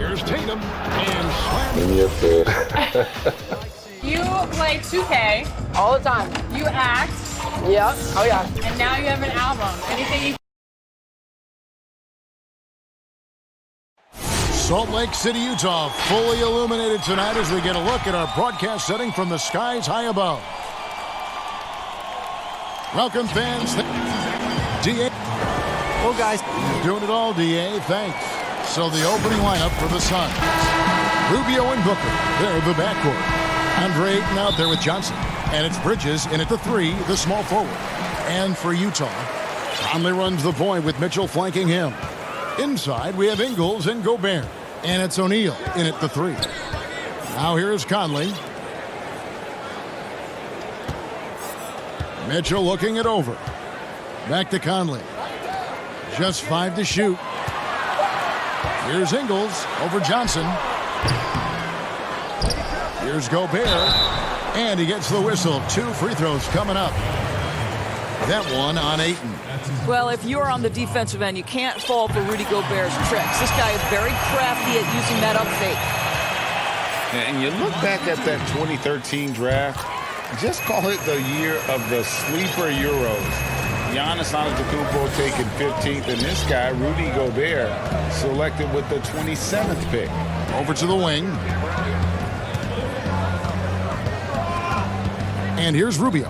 Here's Tatum and slam. In your face. You play 2K. All the time. You act. Yep. Oh, yeah. And now you have an album. Anything you... Salt Lake City, Utah, fully illuminated tonight as we get a look at our broadcast setting from the skies high above. Welcome, fans. D.A. Well, guys. Doing it all, D.A. Thanks. So the opening lineup for the Suns. Rubio and Booker. They're the backcourt. Deandre Ayton out there with Johnson. And it's Bridges in at the 3, the small forward. And for Utah, Conley runs the point with Mitchell flanking him. Inside, we have Ingles and Gobert. And it's O'Neal in at the 3. Now here is Conley. Mitchell looking it over. Back to Conley. Just 5 to shoot. Here's Ingles over Johnson. Here's Gobert. And he gets the whistle. 2 free throws coming up. That one on Ayton. Well, if you're on the defensive end, you can't fall for Rudy Gobert's tricks. This guy is very crafty at using that up fake. And you look back at that 2013 draft, just call it the year of the sleeper Euros. Giannis Antetokounmpo taken 15th, and this guy, Rudy Gobert, selected with the 27th pick. Over to the wing. And here's Rubio.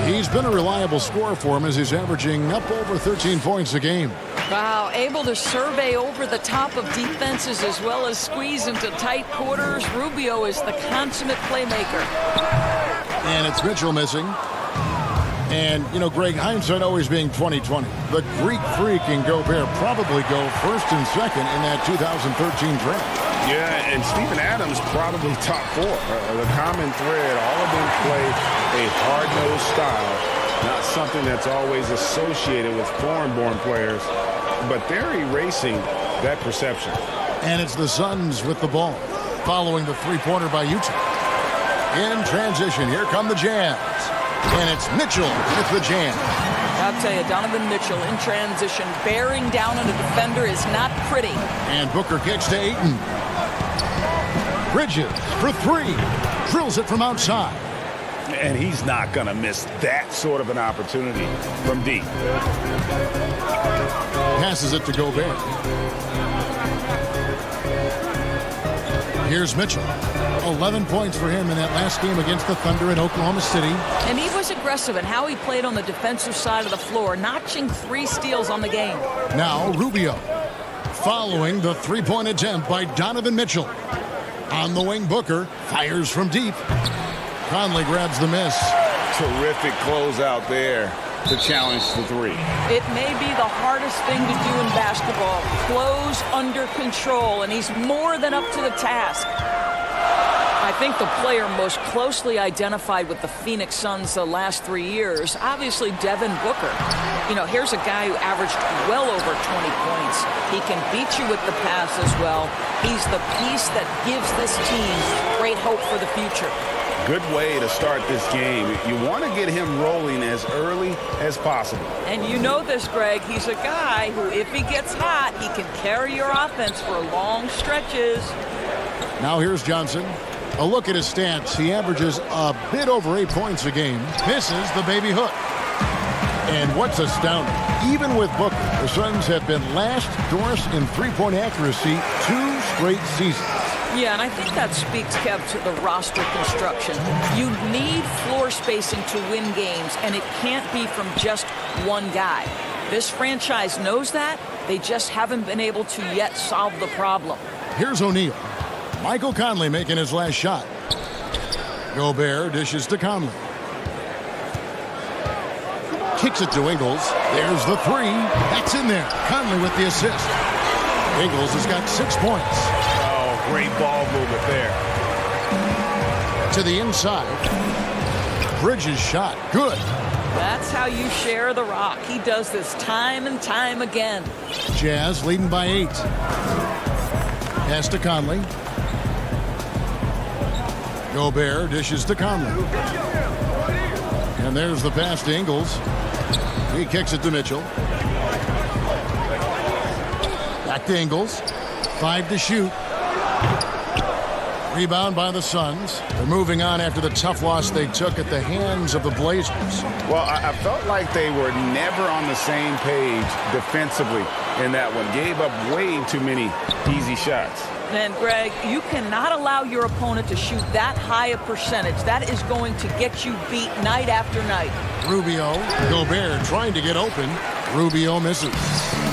He's been a reliable scorer for him as he's averaging up over 13 points a game. Wow, able to survey over the top of defenses as well as squeeze into tight quarters. Rubio is the consummate playmaker. And it's Mitchell missing. And, you know, Greg, hindsight always being 20/20. The Greek freak and Gobert probably go first and second in that 2013 draft. Yeah, and Steven Adams probably top 4. The common thread, all of them play a hard-nosed style, not something that's always associated with foreign-born players, but they're erasing that perception. And it's the Suns with the ball, following the three-pointer by Utah. In transition, here come the Jazz. And it's Mitchell with the jam. I'll tell you, Donovan Mitchell in transition, bearing down on a defender is not pretty. And Booker kicks to Ayton. Bridges for 3. Drills it from outside. And he's not going to miss that sort of an opportunity from deep. Passes it to Gobert. Here's Mitchell. 11 points for him in that last game against the Thunder in Oklahoma City. And he was aggressive in how he played on the defensive side of the floor, notching 3 steals on the game. Now Rubio, following the three-point attempt by Donovan Mitchell. On the wing, Booker fires from deep. Conley grabs the miss. Terrific closeout there to challenge the 3. It may be the hardest thing to do in basketball. Close under control, and he's more than up to the task. I think the player most closely identified with the Phoenix Suns the last 3 years, obviously Devin Booker. You know, here's a guy who averaged well over 20 points. He can beat you with the pass as well. He's the piece that gives this team great hope for the future. Good way to start this game. You want to get him rolling as early as possible. And you know this, Greg. He's a guy who, if he gets hot, he can carry your offense for long stretches. Now here's Johnson. A look at his stats. He averages a bit over 8 points a game. Misses the baby hook. And what's astounding, even with Booker, the Suns have been last worst in three-point accuracy 2 straight seasons. Yeah, and I think that speaks, Kev, to the roster construction. You need floor spacing to win games, and it can't be from just one guy. This franchise knows that. They just haven't been able to yet solve the problem. Here's O'Neal. Michael Conley making his last shot. Gobert dishes to Conley. Kicks it to Ingles. There's the 3. That's in there. Conley with the assist. Ingles has got 6 points. Oh, great ball movement there. To the inside. Bridges shot. Good. That's how you share the rock. He does this time and time again. Jazz leading by 8. Pass to Conley. Gobert dishes to Conley. And there's the pass to Ingles. He kicks it to Mitchell. Back to Ingles. 5 to shoot. Rebound by the Suns. They're moving on after the tough loss they took at the hands of the Blazers. Well, I felt like they were never on the same page defensively in that one. Gave up way too many easy shots. And, Greg, you cannot allow your opponent to shoot that high a percentage. That is going to get you beat night after night. Rubio, Gobert trying to get open. Rubio misses.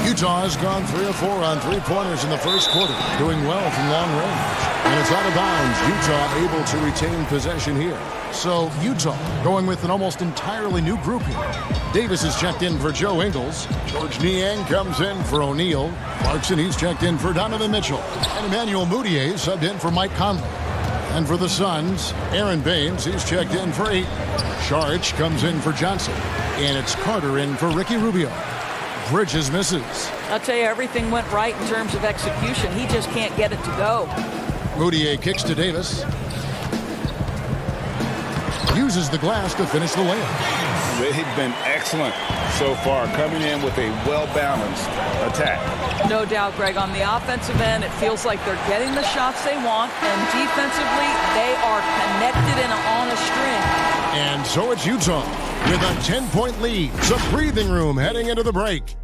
Utah has gone 3 of 4 on three-pointers in the first quarter, doing well from long range. And it's out of bounds. Utah able to retain possession here. So Utah going with an almost entirely new group here. Davis is checked in for Joe Ingles. George Niang comes in for O'Neal. Clarkson, he's checked in for Donovan Mitchell. And Emmanuel Mudiay subbed in for Mike Conley. And for the Suns, Aaron Baines, he's checked in for Ayton. Saric comes in for Johnson. And it's Carter in for Ricky Rubio. Bridges misses. I'll tell you, everything went right in terms of execution. He just can't get it to go. Mudiay kicks to Davis. Uses the glass to finish the layup. They've been excellent so far, coming in with a well-balanced attack. No doubt, Greg. On the offensive end, it feels like they're getting the shots they want, and defensively, they are connected and on a string. And so it's Utah with a 10-point lead. It's a breathing room heading into the break.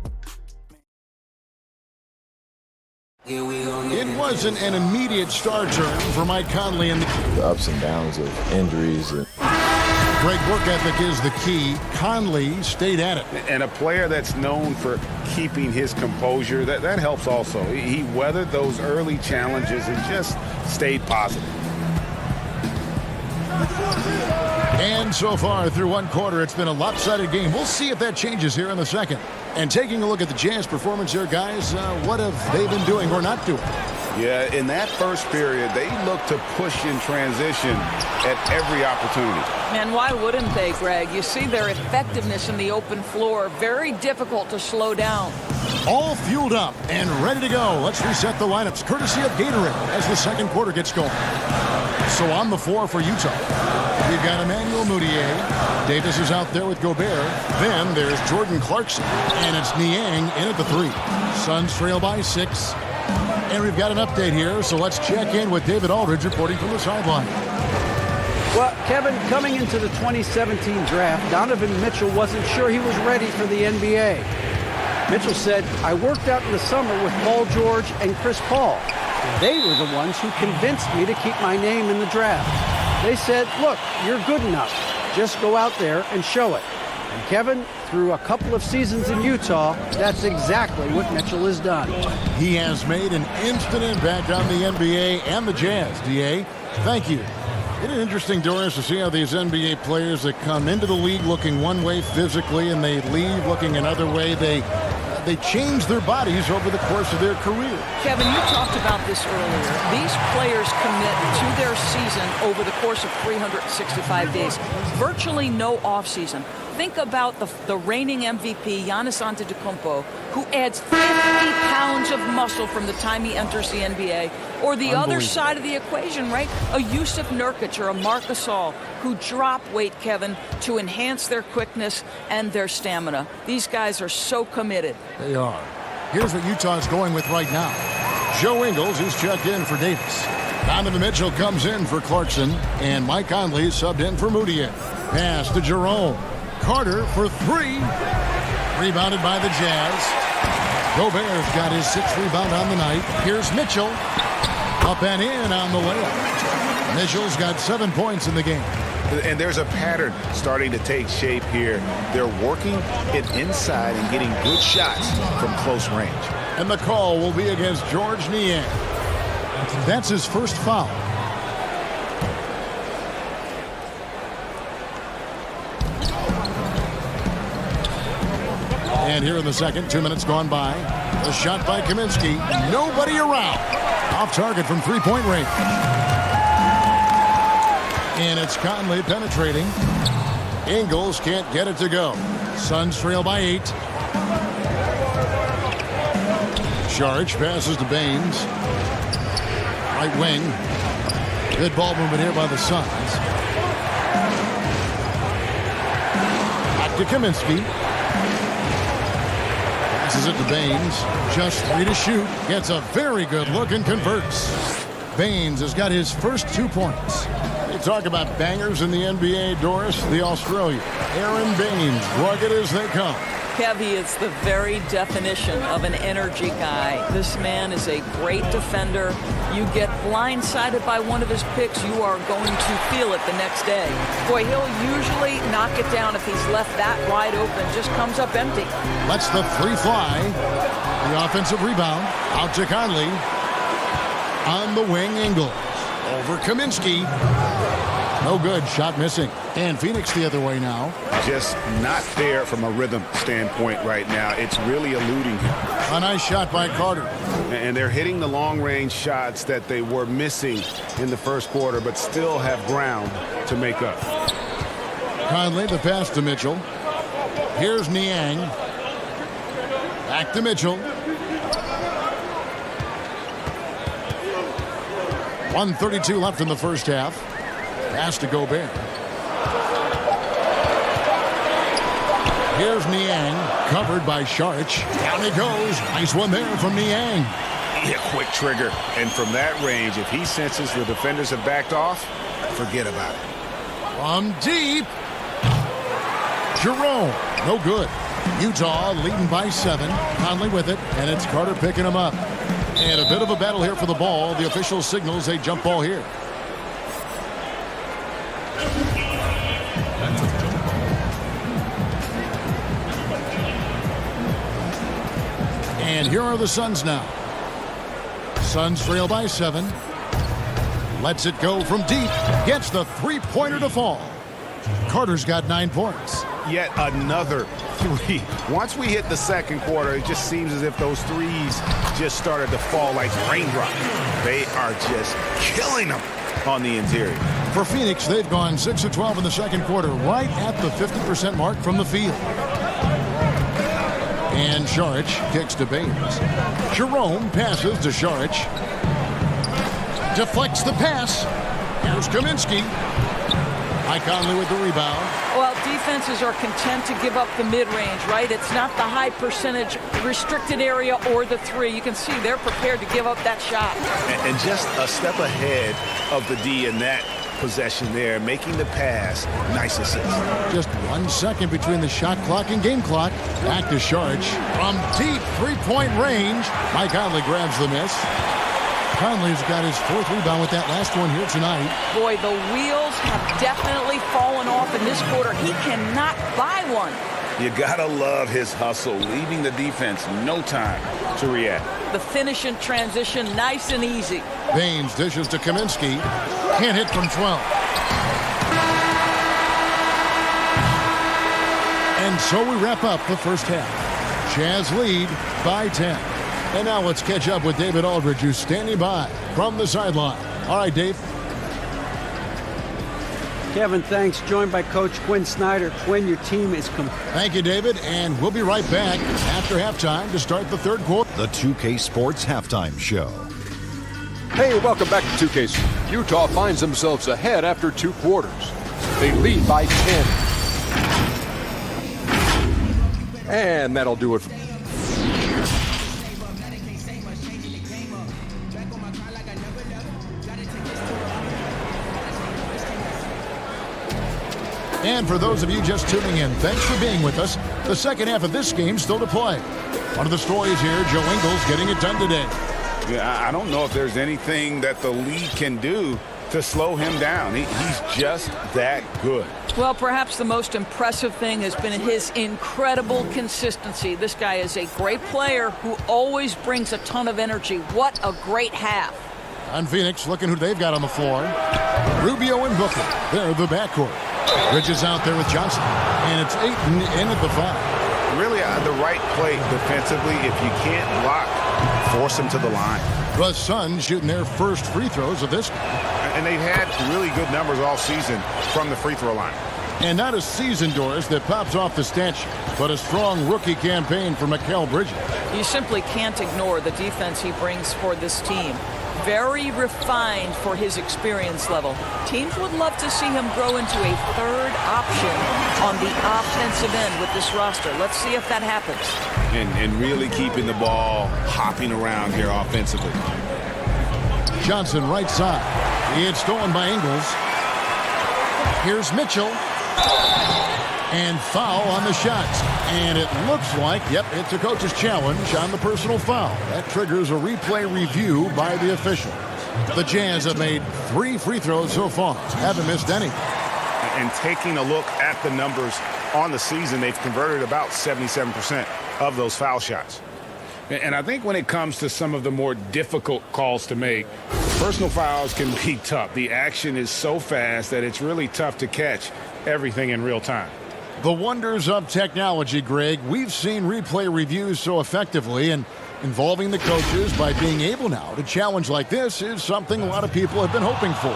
It wasn't an immediate star turn for Mike Conley and the ups and downs of injuries. Great work ethic is the key. Conley stayed at it. And a player that's known for keeping his composure, that helps also. He weathered those early challenges and just stayed positive. And so far through one quarter, it's been a lopsided game. We'll see if that changes here in the second. And taking a look at the Jazz performance here, guys, what have they been doing or not doing? Yeah, in that first period, they looked to push in transition at every opportunity. And why wouldn't they, Greg? You see their effectiveness in the open floor. Very difficult to slow down. All fueled up and ready to go. Let's reset the lineups, courtesy of Gatorade, as the second quarter gets going. So on the floor for Utah, we've got Emmanuel Mudiay. Davis is out there with Gobert. Then there's Jordan Clarkson, and it's Niang in at the 3. Suns trail by 6. And we've got an update here, so let's check in with David Aldridge reporting from the sideline. Well, Kevin, coming into the 2017 draft, Donovan Mitchell wasn't sure he was ready for the NBA. Mitchell said, "I worked out in the summer with Paul George and Chris Paul. They were the ones who convinced me to keep my name in the draft. They said, look, you're good enough. Just go out there and show it." And Kevin, through a couple of seasons in Utah, that's exactly what Mitchell has done. He has made an instant impact on the NBA and the Jazz. DA, thank you. It is interesting, Doris, to see how these NBA players that come into the league looking one way physically and they leave looking another way, they change their bodies over the course of their career. Kevin, you talked about this earlier. These players commit to their season over the course of 365 days. Virtually no offseason. Think about the reigning MVP, Giannis Antetokounmpo, who adds 50 pounds of muscle from the time he enters the NBA. Or the other side of the equation, right? A Yusuf Nurkic or a Marc Gasol who drop weight, Kevin, to enhance their quickness and their stamina. These guys are so committed. They are. Here's what Utah's going with right now. Joe Ingles is checked in for Davis. Donovan Mitchell comes in for Clarkson. And Mike Conley subbed in for Mudiay. Pass to Jerome. Carter for 3. Rebounded by the Jazz. Gobert's got his 6th rebound on the night. Here's Mitchell. Up and in on the layup. Mitchell's got 7 points in the game. And there's a pattern starting to take shape here. They're working it inside and getting good shots from close range. And the call will be against George Niang. That's his first foul. And here in the second, 2 minutes gone by. A shot by Kaminsky. Nobody around. Off target from three-point range. And it's Conley penetrating. Ingles can't get it to go. Suns trail by 8. Saric passes to Baines. Right wing. Good ball movement here by the Suns. Back to Kaminsky. Passes it to Baines. Just 3 to shoot. Gets a very good look and converts. Baines has got his first 2 points. You talk about bangers in the NBA, Doris, the Australian. Aaron Baines, rugged as they come. Kev, he is the very definition of an energy guy. This man is a great defender. You get blindsided by one of his picks, you are going to feel it the next day. Boy, he'll usually knock it down if he's left that wide open. Just comes up empty. Lets the 3 fly. The offensive rebound. Out to Conley. On the wing, Ingles. Over Kaminsky. No good. Shot missing. And Phoenix the other way now. Just not there from a rhythm standpoint right now. It's really eluding him. A nice shot by Carter. And they're hitting the long-range shots that they were missing in the first quarter, but still have ground to make up. Conley, the pass to Mitchell. Here's Niang. Back to Mitchell. 1:32 left in the first half. Pass to Gobert. Here's Niang, covered by Saric. Down he goes. Nice one there from Niang. A quick trigger. And from that range, if he senses the defenders have backed off, forget about it. From deep. Jerome, no good. Utah leading by 7. Conley with it, and it's Carter picking him up. And a bit of a battle here for the ball. The official signals a jump ball here. And here are the Suns now. Suns trail by 7. Lets it go from deep. Gets the 3-pointer to fall. Carter's got 9 points. Yet another 3. Once we hit the second quarter, it just seems as if those threes just started to fall like raindrops. They are just killing them on the interior. For Phoenix, they've gone 6 of 12 in the second quarter, right at the 50% mark from the field. And Saric kicks to Baines. Jerome passes to Saric. Deflects the pass. Here's Kaminsky. Conley with the rebound. Well, defenses are content to give up the mid-range, right? It's not the high percentage restricted area or the 3. You can see they're prepared to give up that shot. And just a step ahead of the D in that possession there, making the pass. Nice assist. Just 1 second between the shot clock and game clock. Back to Saric. From deep 3-point range. Conley grabs the miss. Conley's got his 4th rebound with that last one here tonight. Boy, the wheels have definitely fallen off in this quarter. He cannot buy one. You gotta love his hustle, leaving the defense no time to react. The finish in transition, nice and easy. Baines dishes to Kaminsky. Can't hit from 12. And so we wrap up the first half. Jazz lead by 10. And now let's catch up with David Aldridge, who's standing by from the sideline. All right, Dave. Kevin, thanks. Joined by Coach Quinn Snyder. Quinn, your team is complete. Thank you, David. And we'll be right back after halftime to start the third quarter. The 2K Sports Halftime Show. Hey, welcome back to 2K. Utah finds themselves ahead after 2 quarters. They lead by 10. And that'll do it. And for those of you just tuning in, thanks for being with us. The second half of this game still to play. One of the stories here, Joe Ingles getting it done today. Yeah, I don't know if there's anything that the league can do to slow him down. He's just that good. Well, perhaps the most impressive thing has been his incredible consistency. This guy is a great player who always brings a ton of energy. What a great half. On Phoenix, looking who they've got on the floor. Rubio and Booker. They're the backcourt. Bridges out there with Johnson. And it's Ayton in at the 5. Really the right play defensively. If you can't block, force him to the line. The Suns shooting their first free throws of this. And they've had really good numbers all season from the free throw line. And not a season, Doris, that pops off the stat sheet, but a strong rookie campaign for Mikal Bridges. You simply can't ignore the defense he brings for this team. very refined for his experience level. Teams would love to see him grow into a third option on the offensive end with this roster. Let's see if that happens. And really keeping the ball hopping around here offensively. Johnson right side. It's stolen by Ingles. Here's Mitchell. And foul on the shots. And it looks like, yep, it's a coach's challenge on the personal foul. That triggers a replay review by the official. The Jazz have made 3 free throws so far. Haven't missed any. And taking a look at the numbers on the season, they've converted about 77% of those foul shots. And I think when it comes to some of the more difficult calls to make, personal fouls can be tough. The action is so fast that it's really tough to catch everything in real time. The wonders of technology, Greg. We've seen replay reviews so effectively, and involving the coaches by being able now to challenge like this is something a lot of people have been hoping for.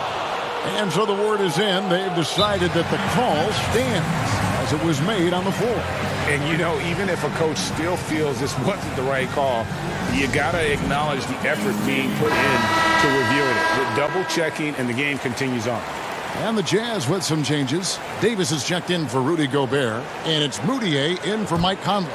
And so the word is in. They've decided that the call stands as it was made on the floor. And, you know, even if a coach still feels this wasn't the right call, you got to acknowledge the effort being put in to reviewing it. With double checking, and the game continues on. And the Jazz with some changes. Davis is checked in for Rudy Gobert, and it's Moutier in for Mike Conley.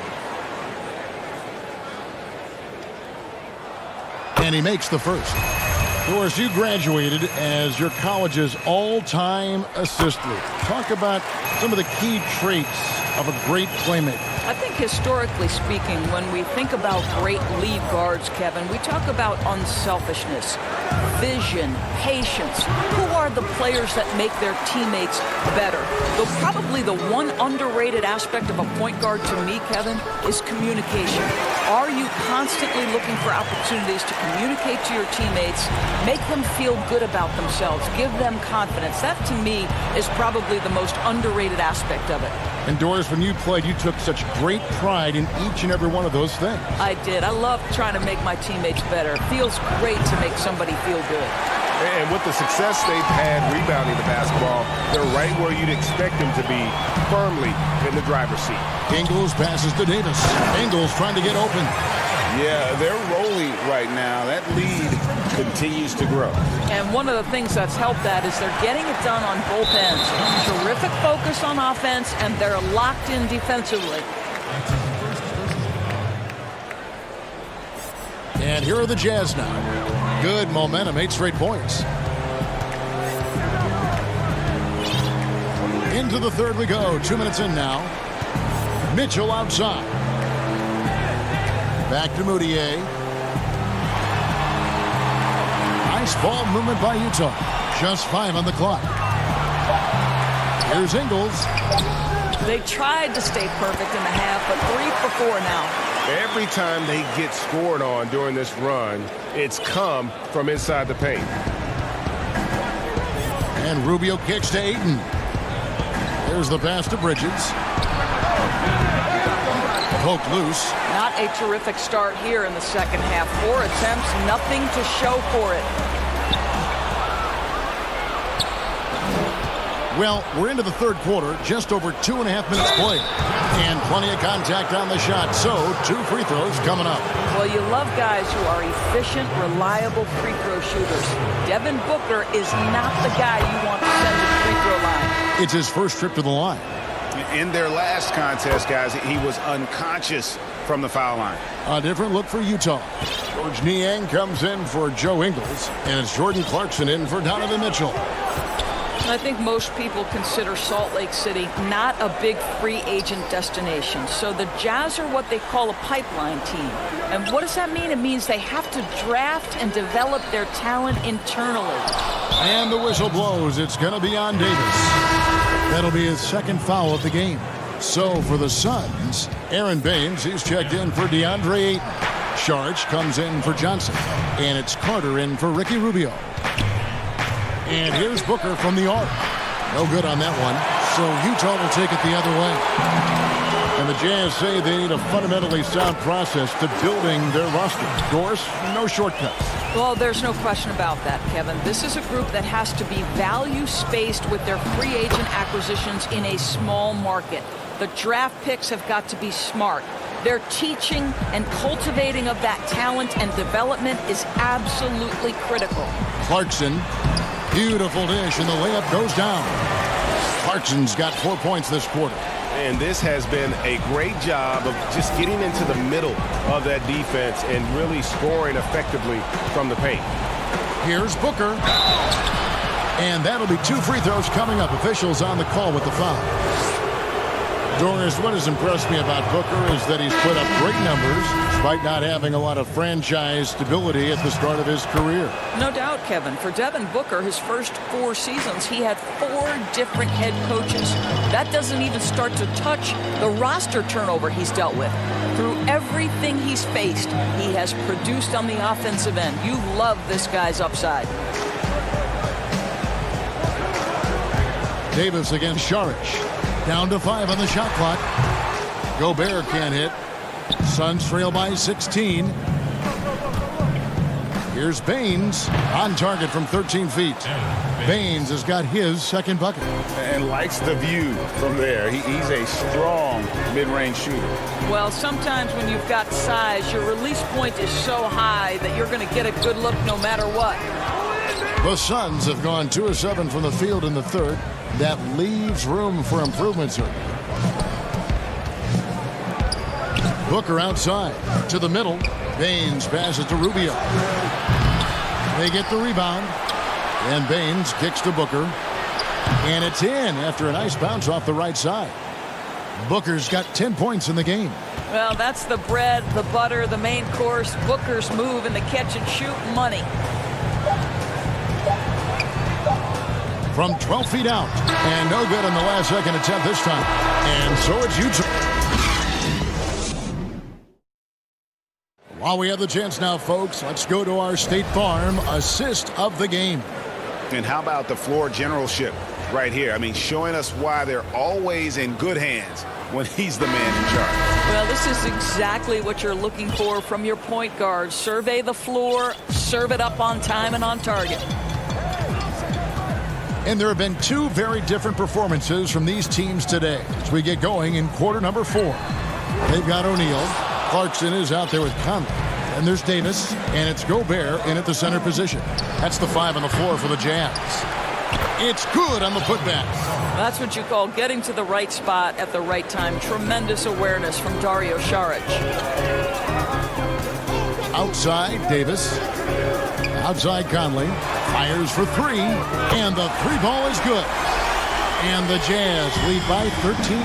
And he makes the first. Of course, you graduated as your college's all-time assist leader. Talk about some of the key traits of a great playmaker. I think historically speaking, when we think about great lead guards, Kevin, we talk about unselfishness, vision, patience. Who are the players that make their teammates better? Though probably the one underrated aspect of a point guard to me, Kevin, is communication. Are you constantly looking for opportunities to communicate to your teammates, make them feel good about themselves, give them confidence? That, to me, is probably the most underrated aspect of it. And Doris, when you played, you took such great pride in each and every one of those things. I did. I love trying to make my teammates better. It feels great to make somebody feel good. And with the success they've had rebounding the basketball, they're right where you'd expect them to be, firmly in the driver's seat. Ingles passes to Davis. Ingles trying to get open. Yeah, they're rolling right now. That lead continues to grow. And one of the things that's helped that is they're getting it done on both ends. Terrific focus on offense, and they're locked in defensively. And here are the Jazz now. Good momentum, 8 straight points. Into the third we go. 2 minutes in now. Mitchell outside. Back to Moutier. Nice ball movement by Utah. Just 5 on the clock. Here's Ingles. They tried to stay perfect in the half, but 3 for 4 now. Every time they get scored on during this run, it's come from inside the paint. And Rubio kicks to Ayton. There's the pass to Bridges. Poked loose. Not a terrific start here in the second half. 4 attempts, nothing to show for it. Well, we're into the third quarter, just over 2.5 minutes played. And plenty of contact on the shot, so 2 free throws coming up. Well, you love guys who are efficient, reliable free throw shooters. Devin Booker is not the guy you want to send to the free throw line. It's his first trip to the line. In their last contest, guys, he was unconscious from the foul line. A different look for Utah. George Niang comes in for Joe Ingles, and it's Jordan Clarkson in for Donovan Mitchell. I think most people consider Salt Lake City not a big free agent destination. So the Jazz are what they call a pipeline team. And what does that mean? It means they have to draft and develop their talent internally. And the whistle blows. It's going to be on Davis. That'll be his second foul of the game. So for the Suns, Aaron Baines, he's checked in for DeAndre Ayton. Sharch comes in for Johnson. And it's Carter in for Ricky Rubio. And here's Booker from the arc. No good on that one. So Utah will take it the other way. And the Jazz say they need a fundamentally sound process to building their roster. Doris, no shortcuts. Well, there's no question about that, Kevin. This is a group that has to be value-spaced with their free agent acquisitions in a small market. The draft picks have got to be smart. Their teaching and cultivating of that talent and development is absolutely critical. Clarkson, beautiful dish, and the layup goes down. Clarkson's got 4 points this quarter. And this has been a great job of just getting into the middle of that defense and really scoring effectively from the paint. Here's Booker. And that'll be 2 free throws coming up. Officials on the call with the foul. Doris, what has impressed me about Booker is that he's put up great numbers despite not having a lot of franchise stability at the start of his career. No doubt, Kevin. For Devin Booker, his first 4 seasons, he had 4 different head coaches. That doesn't even start to touch the roster turnover he's dealt with. Through everything he's faced, he has produced on the offensive end. You love this guy's upside. Davis against Saric. Down to 5 on the shot clock. Gobert can't hit. Suns trail by 16. Here's Baines on target from 13 feet. Baines has got his second bucket. And likes the view from there. He's a strong mid-range shooter. Well, sometimes when you've got size, your release point is so high that you're going to get a good look no matter what. The Suns have gone 2 of 7 from the field in the third. That leaves room for improvement, sir. Booker outside to the middle. Baines passes to Rubio. They get the rebound. And Baines kicks to Booker. And it's in after a nice bounce off the right side. Booker's got 10 points in the game. Well, that's the bread, the butter, the main course. Booker's move in the catch and shoot money. From 12 feet out. And no good on the last second attempt this time. And so it's Utah. While we have the chance now, folks, let's go to our State Farm assist of the game. And how about the floor generalship right here? I mean, showing us why they're always in good hands when he's the man in charge. Well, this is exactly what you're looking for from your point guard. Survey the floor, serve it up on time and on target. And there have been 2 very different performances from these teams today as we get going in quarter number 4. They've got O'Neal. Clarkson is out there with Conley. And there's Davis, and it's Gobert in at the center position. That's the 5 on the floor for the Jazz. It's good on the putback. That's what you call getting to the right spot at the right time. Tremendous awareness from Dario Saric. Outside, Davis. Outside, Conley. Fires for 3. And the 3 ball is good. And the Jazz lead by 13.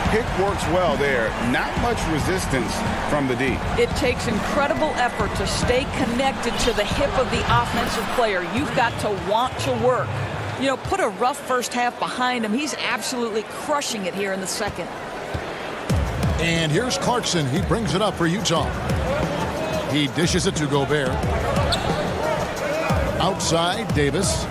Pick works well there. Not much resistance from the D. It takes incredible effort to stay connected to the hip of the offensive player. You've got to want to work. You know, put a rough first half behind him. He's absolutely crushing it here in the second. And here's Clarkson. He brings it up for Utah. He dishes it to Gobert. Outside, Davis.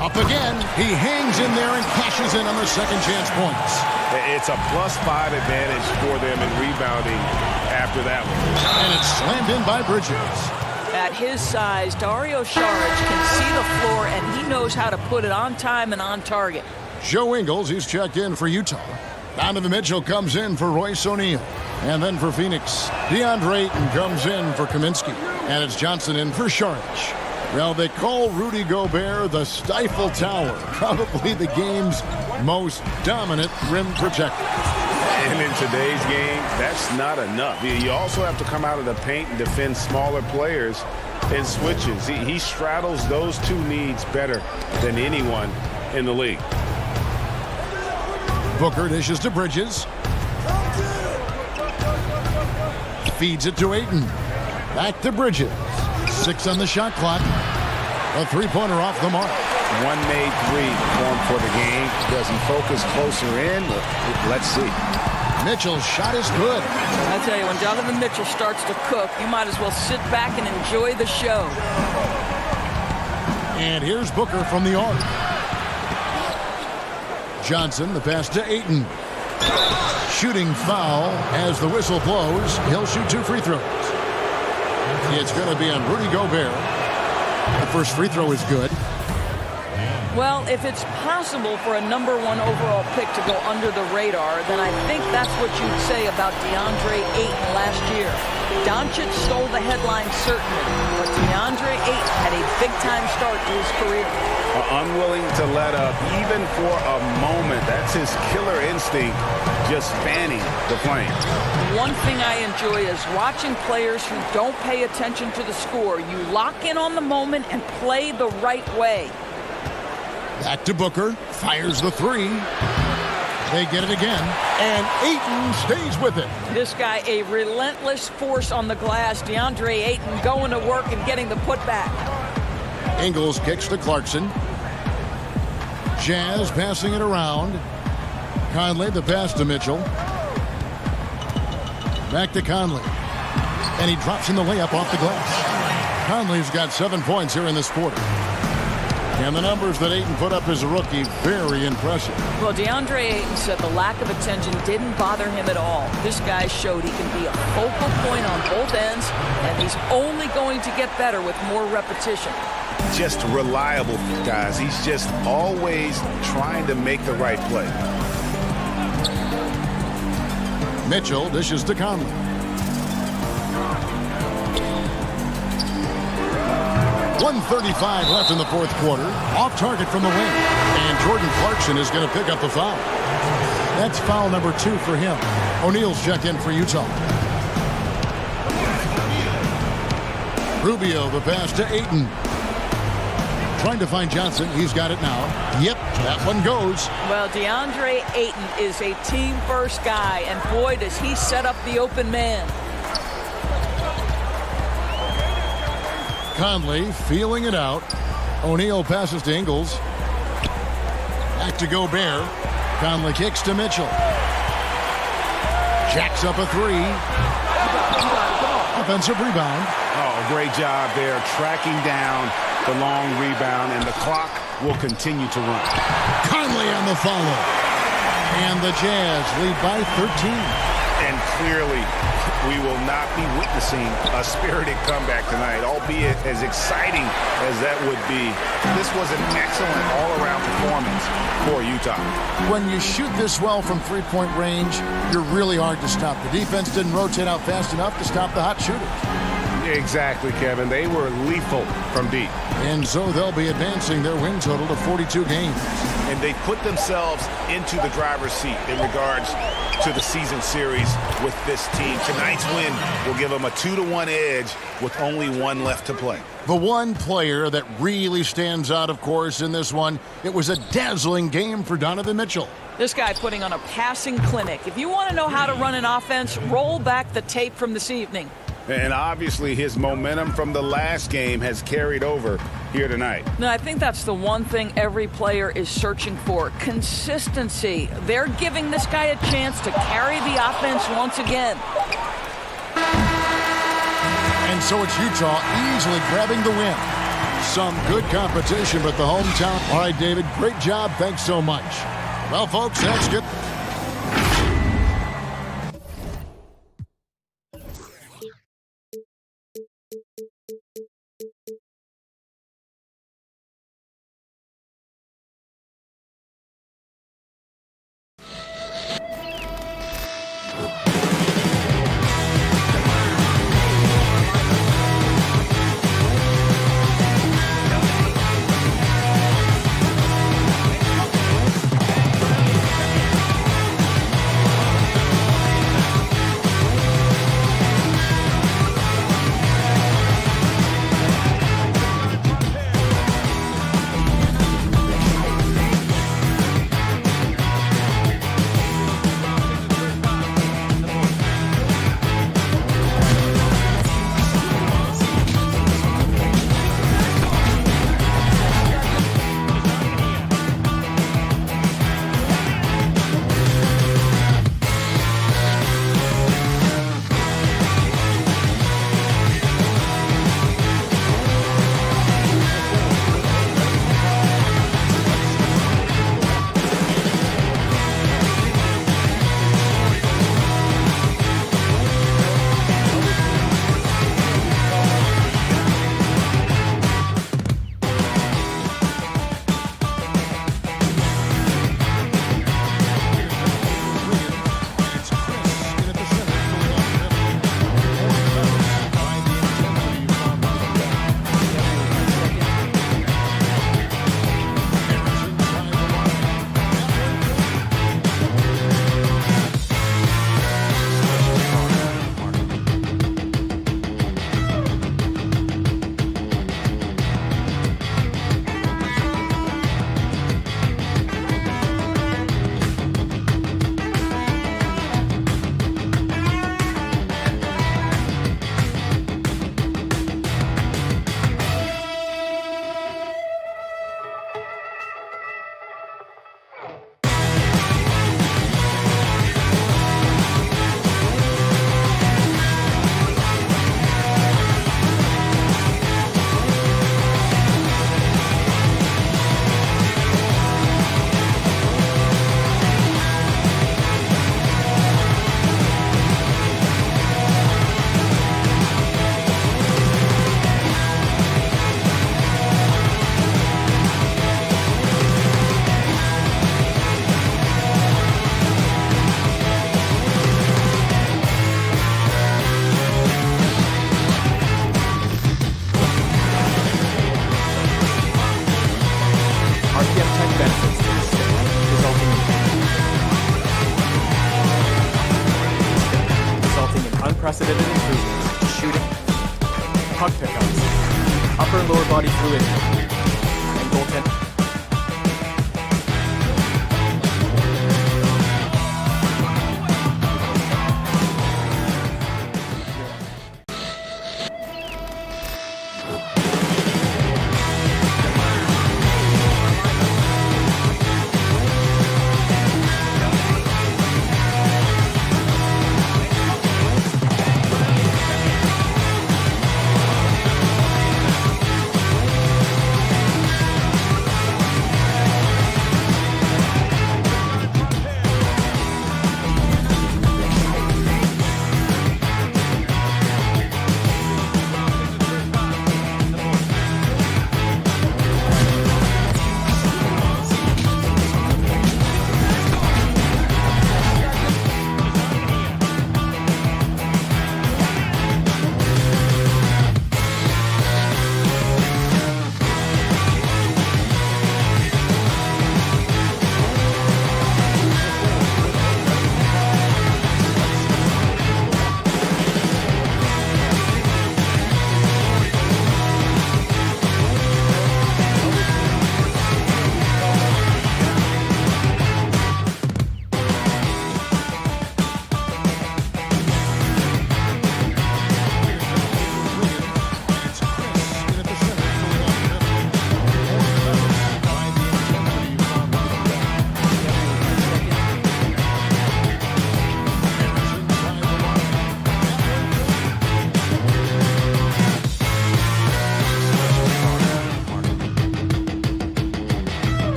Up again. He hangs in there and cashes in on the second chance points. It's a +5 advantage for them in rebounding after that one. And it's slammed in by Bridges. At his size, Dario Saric can see the floor, and he knows how to put it on time and on target. Joe Ingles, he's checked in for Utah. Donovan Mitchell comes in for Royce O'Neal. And then for Phoenix, Deandre Ayton comes in for Kaminsky. And it's Johnson in for Saric. Well, they call Rudy Gobert the Stifle Tower. Probably the game's most dominant rim protector. And in today's game, that's not enough. You also have to come out of the paint and defend smaller players and switches. He straddles those 2 needs better than anyone in the league. Booker dishes to Bridges. Feeds it to Ayton. Back to Bridges. 6 on the shot clock. A 3-pointer off the mark. One made 3 for the game. Does he focus closer in? Let's see. Mitchell's shot is good. I tell you, when Donovan Mitchell starts to cook, you might as well sit back and enjoy the show. And here's Booker from the arc. Johnson, the pass to Ayton. Shooting foul as the whistle blows. He'll shoot 2 free throws. It's going to be on Rudy Gobert. The first free throw is good. Well, if it's possible for a #1 overall pick to go under the radar, then I think that's what you'd say about Deandre Ayton last year. Doncic stole the headline, certainly, but Deandre Ayton had a big-time start to his career. Unwilling to let up, even for a moment. That's his killer instinct, just fanning the flame. One thing I enjoy is watching players who don't pay attention to the score. You lock in on the moment and play the right way. Back to Booker, fires the three. They get it again, and Ayton stays with it. This guy, a relentless force on the glass. Deandre Ayton going to work and getting the putback. Ingles kicks to Clarkson. Jazz passing it around. Conley, the pass to Mitchell. Back to Conley. And he drops in the layup off the glass. Conley's got 7 points here in this quarter. And the numbers that Ayton put up as a rookie, very impressive. Well, Deandre Ayton said the lack of attention didn't bother him at all. This guy showed he can be a focal point on both ends, and he's only going to get better with more repetition. Just reliable, guys. He's just always trying to make the right play. Mitchell dishes to Conley. .135 left in the fourth quarter. Off target from the wing. And Jordan Clarkson is going to pick up the foul. That's foul number 2 for him. O'Neal's checked in for Utah. Rubio, the pass to Ayton. Trying to find Johnson. He's got it now. Yep, that one goes. Well, Deandre Ayton is a team-first guy, and boy, does he set up the open man. Conley feeling it out. O'Neal passes to Ingles. Back to Gobert. Conley kicks to Mitchell. Jacks up a three. Offensive rebound. Oh, great job there, tracking down the long rebound, and the clock will continue to run. Conley on the follow. And the Jazz lead by 13. And clearly, we will not be witnessing a spirited comeback tonight, albeit as exciting as that would be. This was an excellent all-around performance for Utah. When you shoot this well from three-point range, you're really hard to stop. The defense didn't rotate out fast enough to stop the hot shooters. Exactly, Kevin. They were lethal from deep. And so they'll be advancing their win total to 42 games. And they put themselves into the driver's seat in regards to the season series with this team. Tonight's win will give them a 2-1 edge with only one left to play. The one player that really stands out, of course, in this one, it was a dazzling game for Donovan Mitchell. This guy putting on a passing clinic. If you want to know how to run an offense, roll back the tape from this evening. And obviously his momentum from the last game has carried over here tonight. No, I think that's the one thing every player is searching for. Consistency. They're giving this guy a chance to carry the offense once again. And so it's Utah easily grabbing the win. Some good competition, but the hometown. All right, David, great job. Thanks so much. Well, folks, that's good. puck pickups, upper and lower body fluidity, and goaltending.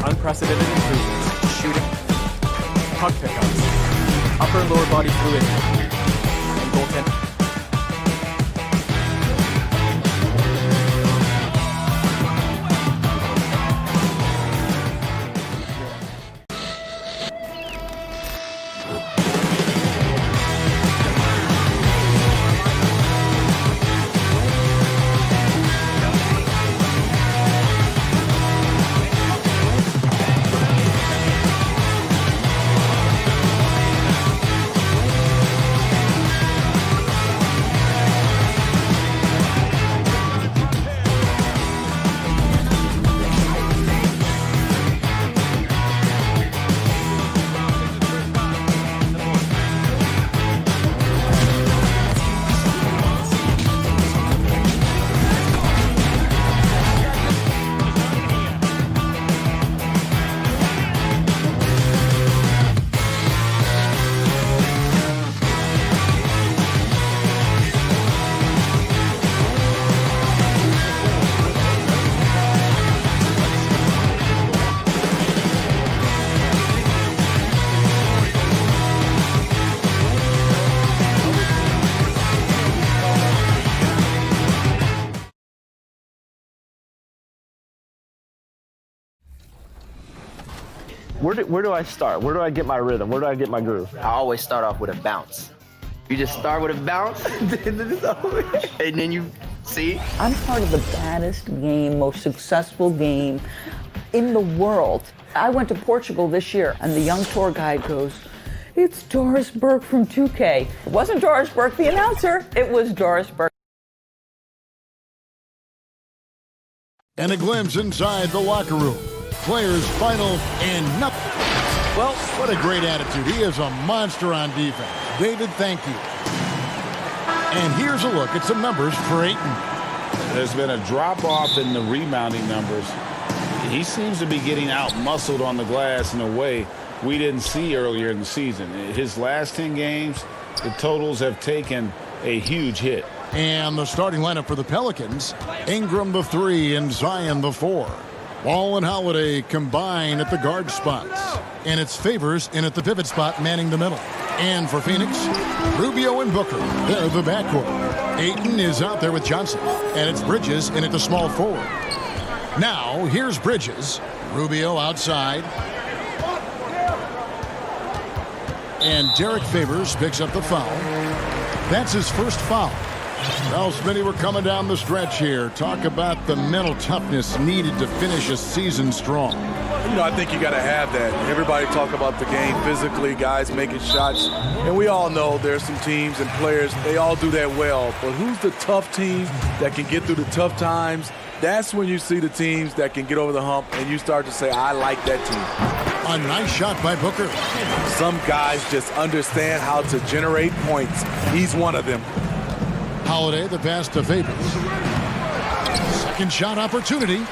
Unprecedented improvements to shooting, puck pickups, upper and lower body fluidity, and goaltending. Where do I start? Where do I get my rhythm? Where do I get my groove? I always start off with a bounce. You just start with a bounce, and then you see. I'm part of the baddest game, most successful game in the world. I went to Portugal this year, and the young tour guide goes, "It's Doris Burke from 2K." It wasn't Doris Burke, the announcer. It was Doris Burke. And a glimpse inside the locker room. Players final and nothing. Well, what a great attitude. He is a monster on defense. David, thank you. And here's a look at some numbers for Ayton. There's been a drop-off in the rebounding numbers. He seems to be getting out-muscled on the glass in a way we didn't see earlier in the season. His last 10 games, the totals have taken a huge hit. And the starting lineup for the Pelicans, Ingram the 3 and Zion the 4. Ball and Holiday combine at the guard spots. And it's Favors in at the pivot spot manning the middle. And for Phoenix, Rubio and Booker, they're the backcourt. Ayton is out there with Johnson. And it's Bridges in at the small forward. Now, here's Bridges. Rubio outside. And Derek Favors picks up the foul. That's his first foul. Well, Smitty, we're coming down the stretch here. Talk about the mental toughness needed to finish a season strong. You know, I think you got to have that. Everybody talk about the game physically, guys making shots. And we all know there's some teams and players, they all do that well. But who's the tough team that can get through the tough times? That's when you see the teams that can get over the hump and you start to say, I like that team. A nice shot by Booker. Some guys just understand how to generate points. He's one of them. Holiday, the pass to Favors. Second shot opportunity.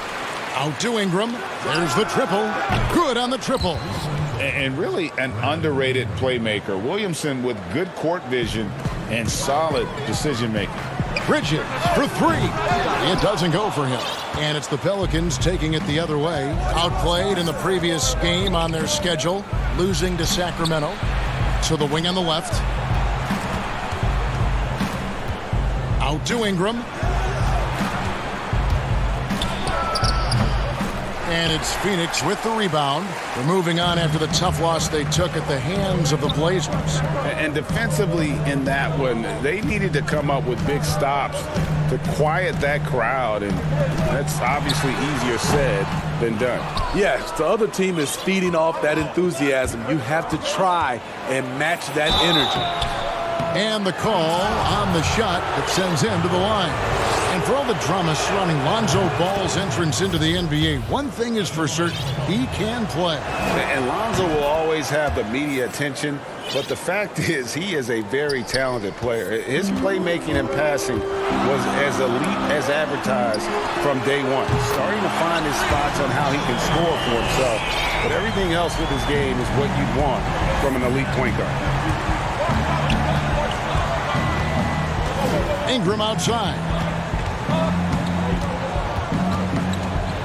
Out to Ingram. There's the triple. Good on the triple. And really an underrated playmaker. Williamson with good court vision and solid decision-making. Bridges for 3. It doesn't go for him. And it's the Pelicans taking it the other way. Outplayed in the previous game on their schedule. Losing to Sacramento. To the wing on the left. Out to Ingram. And it's Phoenix with the rebound. They're moving on after the tough loss they took at the hands of the Blazers. And defensively in that one, they needed to come up with big stops to quiet that crowd. And that's obviously easier said than done. Yes, the other team is feeding off that enthusiasm. You have to try and match that energy. And the call on the shot that sends him to the line. And for all the drama surrounding Lonzo Ball's entrance into the NBA, one thing is for certain, he can play. And Lonzo will always have the media attention, but the fact is he is a very talented player. His playmaking and passing was as elite as advertised from day one. Starting to find his spots on how he can score for himself, but everything else with his game is what you'd want from an elite point guard. Ingram outside.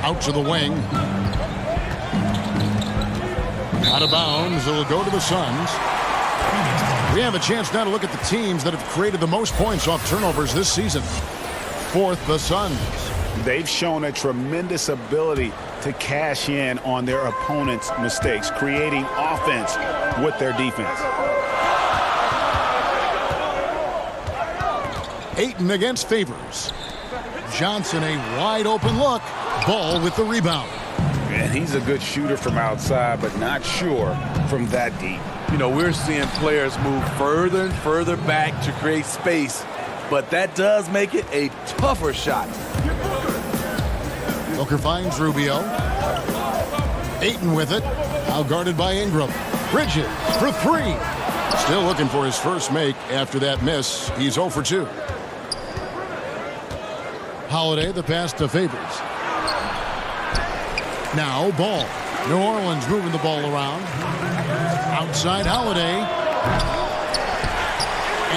Out to the wing. Out of bounds. It'll go to the Suns. We have a chance now to look at the teams that have created the most points off turnovers this season. Fourth, the Suns. They've shown a tremendous ability to cash in on their opponent's mistakes, creating offense with their defense. Ayton against Favors. Johnson, a wide open look. Ball with the rebound. And he's a good shooter from outside, but not sure from that deep. You know, we're seeing players move further and further back to create space, but that does make it a tougher shot. Booker finds Rubio. Ayton with it. Now guarded by Ingram. Bridges for 3. Still looking for his first make after that miss. He's 0 for 2. Holiday, the pass to Favors. Now Ball. New Orleans moving the ball around. Outside Holiday.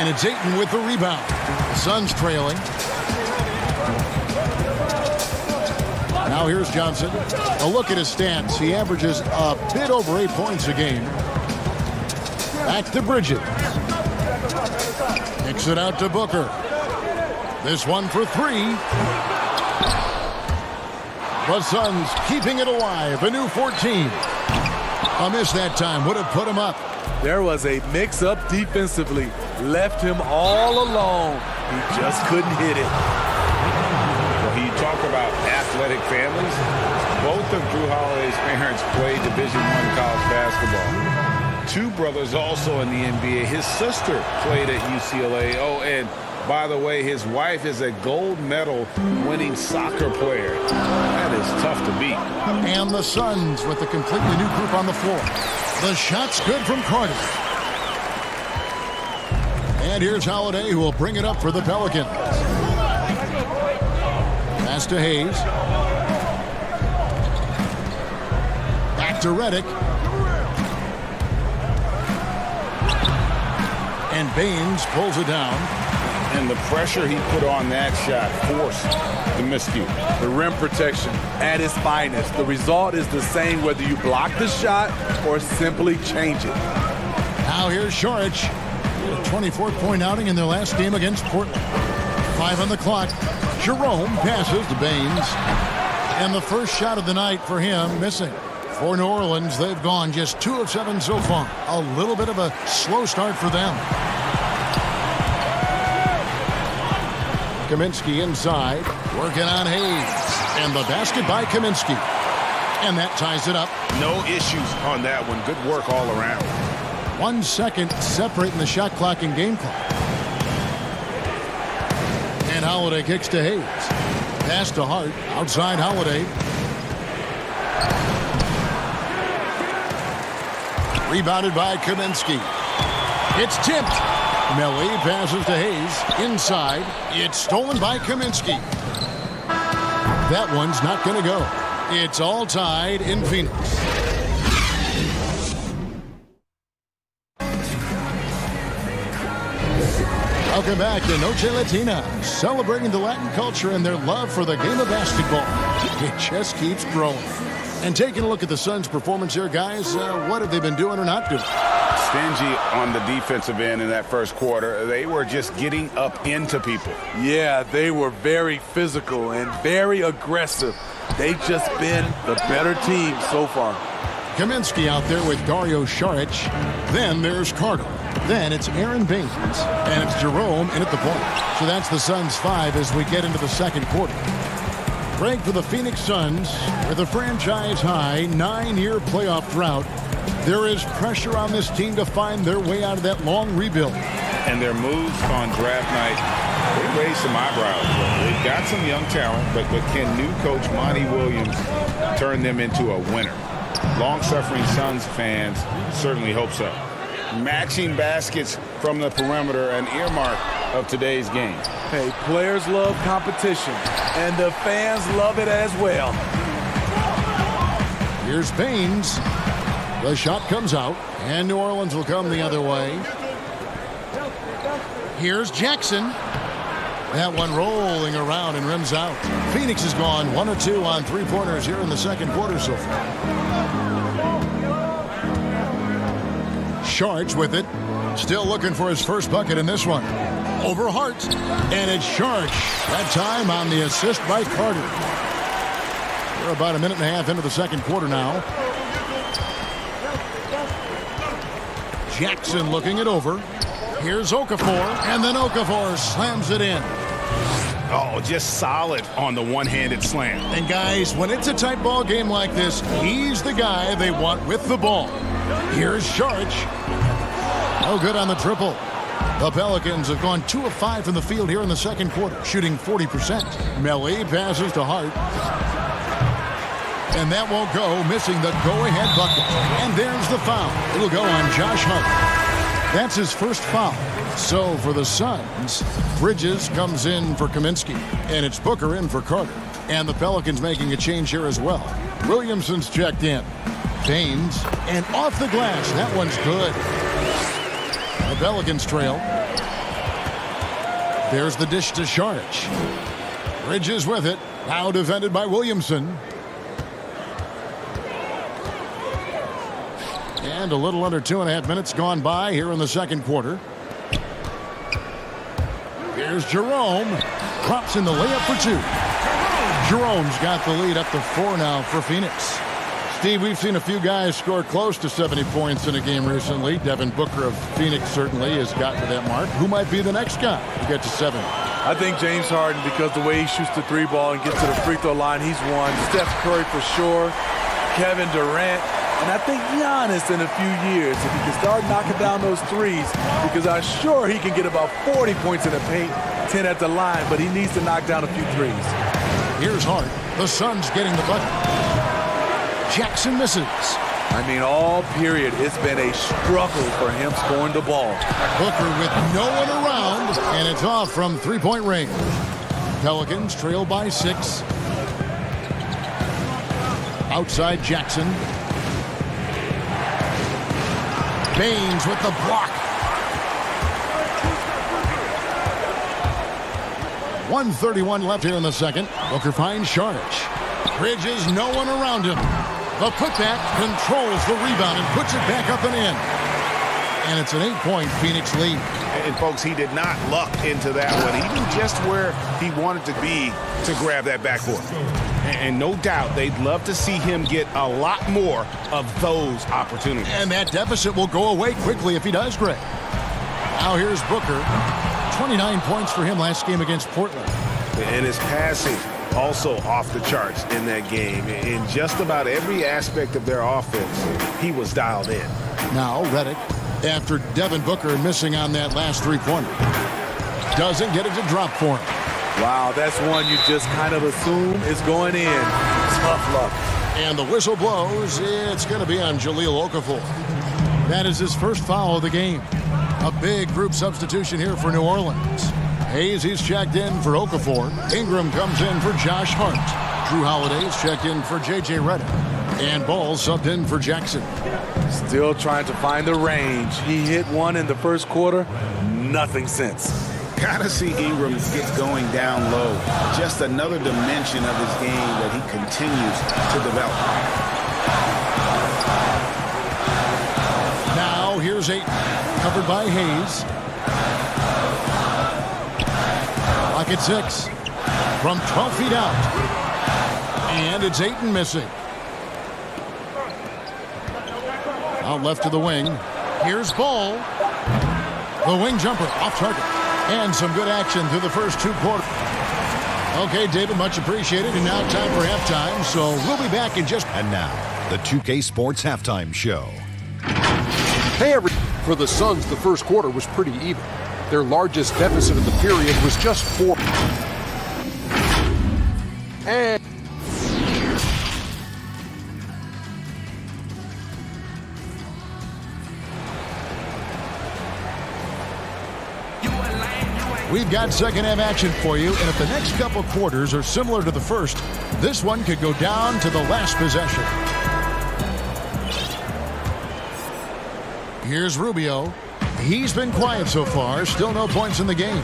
And it's Ayton with the rebound. The Suns trailing. Now here's Johnson. A look at his stats. He averages a bit over 8 points a game. Back to Bridges. Kicks it out to Booker. This one for 3. The Suns keeping it alive. A new 14. A miss that time would have put him up. There was a mix-up defensively. Left him all alone. He just couldn't hit it. Well, you talk about athletic families. Both of Drew Holiday's parents played Division I college basketball. 2 brothers also in the NBA. His sister played at UCLA. Oh, and by the way, his wife is a gold medal winning soccer player. is tough to beat. And the Suns with a completely new group on the floor. The shot's good from Carter. And here's Holiday, who will bring it up for the Pelicans. Pass to Hayes. Back to Redick. And Baines pulls it down. And the pressure he put on that shot forced the miscue. The rim protection at its finest. The result is the same whether you block the shot or simply change it. Now here's Saric. A 24-point outing in their last game against Portland. 5 on the clock. Jerome passes to Baines. And the first shot of the night for him missing. For New Orleans, they've gone just 2 of 7 so far. A little bit of a slow start for them. Kaminsky inside, working on Hayes. And the basket by Kaminsky. And that ties it up. No issues on that one. Good work all around. 1 second separating the shot clock and game clock. And Holiday kicks to Hayes. Pass to Hart. Outside Holiday. Rebounded by Kaminsky. It's tipped. Melly passes to Hayes. Inside. It's stolen by Kaminsky. That one's not going to go. It's all tied in Phoenix. Welcome back to Noche Latina, celebrating the Latin culture and their love for the game of basketball. It just keeps growing. And taking a look at the Suns' performance here, guys, what have they been doing or not doing? Stingy on the defensive end in that first quarter. They were just getting up into people. Yeah, they were very physical and very aggressive. They've just been the better team so far. Kaminsky out there with Dario Saric. Then there's Carter. Then it's Aaron Baines. And it's Jerome in at the point. So that's the Suns 5 as we get into the second quarter. Break for the Phoenix Suns with a franchise-high 9-year playoff drought. There is pressure on this team to find their way out of that long rebuild. And their moves on draft night, they raised some eyebrows. They've got some young talent, but can new coach Monty Williams turn them into a winner? Long-suffering Suns fans certainly hope so. Matching baskets from the perimeter, an earmark of today's game. Hey, players love competition, and the fans love it as well. Here's Baines. The shot comes out, and New Orleans will come the other way. Here's Jackson. That one rolling around and rims out. Phoenix has gone 1 or 2 on three-pointers here in the second quarter so far. Saric with it. Still looking for his first bucket in this one. Over Hart. And it's Saric. That time on the assist by Carter. We're about a minute and a half into the second quarter now. Jackson looking it over. Here's Okafor. And then Okafor slams it in. Oh, just solid on the one-handed slam. And guys, when it's a tight ball game like this, he's the guy they want with the ball. Here's Saric. No good on the triple. The Pelicans have gone 2 of 5 from the field here in the second quarter, shooting 40%. Melly passes to Hart. And that won't go, missing the go-ahead bucket. And there's the foul. It'll go on Josh Hart. That's his first foul. So for the Suns, Bridges comes in for Kaminsky. And it's Booker in for Carter. And the Pelicans making a change here as well. Williamson's checked in. Baines, and off the glass. That one's good. The Pelicans trail. There's the dish to Saric. Bridges with it. Now defended by Williamson. And a little under 2.5 minutes gone by here in the second quarter. Here's Jerome. Drops in the layup for 2. Jerome's got the lead up to 4 now for Phoenix. Steve, we've seen a few guys score close to 70 points in a game recently. Devin Booker of Phoenix certainly has gotten to that mark. Who might be the next guy to get to 70? I think James Harden, because the way he shoots the 3-ball and gets to the free throw line, he's one. Steph Curry for sure. Kevin Durant. And I think Giannis in a few years, if he can start knocking down those threes, because I'm sure he can get about 40 points in the paint, 10 at the line, but he needs to knock down a few threes. Here's Hart. The Suns getting the bucket. Jackson misses. I mean, all period, it's been a struggle for him scoring the ball. Booker with no one around, and it's off from three-point range. Pelicans trail by 6. Outside Jackson. Baines with the block. 1:31 left here in the second. Booker finds Sharnish. Bridges, no one around him. The putback controls the rebound and puts it back up and in. And it's an 8-point Phoenix lead. And folks, he did not luck into that one. He knew just where he wanted to be to grab that backboard. And no doubt they'd love to see him get a lot more of those opportunities. And that deficit will go away quickly if he does, Greg. Now here's Booker. 29 points for him last game against Portland. And his passing also off the charts in that game. In just about every aspect of their offense, he was dialed in. Now Redick, after Devin Booker missing on that last three-pointer, doesn't get it to drop for him. Wow, that's one you just kind of assume is going in. Tough luck. And the whistle blows. It's going to be on Jahlil Okafor. That is his first foul of the game. A big group substitution here for New Orleans. Hayes, he's checked in for Okafor. Ingram comes in for Josh Hart. Drew Holiday's checked in for J.J. Redick. And Ball subbed in for Jackson. Still trying to find the range. He hit one in the first quarter. Nothing since. Gotta see Ingram get going down low. Just another dimension of his game that he continues to develop. Now here's Ayton. Covered by Hayes. Clock at 6. From 12 feet out. And it's Ayton missing. Out left to the wing. Here's Ball. The wing jumper off target. And some good action through the first 2 quarters. Okay, David, much appreciated. And now time for halftime. So we'll be back in just... And now, the 2K Sports Halftime Show. Hey, for the Suns, the first quarter was pretty even. Their largest deficit of the period was just 4. And... We've got second half action for you, and if the next couple quarters are similar to the first, this one could go down to the last possession. Here's Rubio. He's been quiet so far, still no points in the game.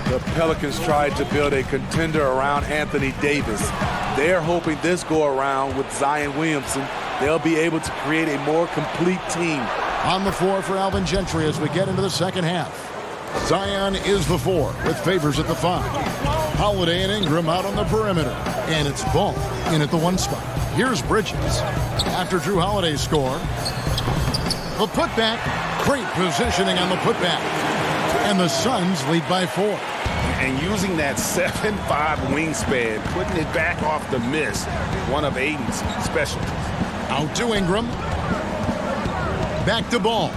The Pelicans tried to build a contender around Anthony Davis. They're hoping this go around with Zion Williamson, they'll be able to create a more complete team. On the floor for Alvin Gentry as we get into the second half. Zion is the 4 with Favors at the 5. Holiday and Ingram out on the perimeter. And it's Ball in at the 1 spot. Here's Bridges. After Drew Holiday's score. The putback. Great positioning on the putback. And the Suns lead by 4. And using that 7'5" wingspan, putting it back off the miss, one of Ayton's specialties. Out to Ingram. Back to Ball.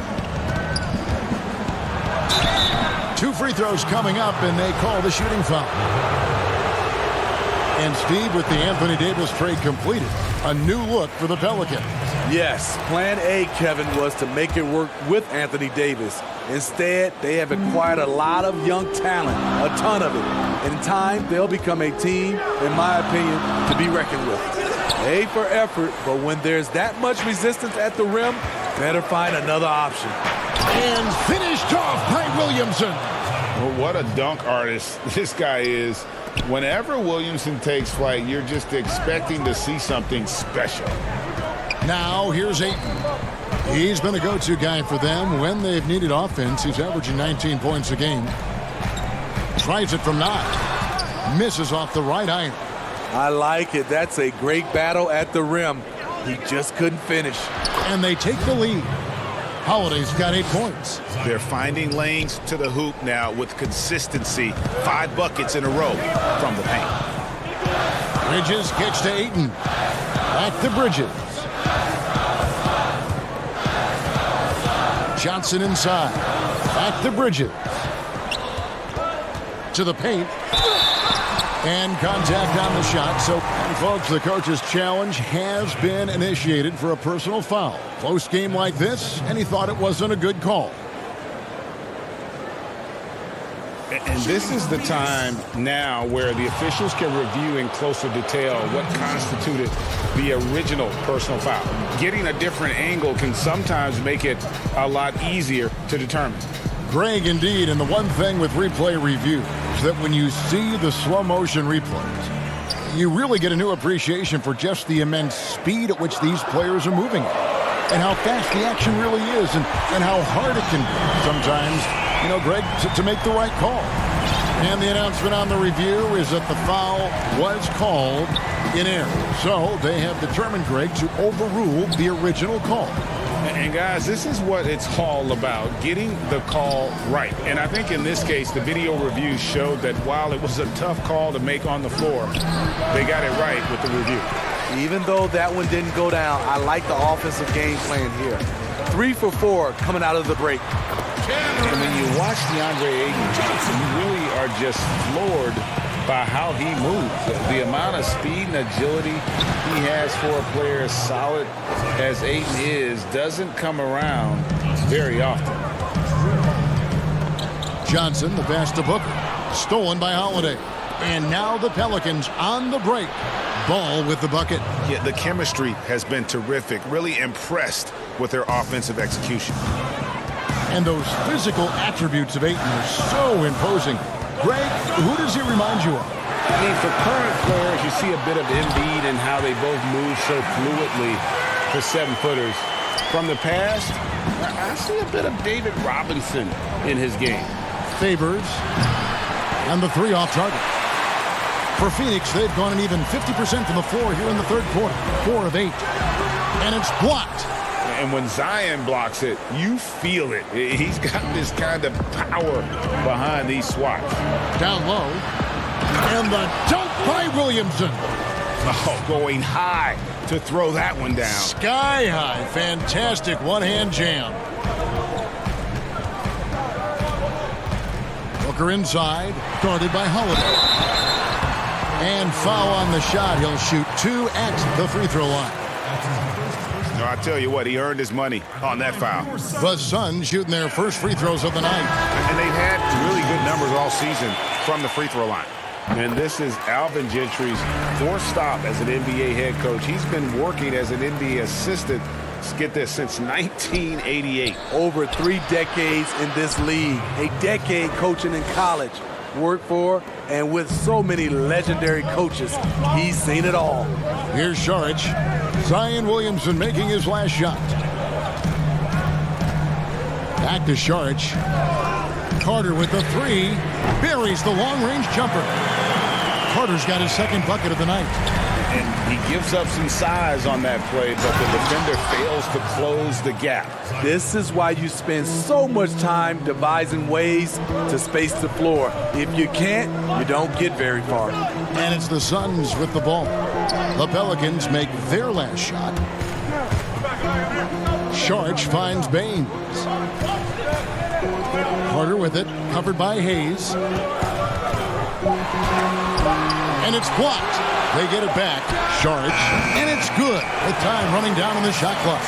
2 free throws coming up, and they call the shooting foul. And Steve, with the Anthony Davis trade completed, a new look for the Pelicans. Yes, plan A, Kevin, was to make it work with Anthony Davis. Instead, they have acquired a lot of young talent, a ton of it. In time, they'll become a team, in my opinion, to be reckoned with. A for effort, but when there's that much resistance at the rim, better find another option. And finished off by Williamson. Well, what a dunk artist this guy is. Whenever Williamson takes flight, you're just expecting to see something special. Now here's Ayton. He's been a go-to guy for them when they've needed offense. He's averaging 19 points a game. Tries it from 9. Misses off the right iron. I like it. That's a great battle at the rim. He just couldn't finish. And they take the lead. Holiday's got 8 points. They're finding lanes to the hoop now with consistency. 5 buckets in a row from the paint. Bridges kicks to Ayton. Back to Bridges. Johnson inside. Back to Bridges. To the paint. And contact on the shot. So, folks, the coach's challenge has been initiated for a personal foul. Close game like this, and he thought it wasn't a good call. And this is the time now where the officials can review in closer detail what constituted the original personal foul. Getting a different angle can sometimes make it a lot easier to determine. Greg, indeed, and the one thing with replay review is that when you see the slow motion replays, you really get a new appreciation for just the immense speed at which these players are moving and how fast the action really is and how hard it can be sometimes, you know, Greg, to make the right call. And the announcement on the review is that the foul was called in error. So they have determined, Greg, to overrule the original call. And guys, this is what it's all about, getting the call right. And I think in this case, the video review showed that while it was a tough call to make on the floor, they got it right with the review. Even though that one didn't go down, I like the offensive game plan here. 3 for 4 coming out of the break. And when you watch Deandre Ayton, you really are just floored by how he moves. The amount of speed and agility he has for a player as solid as Ayton is doesn't come around very often. Johnson, the pass to Booker. Stolen by Holiday. And now the Pelicans on the break. Ball with the bucket. Yeah, the chemistry has been terrific. Really impressed with their offensive execution. And those physical attributes of Ayton are so imposing. Greg, who does he remind you of? I mean, for current players, you see a bit of Embiid and how they both move so fluidly for 7-footers. From the past, I see a bit of David Robinson in his game. Favors. And the 3 off target. For Phoenix, they've gone an even 50% from the floor here in the third quarter. 4 of 8. And it's blocked. And when Zion blocks it, you feel it. He's got this kind of power behind these swats. Down low. And the dunk by Williamson. Oh, going high to throw that one down. Sky high. Fantastic one-hand jam. Booker inside. Guarded by Holiday. And foul on the shot. He'll shoot 2 at the free throw line. No, I tell you what, he earned his money on that foul. The Suns shooting their first free throws of the night. And they've had really good numbers all season from the free throw line. And this is Alvin Gentry's 4th stop as an NBA head coach. He's been working as an NBA assistant, get this, since 1988. Over 3 decades in this league. A decade coaching in college. Worked for and with so many legendary coaches, he's seen it all. Here's Saric. Zion Williamson making his last shot. Back to Saric. Carter with the 3. Buries the long-range jumper. Carter's got his second bucket of the night. And he gives up some size on that play, but the defender fails to close the gap. This is why you spend so much time devising ways to space the floor. If you can't, you don't get very far. And it's the Suns with the ball. The Pelicans make their last shot. Saric finds Baines. Carter with it, covered by Hayes. And it's blocked. They get it back. Saric. And it's good. With time running down on the shot clock.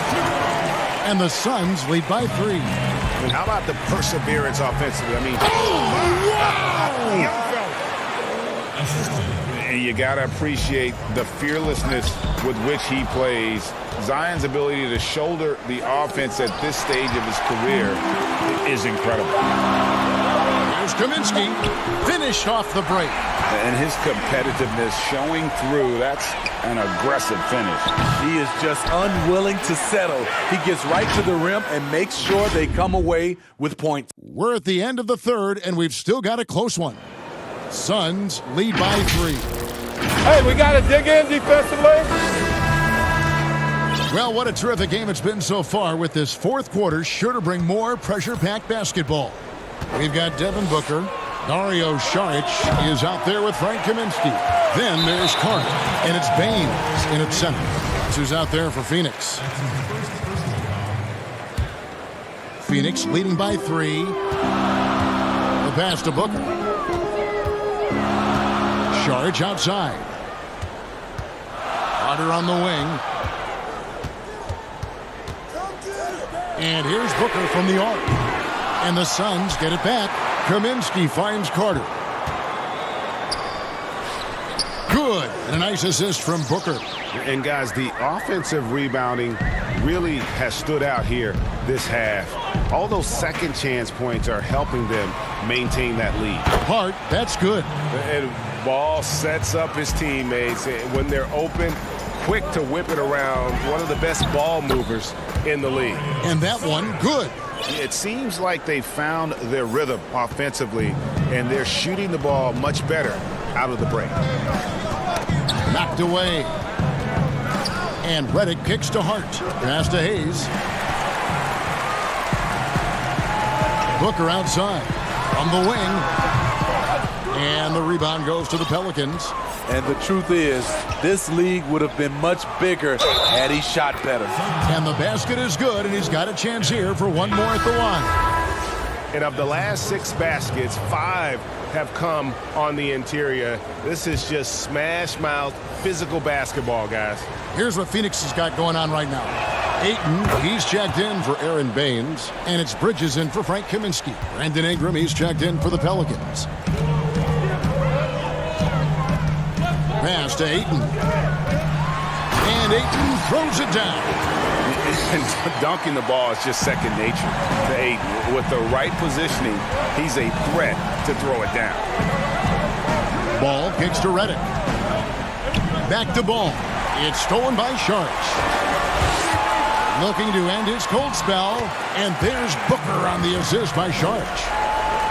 And the Suns lead by 3. And how about the perseverance offensively? I mean, and you got to appreciate the fearlessness with which he plays. Zion's ability to shoulder the offense at this stage of his career is incredible. Here's Kaminsky. Finished off the break. And his competitiveness showing through. That's an aggressive finish. He is just unwilling to settle. He gets right to the rim and makes sure they come away with points. We're at the end of the third, and we've still got a close one. Suns lead by 3. Hey, we got to dig in defensively. Well, what a terrific game it's been so far, with this fourth quarter sure to bring more pressure-packed basketball. We've got Devin Booker. Dario Saric is out there with Frank Kaminsky. Then there's Carter, and it's Baines in at center. That's who's out there for Phoenix. Phoenix leading by 3. The pass to Booker. Saric outside. Carter on the wing. And here's Booker from the arc. And the Suns get it back. Kaminsky finds Carter. Good. And a nice assist from Booker. And, guys, the offensive rebounding really has stood out here this half. All those second chance points are helping them maintain that lead. Hart, that's good. And Ball sets up his teammates. When they're open, quick to whip it around. One of the best ball movers in the league. And that one, good. It seems like they found their rhythm offensively, and they're shooting the ball much better out of the break. Knocked away. And Redick kicks to Hart. Pass to Hayes. Booker outside. From the wing. And the rebound goes to the Pelicans. And the truth is, this league would have been much bigger had he shot better. And the basket is good, and he's got a chance here for one more at the line. And of the last 6 baskets, 5 have come on the interior. This is just smash-mouth, physical basketball, guys. Here's what Phoenix has got going on right now. Ayton, he's checked in for Aaron Baines, and it's Bridges in for Frank Kaminsky. Brandon Ingram, he's checked in for the Pelicans. Pass to Ayton. And Ayton throws it down. And dunking the ball is just second nature to Ayton. With the right positioning, he's a threat to throw it down. Ball kicks to Redick. Back to Ball. It's stolen by Saric. Looking to end his cold spell. And there's Booker on the assist by Saric.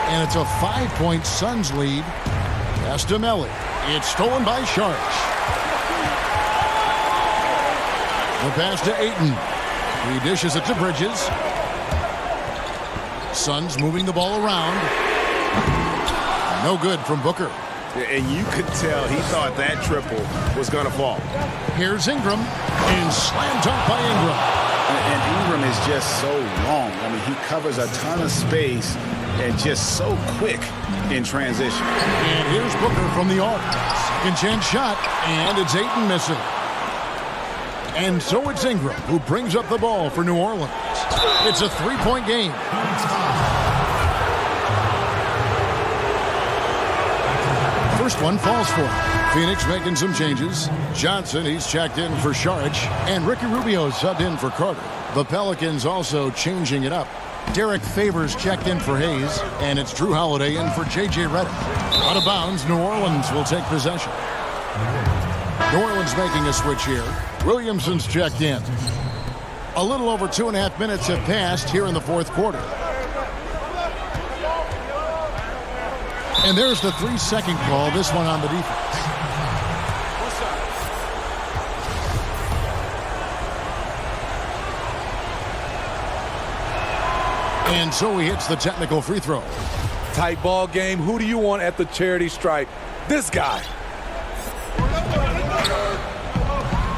And it's a 5-point Suns lead. Pass to Melly. It's stolen by Saric. The pass to Ayton. He dishes it to Bridges. Suns moving the ball around. No good from Booker. And you could tell he thought that triple was going to fall. Here's Ingram. And slam dunk by Ingram. And Ingram is just so long. I mean, he covers a ton of space and just so quick in transition. And here's Booker from the arc. Second chance shot. And it's Ayton missing. And so it's Ingram who brings up the ball for New Orleans. It's a 3-point game. First one falls for him. Phoenix making some changes. Johnson, he's checked in for Saric. And Ricky Rubio subbed in for Carter. The Pelicans also changing it up. Derek Favors checked in for Hayes. And it's Drew Holiday in for J.J. Redick. Out of bounds, New Orleans will take possession. New Orleans making a switch here. Williamson's checked in. A little over 2.5 minutes have passed here in the fourth quarter. And there's the 3-second call, this one on the defense. And so he hits the technical free throw. Tight ball game. Who do you want at the charity stripe? This guy.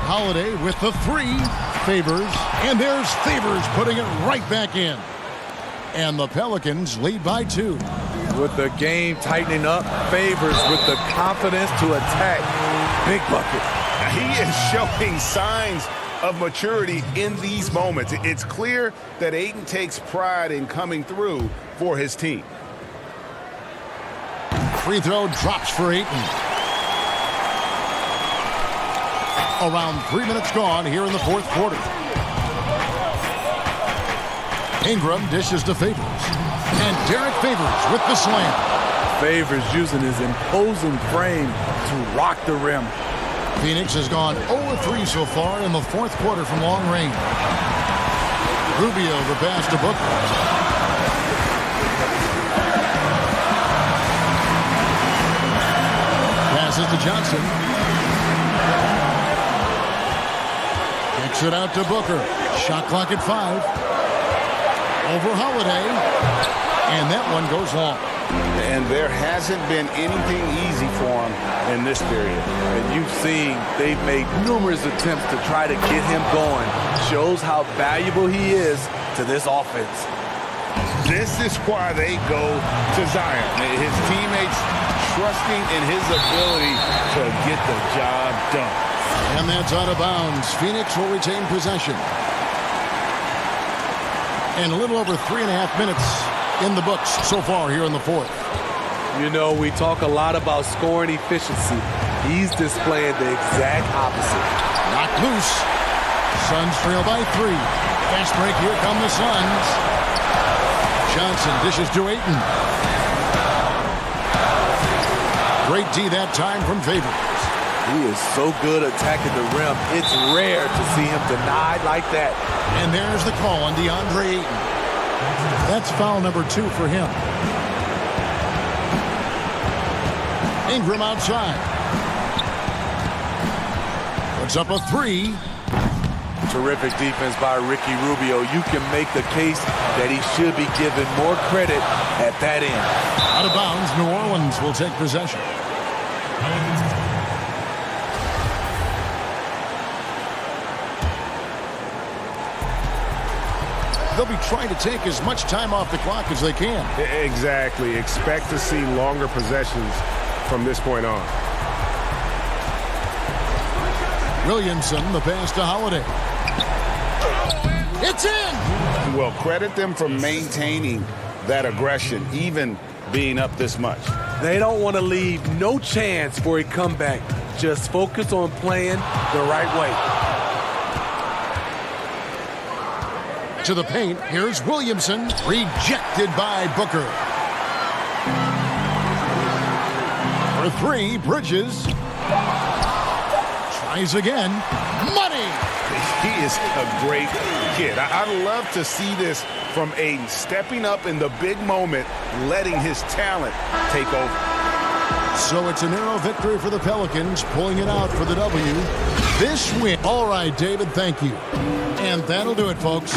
Holiday with the 3. Favors. And there's Favors putting it right back in. And the Pelicans lead by 2. With the game tightening up, Favors with the confidence to attack. Big bucket. He is showing signs of maturity in these moments. It's clear that Ayton takes pride in coming through for his team. Free throw drops for Ayton. Around 3 minutes gone here in the fourth quarter. Ingram dishes to Favors. And Derek Favors with the slam. Favors using his imposing frame to rock the rim. Phoenix has gone 0-3 so far in the fourth quarter from long range. Rubio the pass to Booker. Passes to Johnson. Kicks it out to Booker. Shot clock at 5. Over Holiday. And that one goes long. And there hasn't been anything easy for him in this period. And you've seen they've made numerous attempts to try to get him going. Shows how valuable he is to this offense. This is why they go to Zion. His teammates trusting in his ability to get the job done. And that's out of bounds. Phoenix will retain possession. And a little over 3.5 minutes in the books so far here in the fourth. You know, we talk a lot about scoring efficiency. He's displaying the exact opposite. Knocked loose. Suns trail by 3. Fast break, here come the Suns. Johnson dishes to Ayton. Great D that time from Favors. He is so good attacking the rim. It's rare to see him denied like that. And there's the call on Deandre Ayton. That's foul number 2 for him. Ingram outside. Puts up a 3. Terrific defense by Ricky Rubio. You can make the case that he should be given more credit at that end. Out of bounds, New Orleans will take possession. They'll be trying to take as much time off the clock as they can. Exactly. Expect to see longer possessions from this point on. Williamson, the pass to Holiday. It's in! Well, credit them for maintaining that aggression, even being up this much. They don't want to leave no chance for a comeback. Just focus on playing the right way. To the paint, here's Williamson, rejected by Booker. For 3, Bridges. Tries again. Money! He is a great kid. I'd love to see this from Ayton, stepping up in the big moment, letting his talent take over. So it's a narrow victory for the Pelicans, pulling it out for the W. This win. All right, David, thank you. And that'll do it, folks.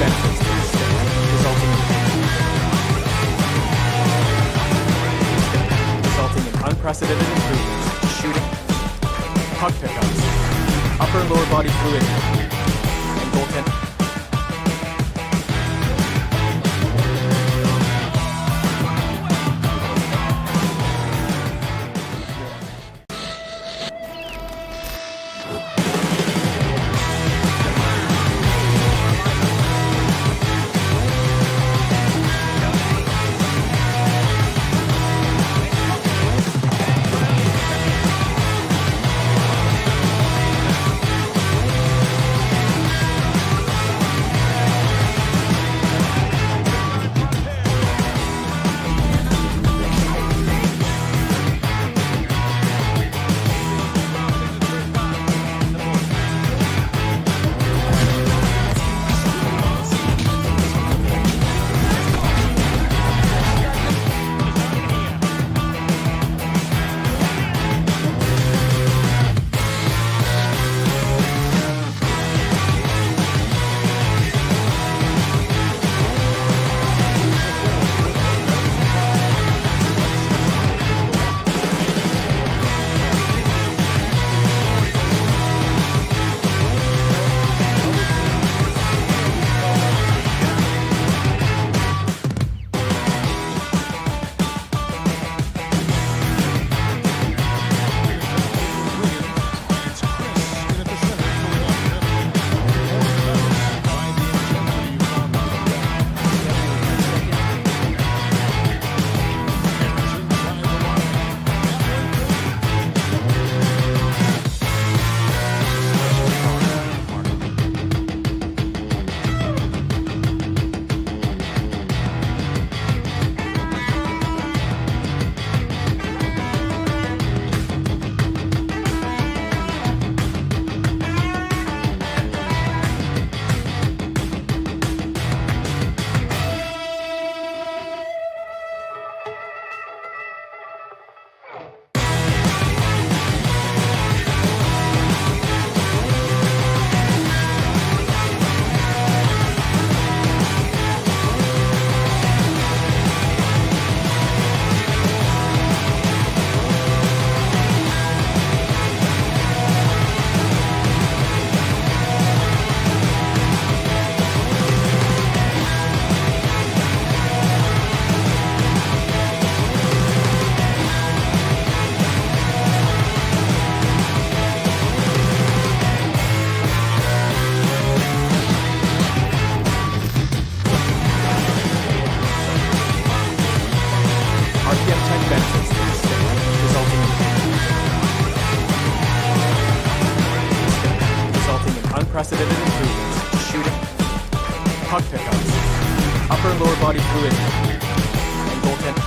benefits to the stick, resulting in unprecedented improvements in shooting, puck pickups, upper and lower body fluidity, and goaltending. Unprecedented improvements in shooting, puck pickups, upper and lower body fluidity, and goaltending.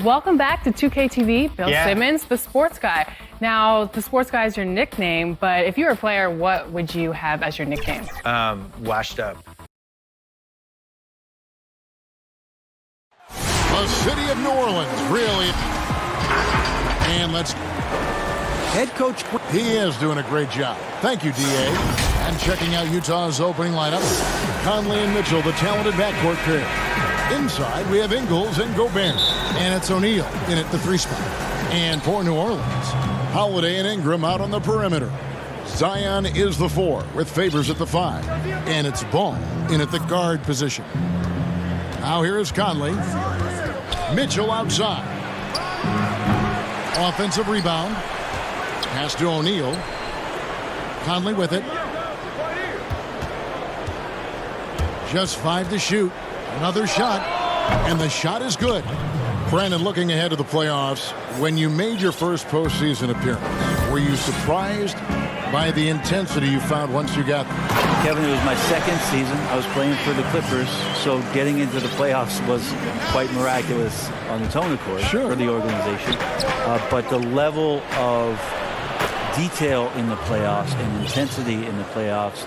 Welcome back to 2K TV. Bill Simmons, the sports guy. Now, the sports guy is your nickname, but if you were a player, what would you have as your nickname? Washed up. The city of New Orleans, really. And let's... Head coach... He is doing a great job. Thank you, D.A. And checking out Utah's opening lineup, Conley and Mitchell, the talented backcourt pair. Inside, we have Ingles and Gobert. And it's O'Neal in at the 3 spot. And for New Orleans, Holiday and Ingram out on the perimeter. Zion is the 4 with Favors at the 5. And it's Ball in at the guard position. Now here is Conley. Mitchell outside. Offensive rebound. Pass to O'Neal. Conley with it. Just 5 to shoot. Another shot. And the shot is good. Brandon, looking ahead to the playoffs, when you made your first postseason appearance, were you surprised by the intensity you found once you got there? Kevin, it was my second season. I was playing for the Clippers, so getting into the playoffs was quite miraculous on its own accord for the organization. But the level of detail in the playoffs and intensity in the playoffs,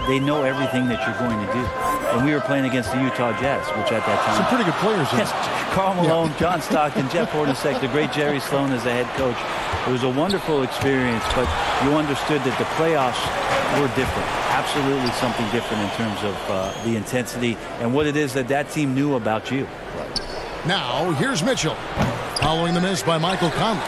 they know everything that you're going to do. And we were playing against the Utah Jazz, which at that time... Some pretty good players. Yes, Karl Malone, John Stockton, Jeff Hornacek, the great Jerry Sloan as the head coach. It was a wonderful experience, but you understood that the playoffs were different. Absolutely something different in terms of the intensity and what it is that that team knew about you. Now, here's Mitchell. Following the miss by Michael Conley.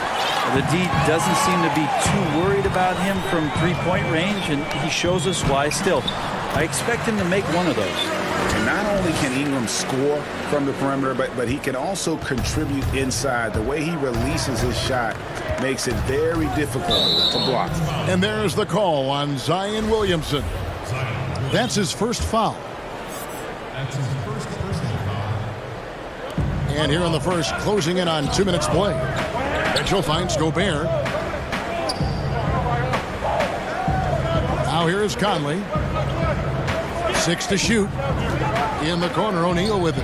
The D doesn't seem to be too worried about him from three-point range, and he shows us why. Still, I expect him to make one of those. And not only can Ingram score from the perimeter, but he can also contribute inside. The way he releases his shot makes it very difficult to block. And there's the call on Zion Williamson. That's his first foul. And here in the first, closing in on 2 minutes play. Mitchell finds Gobert. Now here is Conley. 6 to shoot. In the corner, O'Neal with it.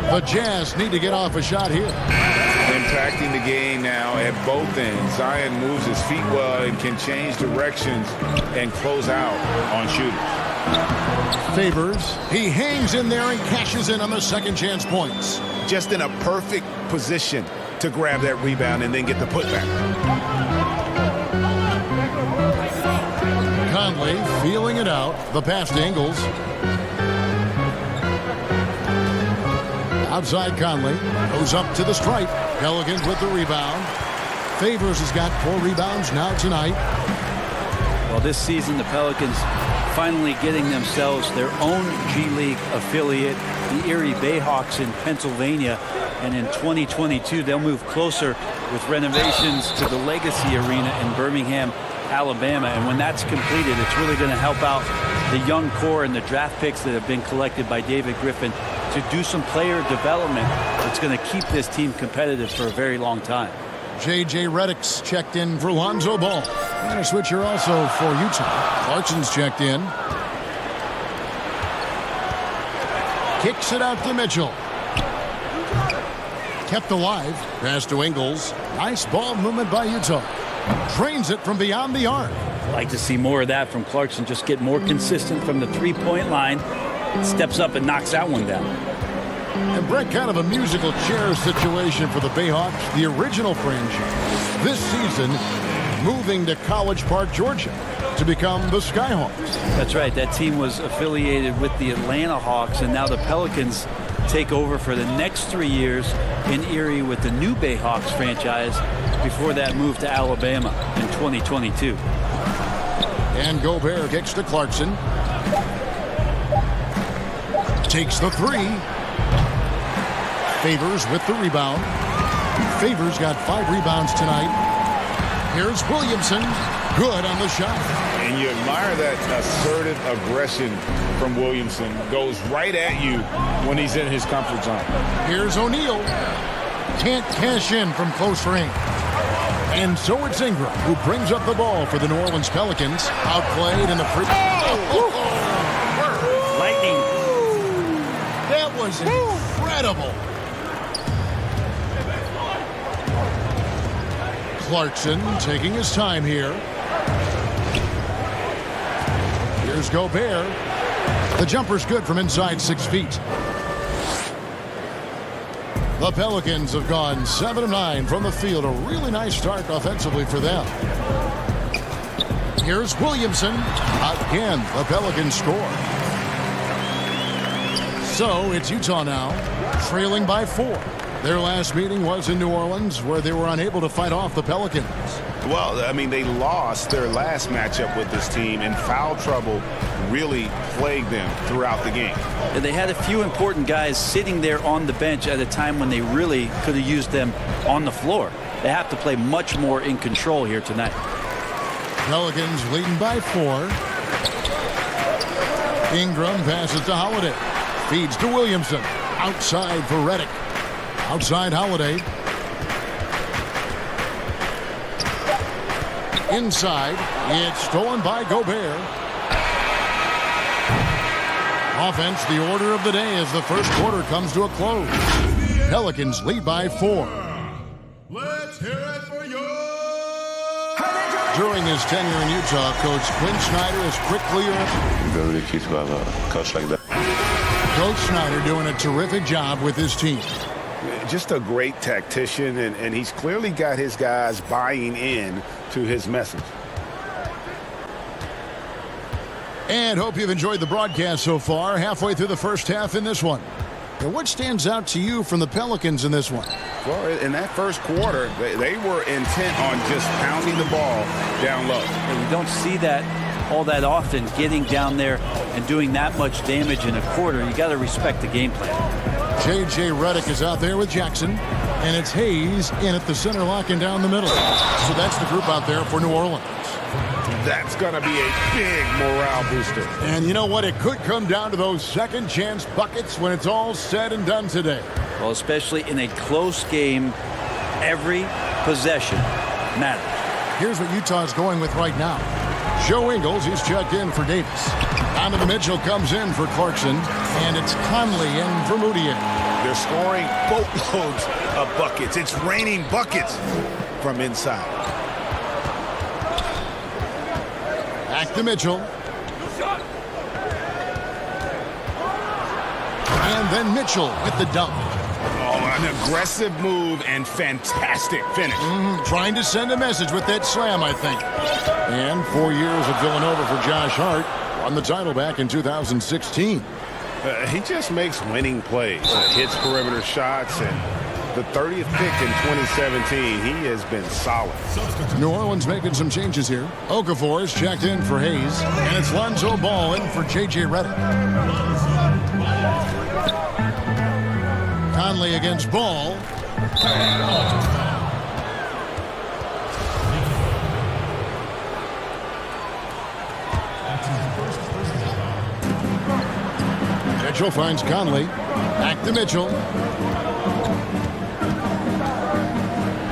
The Jazz need to get off a shot here. Impacting the game now at both ends. Zion moves his feet well and can change directions and close out on shooters. Favors. He hangs in there and cashes in on the second chance points. Just in a perfect position to grab that rebound and then get the putback. Conley feeling it out. The pass to Ingles. Outside Conley. Goes up to the stripe. Pelicans with the rebound. Favors has got 4 rebounds now tonight. Well, this season, the Pelicans finally getting themselves their own G League affiliate, the Erie Bayhawks in Pennsylvania. And in 2022, they'll move closer with renovations to the Legacy Arena in Birmingham, Alabama. And when that's completed, it's really going to help out the young core and the draft picks that have been collected by David Griffin to do some player development that's going to keep this team competitive for a very long time. J.J. Redick's checked in for Lonzo Ball. And a switcher also for Utah. Clarkson's checked in. Kicks it out to Mitchell. Kept alive. Pass to Ingles. Nice ball movement by Utah. Trains it from beyond the arc. Like to see more of that from Clarkson. Just get more consistent from the three-point line. Steps up and knocks that one down. And Brett, kind of a musical chair situation for the Bayhawks, the original franchise. This season, moving to College Park, Georgia, to become the Skyhawks. That's right. That team was affiliated with the Atlanta Hawks, and now the Pelicans take over for the next 3 years in Erie with the new Bayhawks franchise before that move to Alabama in 2022. And Gobert kicks to Clarkson. Takes the 3. Favors with the rebound. Favors got 5 rebounds tonight. Here's Williamson. Good on the shot. And you admire that assertive aggression from Williamson. Goes right at you when he's in his comfort zone. Here's O'Neal. Can't cash in from close range. And so it's Ingram who brings up the ball for the New Orleans Pelicans. Outplayed in the free. Lightning. That was incredible. Clarkson taking his time here. Here's Gobert. The jumper's good from inside 6 feet. The Pelicans have gone 7 of 9 from the field. A really nice start offensively for them. Here's Williamson. Again, the Pelicans score. So it's Utah now, trailing by 4. Their last meeting was in New Orleans, where they were unable to fight off the Pelicans. Well, I mean, they lost their last matchup with this team, and foul trouble really plagued them throughout the game. And they had a few important guys sitting there on the bench at a time when they really could have used them on the floor. They have to play much more in control here tonight. Pelicans leading by 4. Ingram passes to Holiday. Feeds to Williamson. Outside for Redick. Outside Holiday. Inside. It's stolen by Gobert. Offense, the order of the day as the first quarter comes to a close. Pelicans lead by 4. Let's hear it for you. During his tenure in Utah, Coach Quinn Snyder has quickly earned. Very really cute to have a coach like that. Coach Snyder doing a terrific job with his team. Just a great tactician, and he's clearly got his guys buying in to his message. And hope you've enjoyed the broadcast so far. Halfway through the first half in this one. And what stands out to you from the Pelicans in this one? Well, in that first quarter, they were intent on just pounding the ball down low. And we don't see that all that often, getting down there and doing that much damage in a quarter. You got to respect the game plan. J.J. Redick is out there with Jackson, and it's Hayes in at the center, locking down the middle. So that's the group out there for New Orleans. That's going to be a big morale booster. And you know what? It could come down to those second chance buckets when it's all said and done today. Well, especially in a close game, every possession matters. Here's what Utah's going with right now. Joe Ingles, he's checked in for Davis. Donovan Mitchell comes in for Clarkson, and it's Conley in for Moutier. They're scoring boatloads of buckets. It's raining buckets from inside. Back to Mitchell. And then Mitchell with the dunk. Oh, an aggressive move and fantastic finish. Trying to send a message with that slam, I think. And 4 years at Villanova for Josh Hart. Won the title back in 2016. He just makes winning plays. Hits perimeter shots, and the 30th pick in 2017, he has been solid. New Orleans making some changes here. Okafor is checked in for Hayes, and it's Lonzo Ball in for J.J. Redick. Conley against Ball. Mitchell finds Conley. Back to Mitchell.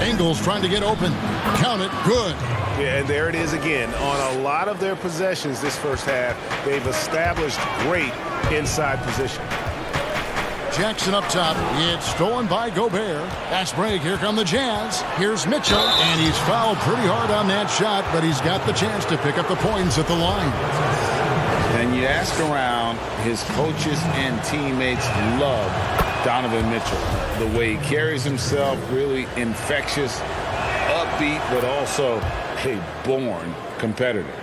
Ingles trying to get open. Count it. Good. Yeah, and there it is again. On a lot of their possessions this first half, they've established great inside position. Jackson up top. It's stolen by Gobert. Fast break. Here come the Jazz. Here's Mitchell. And he's fouled pretty hard on that shot, but he's got the chance to pick up the points at the line. And you ask around, his coaches and teammates love Donovan Mitchell. The way he carries himself, really infectious, upbeat, but also a born competitor.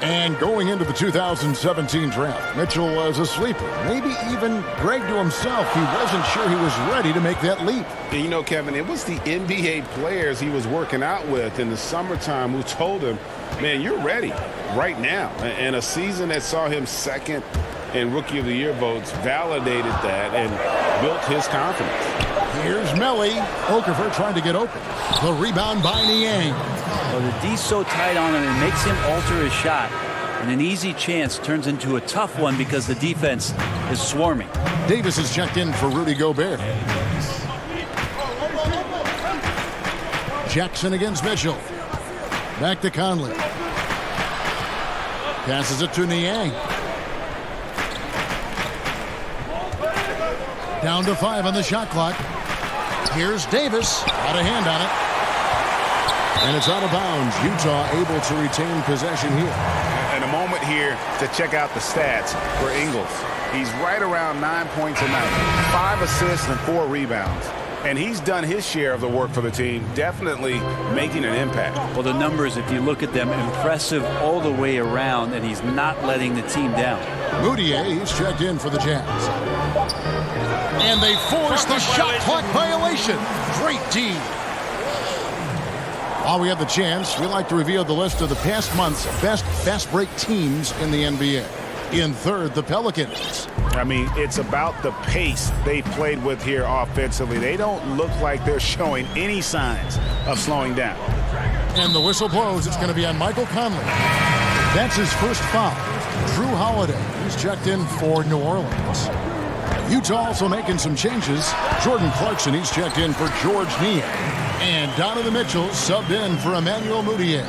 And going into the 2017 draft, Mitchell was a sleeper. Maybe even Greg to himself, he wasn't sure he was ready to make that leap. And you know, Kevin, it was the NBA players he was working out with in the summertime who told him, man, you're ready right now. And a season that saw him second in Rookie of the Year votes validated that and built his confidence. Here's Melly. Okafor trying to get open. The rebound by Niang. Well, the D's so tight on him, it makes him alter his shot. And an easy chance turns into a tough one because the defense is swarming. Davis is checked in for Rudy Gobert. Jackson against Mitchell. Back to Conley. Passes it to Niang. Down to 5 on the shot clock. Here's Davis. Got a hand on it. And it's out of bounds. Utah able to retain possession here. And a moment here to check out the stats for Ingles. He's right around 9 points a night, 5 assists and 4 rebounds. And he's done his share of the work for the team, definitely making an impact. Well, the numbers, if you look at them, impressive all the way around, and he's not letting the team down. Moutier, he's checked in for the Jazz. And they force the shot clock violation. Great D. While we have the chance, we like to reveal the list of the past month's best fast break teams in the NBA. In third, the Pelicans. I mean, it's about the pace they played with here offensively. They don't look like they're showing any signs of slowing down. And the whistle blows. It's going to be on Michael Conley. That's his first foul. Drew Holiday, he's checked in for New Orleans. Utah also making some changes. Jordan Clarkson, he's checked in for George Niang. And Donovan Mitchell subbed in for Emmanuel Moutier.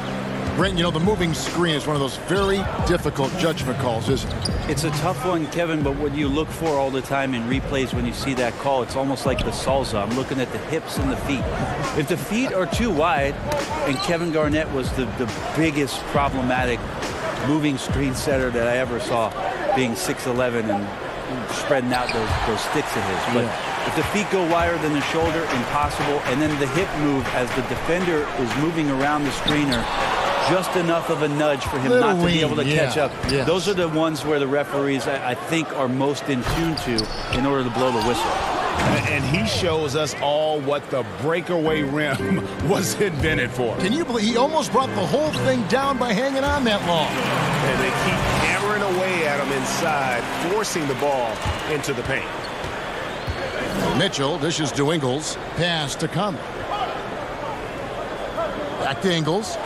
Brent, you know, the moving screen is one of those very difficult judgment calls, isn't it? It's a tough one, Kevin, but what you look for all the time in replays when you see that call, it's almost like the salsa. I'm looking at the hips and the feet. If the feet are too wide, and Kevin Garnett was the biggest problematic moving screen setter that I ever saw, being 6'11" and spreading out those sticks of his. But if the feet go wider than the shoulder, impossible. And then the hip move as the defender is moving around the screener, just enough of a nudge for him not to be able to catch up. Yes. Those are the ones where the referees, I think, are most in tune to in order to blow the whistle. And he shows us all what the breakaway rim was invented for. Can you believe he almost brought the whole thing down by hanging on that long? And they keep hammering away at him inside, forcing the ball into the paint. Mitchell dishes to Ingles. Pass to Conley. Back to Ingles.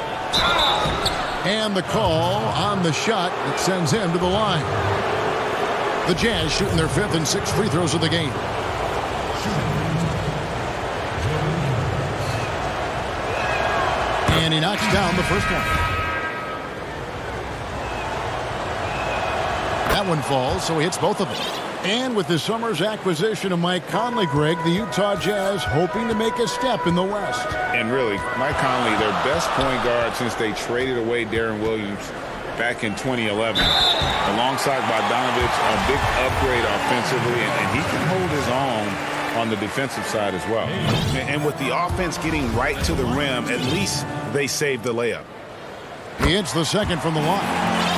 And the call on the shot that sends him to the line. The Jazz shooting their 5th and 6th free throws of the game. And he knocks down the first one. That one falls, so he hits both of them. And with this summer's acquisition of Mike Conley, Greg, the Utah Jazz hoping to make a step in the West. And really, Mike Conley, their best point guard since they traded away Darren Williams back in 2011. Alongside Bogdanovich, a big upgrade offensively, and he can hold his own on the defensive side as well. And with the offense getting right to the rim, at least they saved the layup. He hits the second from the line.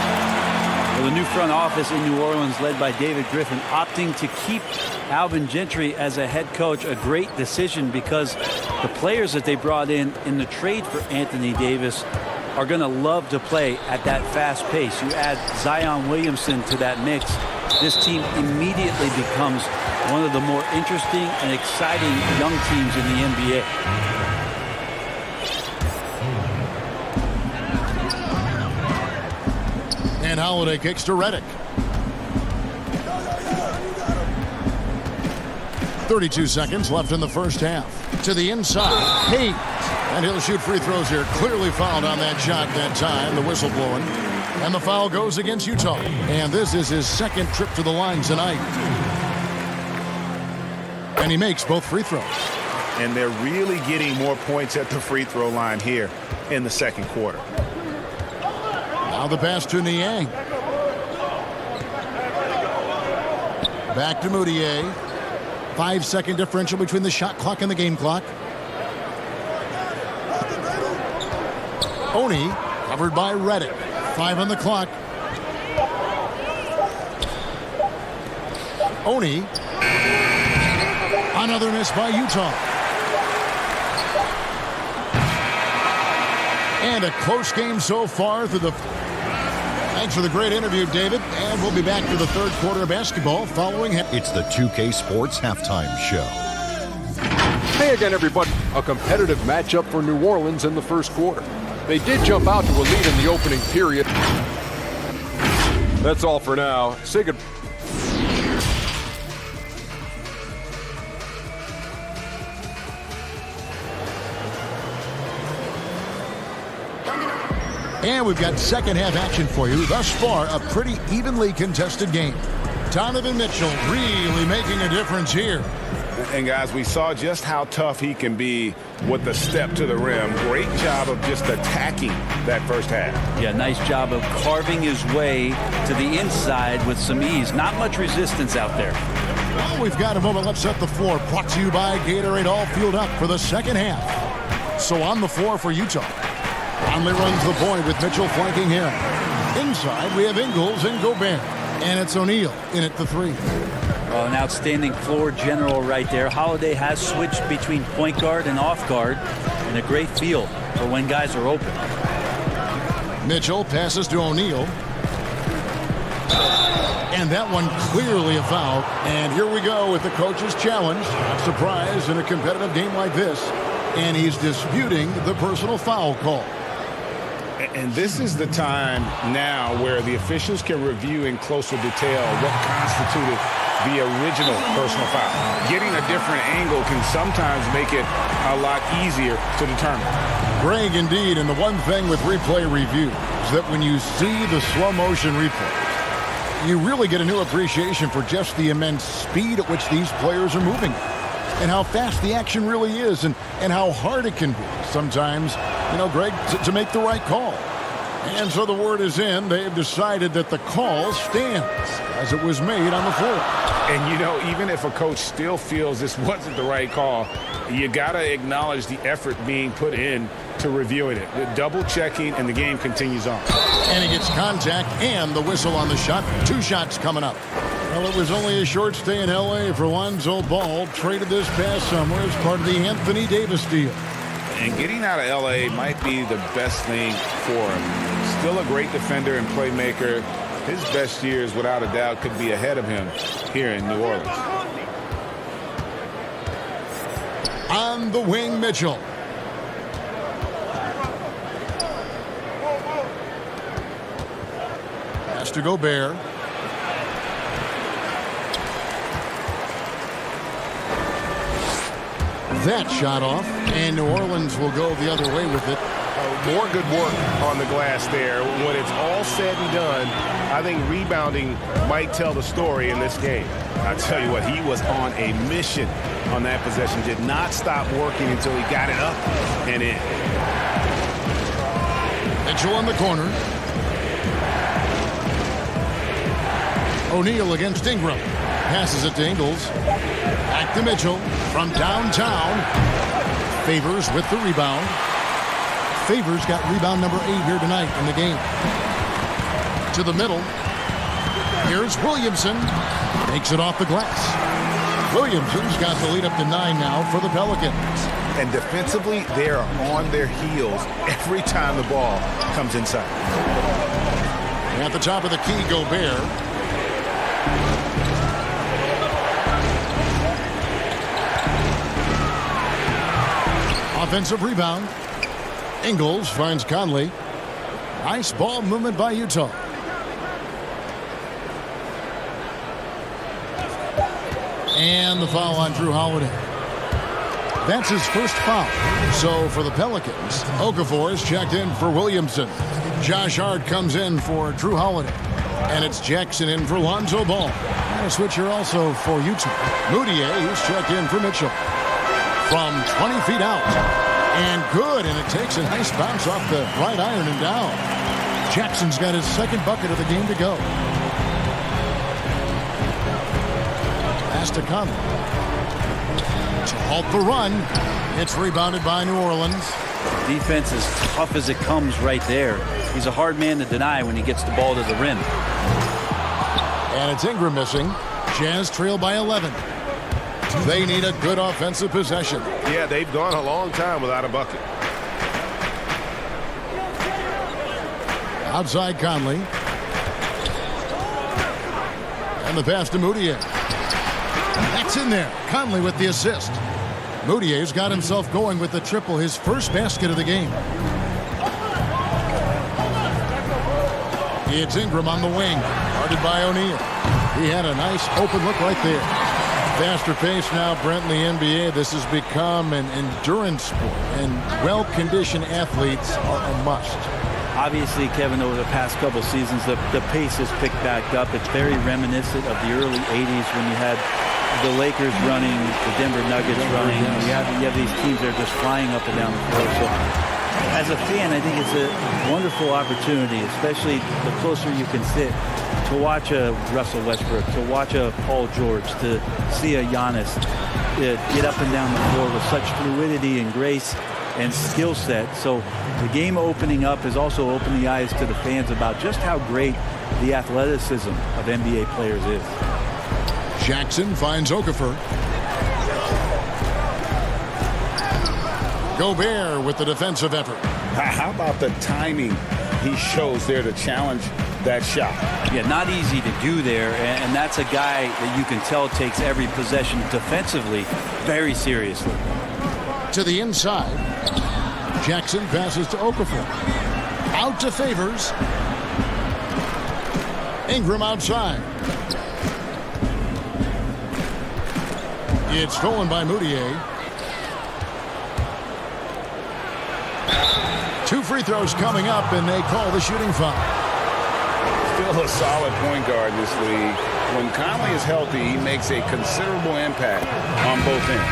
Well, the new front office in New Orleans, led by David Griffin, opting to keep Alvin Gentry as a head coach, a great decision because the players that they brought in the trade for Anthony Davis are going to love to play at that fast pace. You add Zion Williamson to that mix, this team immediately becomes one of the more interesting and exciting young teams in the NBA. And Holiday kicks to Redick. 32 seconds left in the first half. To the inside, Hayes. And he'll shoot free throws here. Clearly fouled on that shot that time. The whistle blowing. And the foul goes against Utah. And this is his second trip to the line tonight. And he makes both free throws. And they're really getting more points at the free throw line here in the second quarter. Now the pass to Niang. Back to Moutier. 5-second differential between the shot clock and the game clock. Oni covered by Redick. 5 on the clock. Oni. Another miss by Utah. And a close game so far through the... Thanks for the great interview, David. And we'll be back for the third quarter of basketball following... It's the 2K Sports Halftime Show. Hey again, everybody. A competitive matchup for New Orleans in the first quarter. They did jump out to a lead in the opening period. That's all for now. Say good. And we've got second half action for you. Thus far, a pretty evenly contested game. Donovan Mitchell really making a difference here. And, guys, we saw just how tough he can be with the step to the rim. Great job of just attacking that first half. Yeah, nice job of carving his way to the inside with some ease. Not much resistance out there. Well, we've got a moment. Let's set the floor. Brought to you by Gatorade. All fueled up for the second half. So on the floor for Utah. Conley runs the point with Mitchell flanking him. Inside, we have Ingles and Gobert. And it's O'Neal in at the 3. An outstanding floor general right there. Holiday has switched between point guard and off guard, and a great feel for when guys are open. Mitchell passes to O'Neal. And that one clearly a foul. And here we go with the coach's challenge. Not surprised in a competitive game like this. And he's disputing the personal foul call. And this is the time now where the officials can review in closer detail what constituted the original personal foul. Getting a different angle can sometimes make it a lot easier to determine. Greg, indeed, and the one thing with replay review is that when you see the slow motion replay, you really get a new appreciation for just the immense speed at which these players are moving and how fast the action really is and how hard it can be sometimes, Greg, to make the right call. And so the word is in. They've decided that the call stands as it was made on the floor. And, even if a coach still feels this wasn't the right call, you got to acknowledge the effort being put in to reviewing it. The double checking, and the game continues on. And he gets contact and the whistle on the shot. 2 shots coming up. Well, it was only a short stay in L.A. for Lonzo Ball. Traded this past summer as part of the Anthony Davis deal. And getting out of L.A. might be the best thing for him. Still a great defender and playmaker. His best years, without a doubt, could be ahead of him here in New Orleans. On the wing, Mitchell. Pass to Gobert. That shot off, and New Orleans will go the other way with it. More good work on the glass there. When it's all said and done, I think rebounding might tell the story in this game. I tell you what, he was on a mission on that possession. Did not stop working until he got it up and in. Mitchell in the corner. O'Neal against Ingram. Passes it to Ingles. Back to Mitchell from downtown. Favors with the rebound. Favors got rebound number 8 here tonight in the game. To the middle. Here's Williamson. Makes it off the glass. Williamson's got the lead up to 9 now for the Pelicans. And defensively, they are on their heels every time the ball comes inside. At the top of the key, Gobert. Offensive rebound. Ingles finds Conley. Nice ball movement by Utah. And the foul on Drew Holiday. That's his first foul. So for the Pelicans, Okafor is checked in for Williamson. Josh Hart comes in for Drew Holiday. And it's Jackson in for Lonzo Ball. And a switch here also for Utah. Moutier, who's checked in for Mitchell. From 20 feet out. And good, and it takes a nice bounce off the right iron and down. Jackson's got his second bucket of the game to go. Pass to Conley. To halt the run. It's rebounded by New Orleans. Defense is tough as it comes right there. He's a hard man to deny when he gets the ball to the rim. And it's Ingram missing. Jazz trail by 11. They need a good offensive possession. Yeah, they've gone a long time without a bucket. Outside Conley. And the pass to Moutier. That's in there. Conley with the assist. Moutier's got himself going with the triple, his first basket of the game. It's Ingram on the wing, guarded by O'Neal. He had a nice open look right there. Faster pace now, Brent, in the NBA. This has become an endurance sport, and well-conditioned athletes are a must. Obviously, Kevin, over the past couple seasons, the pace has picked back up. It's very reminiscent of the early 80s when you had the Lakers running, the Denver Nuggets running. You have these teams that are just flying up and down the floor. So as a fan, I think it's a wonderful opportunity, especially the closer you can sit, to watch a Russell Westbrook, to watch a Paul George, to see a Giannis get up and down the floor with such fluidity and grace and skill set. So the game opening up has also opened the eyes to the fans about just how great the athleticism of NBA players is. Jackson finds Okafor. Gobert with the defensive effort. How about the timing he shows there to challenge that shot? Yeah, not easy to do there, and that's a guy that you can tell takes every possession defensively very seriously. To the inside. Jackson passes to Okafor. Out to Favors. Ingram outside. It's stolen by Moutier. 2 free throws coming up, and they call the shooting foul. Still a solid point guard in this league. When Conley is healthy, he makes a considerable impact on both ends.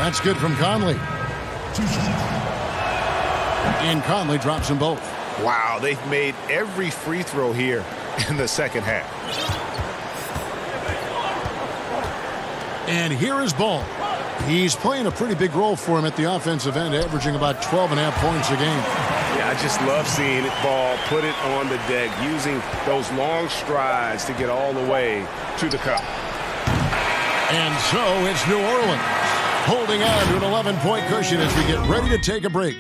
That's good from Conley. And Conley drops them both. Wow, they've made every free throw here in the second half. And here is Ball. He's playing a pretty big role for him at the offensive end, averaging about 12.5 points a game. Yeah, I just love seeing it, Ball put it on the deck, using those long strides to get all the way to the cup. And so it's New Orleans holding on to an 11-point cushion as we get ready to take a break.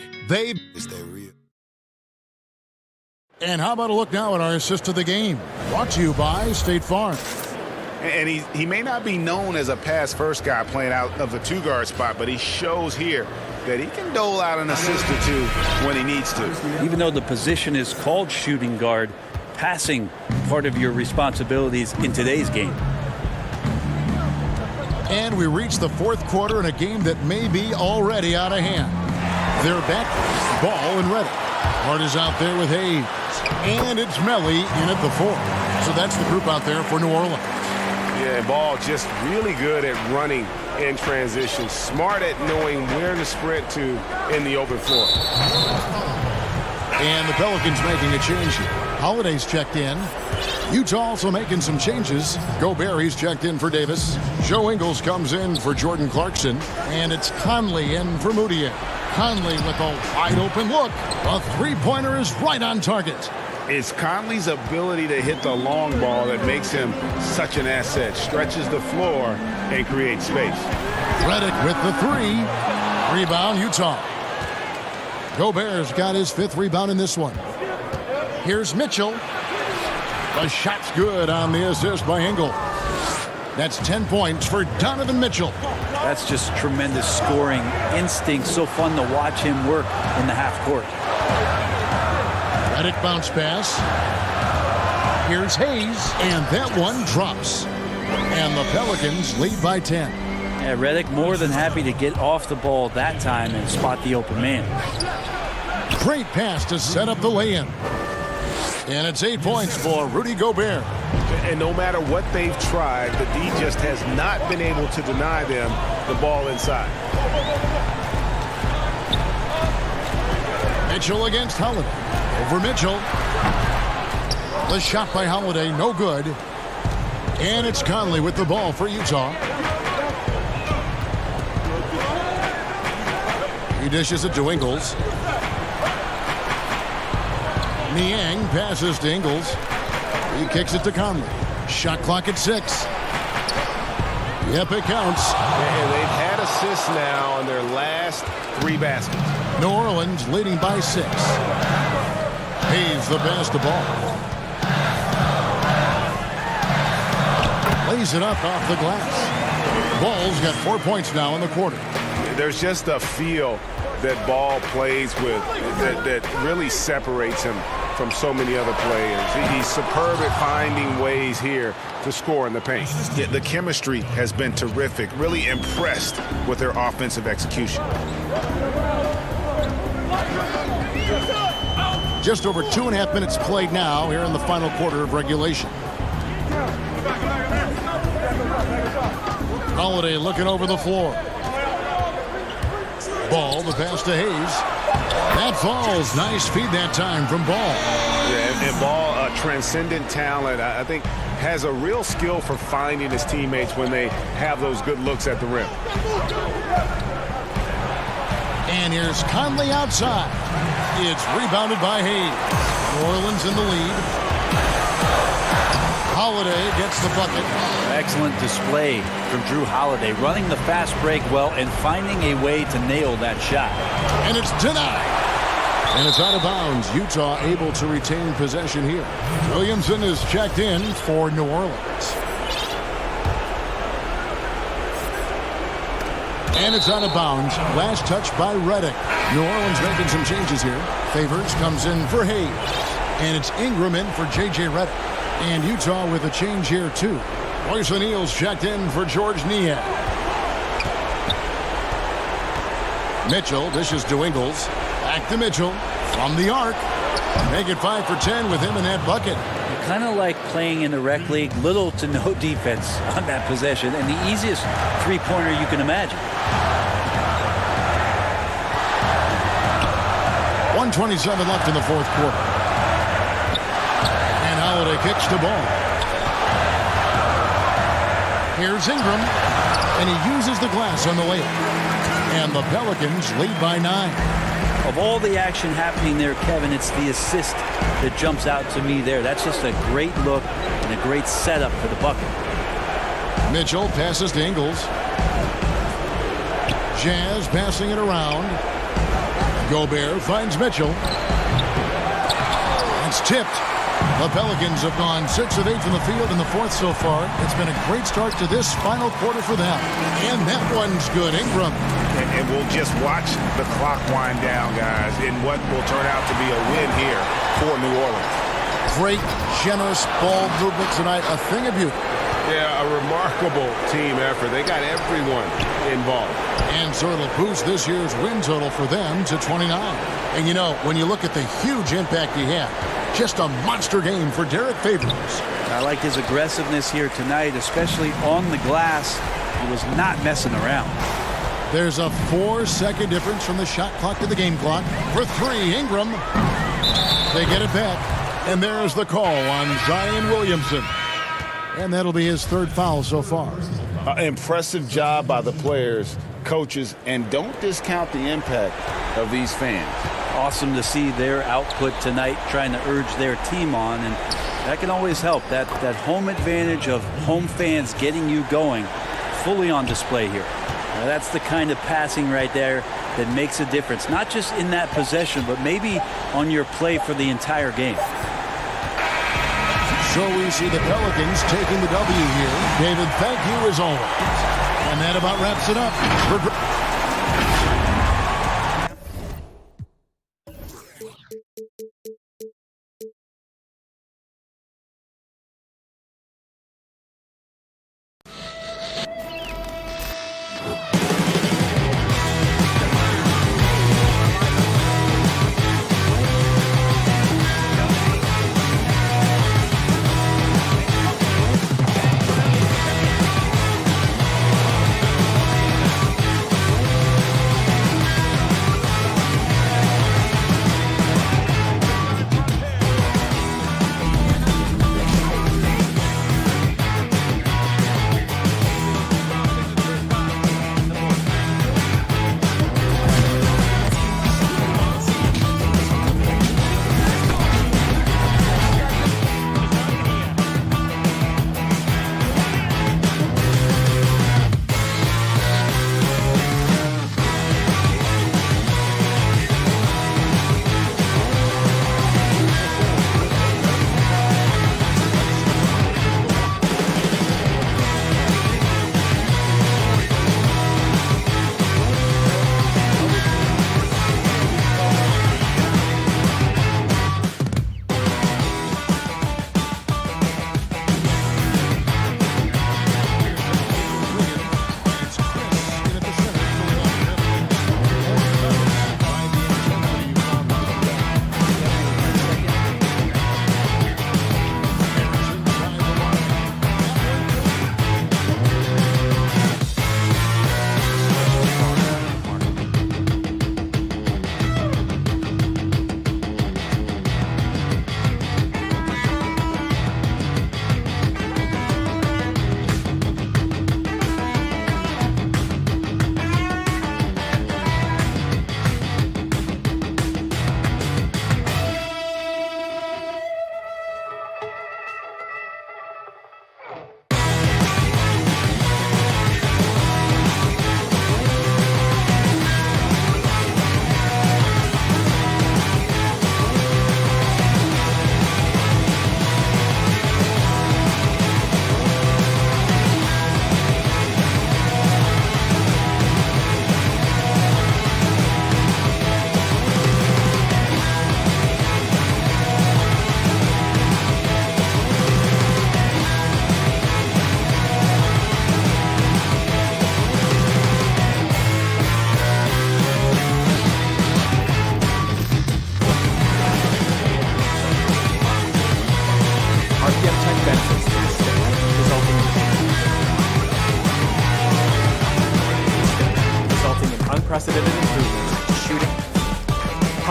And how about a look now at our assist of the game? Brought to you by State Farm. And he may not be known as a pass-first guy playing out of the two-guard spot, but he shows here that he can dole out an assist or two when he needs to. Even though the position is called shooting guard, passing part of your responsibilities in today's game. And we reach the fourth quarter in a game that may be already out of hand. They're back, Ball and Reddick. Hart is out there with Hayes. And it's Melly in at the 4. So that's the group out there for New Orleans. Yeah, Ball just really good at running in transition. Smart at knowing where to sprint to in the open floor. And the Pelicans making a change here. Holiday's checked in. Utah also making some changes. Gobert, he's checked in for Davis. Joe Ingles comes in for Jordan Clarkson. And it's Conley in for Moutier. Conley with a wide open look. A three-pointer is right on target. It's Conley's ability to hit the long ball that makes him such an asset. Stretches the floor and creates space. Reddick with the 3. Rebound, Utah. Gobert's got his 5th rebound in this one. Here's Mitchell. The shot's good on the assist by Ingles. That's 10 points for Donovan Mitchell. That's just tremendous scoring instinct. So fun to watch him work in the half court. Reddick bounce pass. Here's Hayes, and that one drops. And the Pelicans lead by 10. Yeah, Reddick more than happy to get off the ball that time and spot the open man. Great pass to set up the lay-in. And it's 8 points for Rudy Gobert. And no matter what they've tried, the D just has not been able to deny them the ball inside. Mitchell against Holiday. Over Mitchell. The shot by Holiday, no good. And it's Conley with the ball for Utah. He dishes it to Ingles. Niang passes to Ingles. He kicks it to Conley. Shot clock at 6. Yep, it counts. And they've had assists now on their last 3 baskets. New Orleans leading by 6. Hayes the pass to Ball. Lays it up off the glass. Ball's got 4 points now in the quarter. There's just a feel that Ball plays with that really separates him from so many other players. He's superb at finding ways here to score in the paint. Yeah, the chemistry has been terrific. Really impressed with their offensive execution. Just over 2.5 minutes played now here in the final quarter of regulation. Holiday looking over the floor. Ball, the pass to Hayes. That falls. Nice feed that time from Ball. Yeah, and Ball, a transcendent talent, I think, has a real skill for finding his teammates when they have those good looks at the rim. And here's Conley outside. It's rebounded by Hayes. New Orleans in the lead. Holiday gets the bucket. Excellent display from Drew Holiday, running the fast break well and finding a way to nail that shot. And it's denied. And it's out of bounds. Utah able to retain possession here. Williamson is checked in for New Orleans. And it's out of bounds. Last touch by Redick. New Orleans making some changes here. Favors comes in for Hayes. And it's Ingram in for J.J. Redick. And Utah with a change here, too. Royce O'Neal's checked in for George Niang. Mitchell dishes to Ingles. Back to Mitchell from the arc. Make it 5 for 10 with him in that bucket. Kind of like playing in the rec league, little to no defense on that possession, and the easiest three-pointer you can imagine. 1:27 left in the fourth quarter. And Holiday kicks to Ball. Here's Ingram, and he uses the glass on the layup. And the Pelicans lead by 9. Of all the action happening there, Kevin, it's the assist that jumps out to me there. That's just a great look and a great setup for the bucket. Mitchell passes to Ingles. Jazz passing it around. Gobert finds Mitchell. It's tipped. The Pelicans have gone 6 of 8 from the field in the fourth so far. It's been a great start to this final quarter for them. And that one's good. Ingram. And we'll just watch the clock wind down, guys, in what will turn out to be a win here for New Orleans. Great, generous ball movement tonight. A thing of beauty. Yeah, a remarkable team effort. They got everyone involved. And so it'll boost this year's win total for them to 29. And, you know, when you look at the huge impact he had, just a monster game for Derek Favors. I like his aggressiveness here tonight, especially on the glass. He was not messing around. There's a 4-second difference from the shot clock to the game clock. For 3, Ingram. They get it back. And there's the call on Zion Williamson. And that'll be his third foul so far. Impressive job by the players, coaches, and don't discount the impact of these fans. Awesome to see their output tonight, trying to urge their team on, and that can always help. That home advantage of home fans getting you going, fully on display here. Now, that's the kind of passing right there that makes a difference, not just in that possession, but maybe on your play for the entire game. So we see the Pelicans taking the W here. David, thank you as always. And that about wraps it up.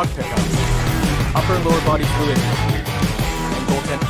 puck pickups, upper and lower body fluidity, and goaltending.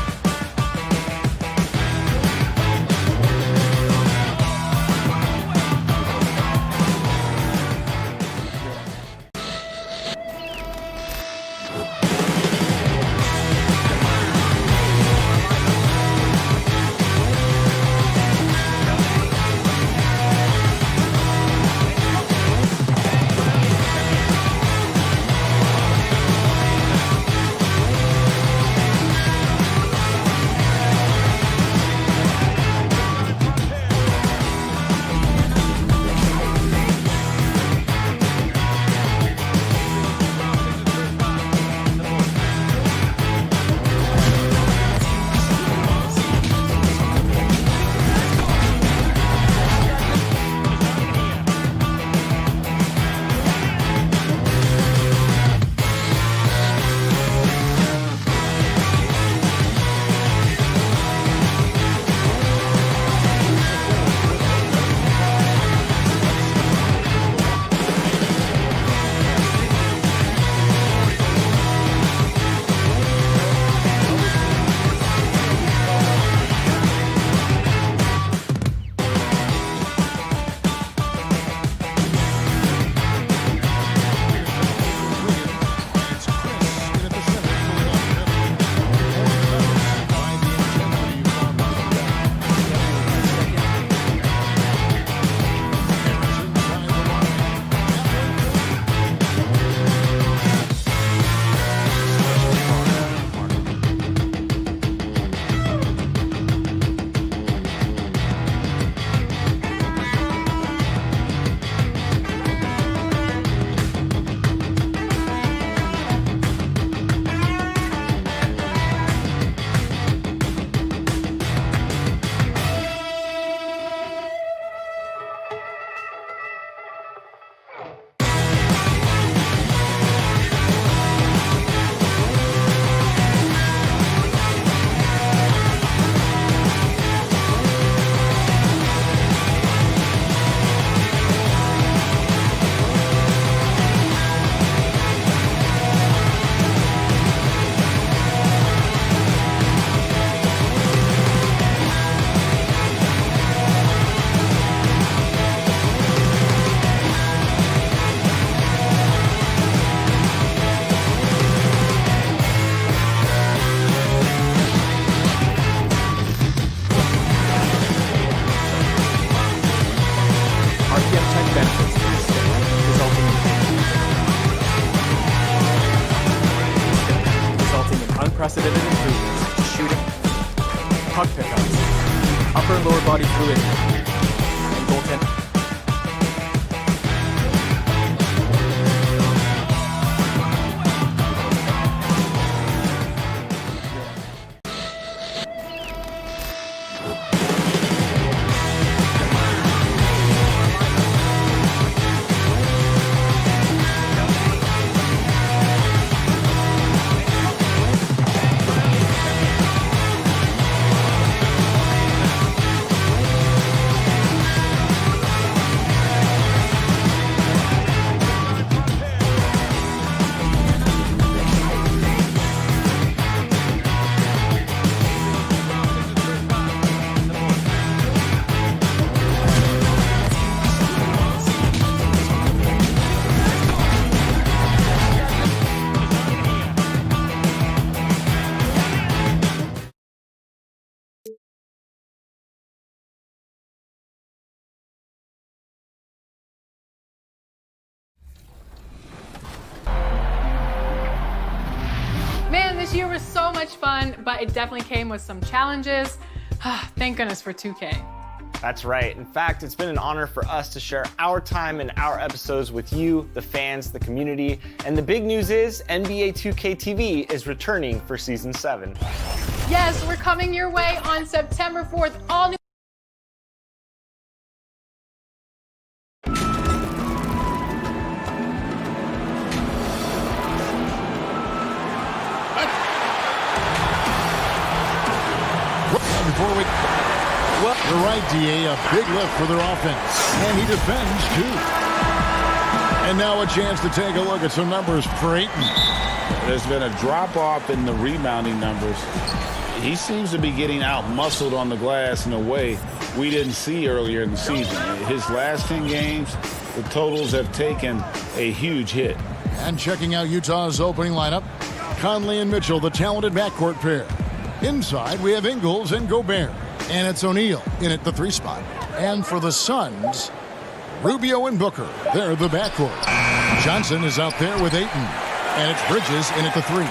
Unprecedented improvements to shooting, puck pickups, upper and lower body fluidity, and goaltending. Man, this year was so much fun, but it definitely came with some challenges. Thank goodness for 2K. That's right. In fact, it's been an honor for us to share our time and our episodes with you, the fans, the community. And the big news is NBA 2K TV is returning for Season 7. Yes, we're coming your way on September 4th. All new before we... Well, you're right, DA. A big lift for their offense. And he defends, too. And now a chance to take a look at some numbers for Ayton. There's been a drop-off in the rebounding numbers. He seems to be getting out-muscled on the glass in a way we didn't see earlier in the season. His last 10 games, the totals have taken a huge hit. And checking out Utah's opening lineup, Conley and Mitchell, the talented backcourt pair. Inside, we have Ingles and Gobert. And it's O'Neal in at the 3 spot. And for the Suns, Rubio and Booker. They're the backcourt. Johnson is out there with Ayton. And it's Bridges in at the 3.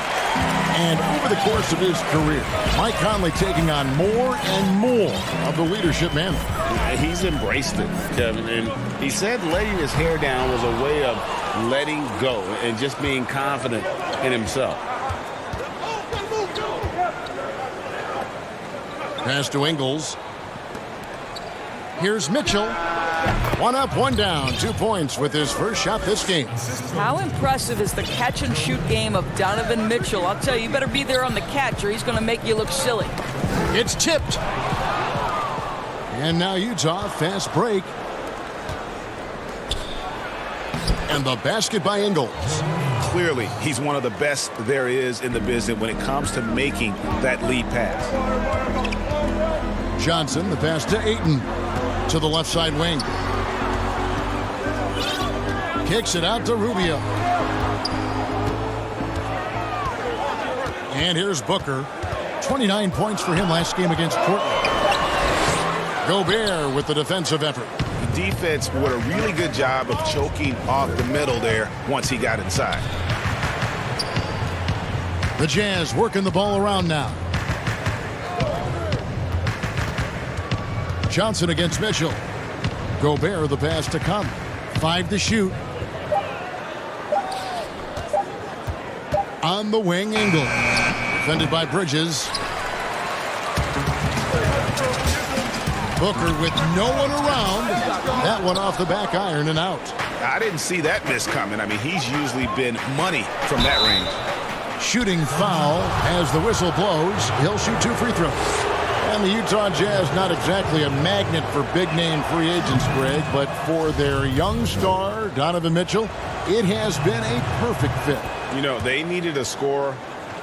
And over the course of his career, Mike Conley taking on more and more of the leadership mantle. He's embraced it, Kevin. And he said letting his hair down was a way of letting go and just being confident in himself. Pass to Ingles. Here's Mitchell. 1 up, 1 down. 2 points with his first shot this game. How impressive is the catch-and-shoot game of Donovan Mitchell? I'll tell you, you better be there on the catch or he's going to make you look silly. It's tipped. And now Utah, fast break. And the basket by Ingles. Clearly, he's one of the best there is in the business when it comes to making that lead pass. Johnson, the pass to Ayton. To the left side wing. Kicks it out to Rubio. And here's Booker. 29 points for him last game against Portland. Gobert with the defensive effort. The defense did a really good job of choking off the middle there once he got inside. The Jazz working the ball around now. Johnson against Mitchell. Gobert the pass to Conley. 5 to shoot. On the wing, Ingles. Defended by Bridges. Booker with no one around. That one off the back iron and out. I didn't see that miss coming. I mean, he's usually been money from that range. Shooting foul as the whistle blows. He'll shoot 2 free throws. And the Utah Jazz, not exactly a magnet for big-name free agents, Greg, but for their young star, Donovan Mitchell, it has been a perfect fit. You know, they needed a scorer.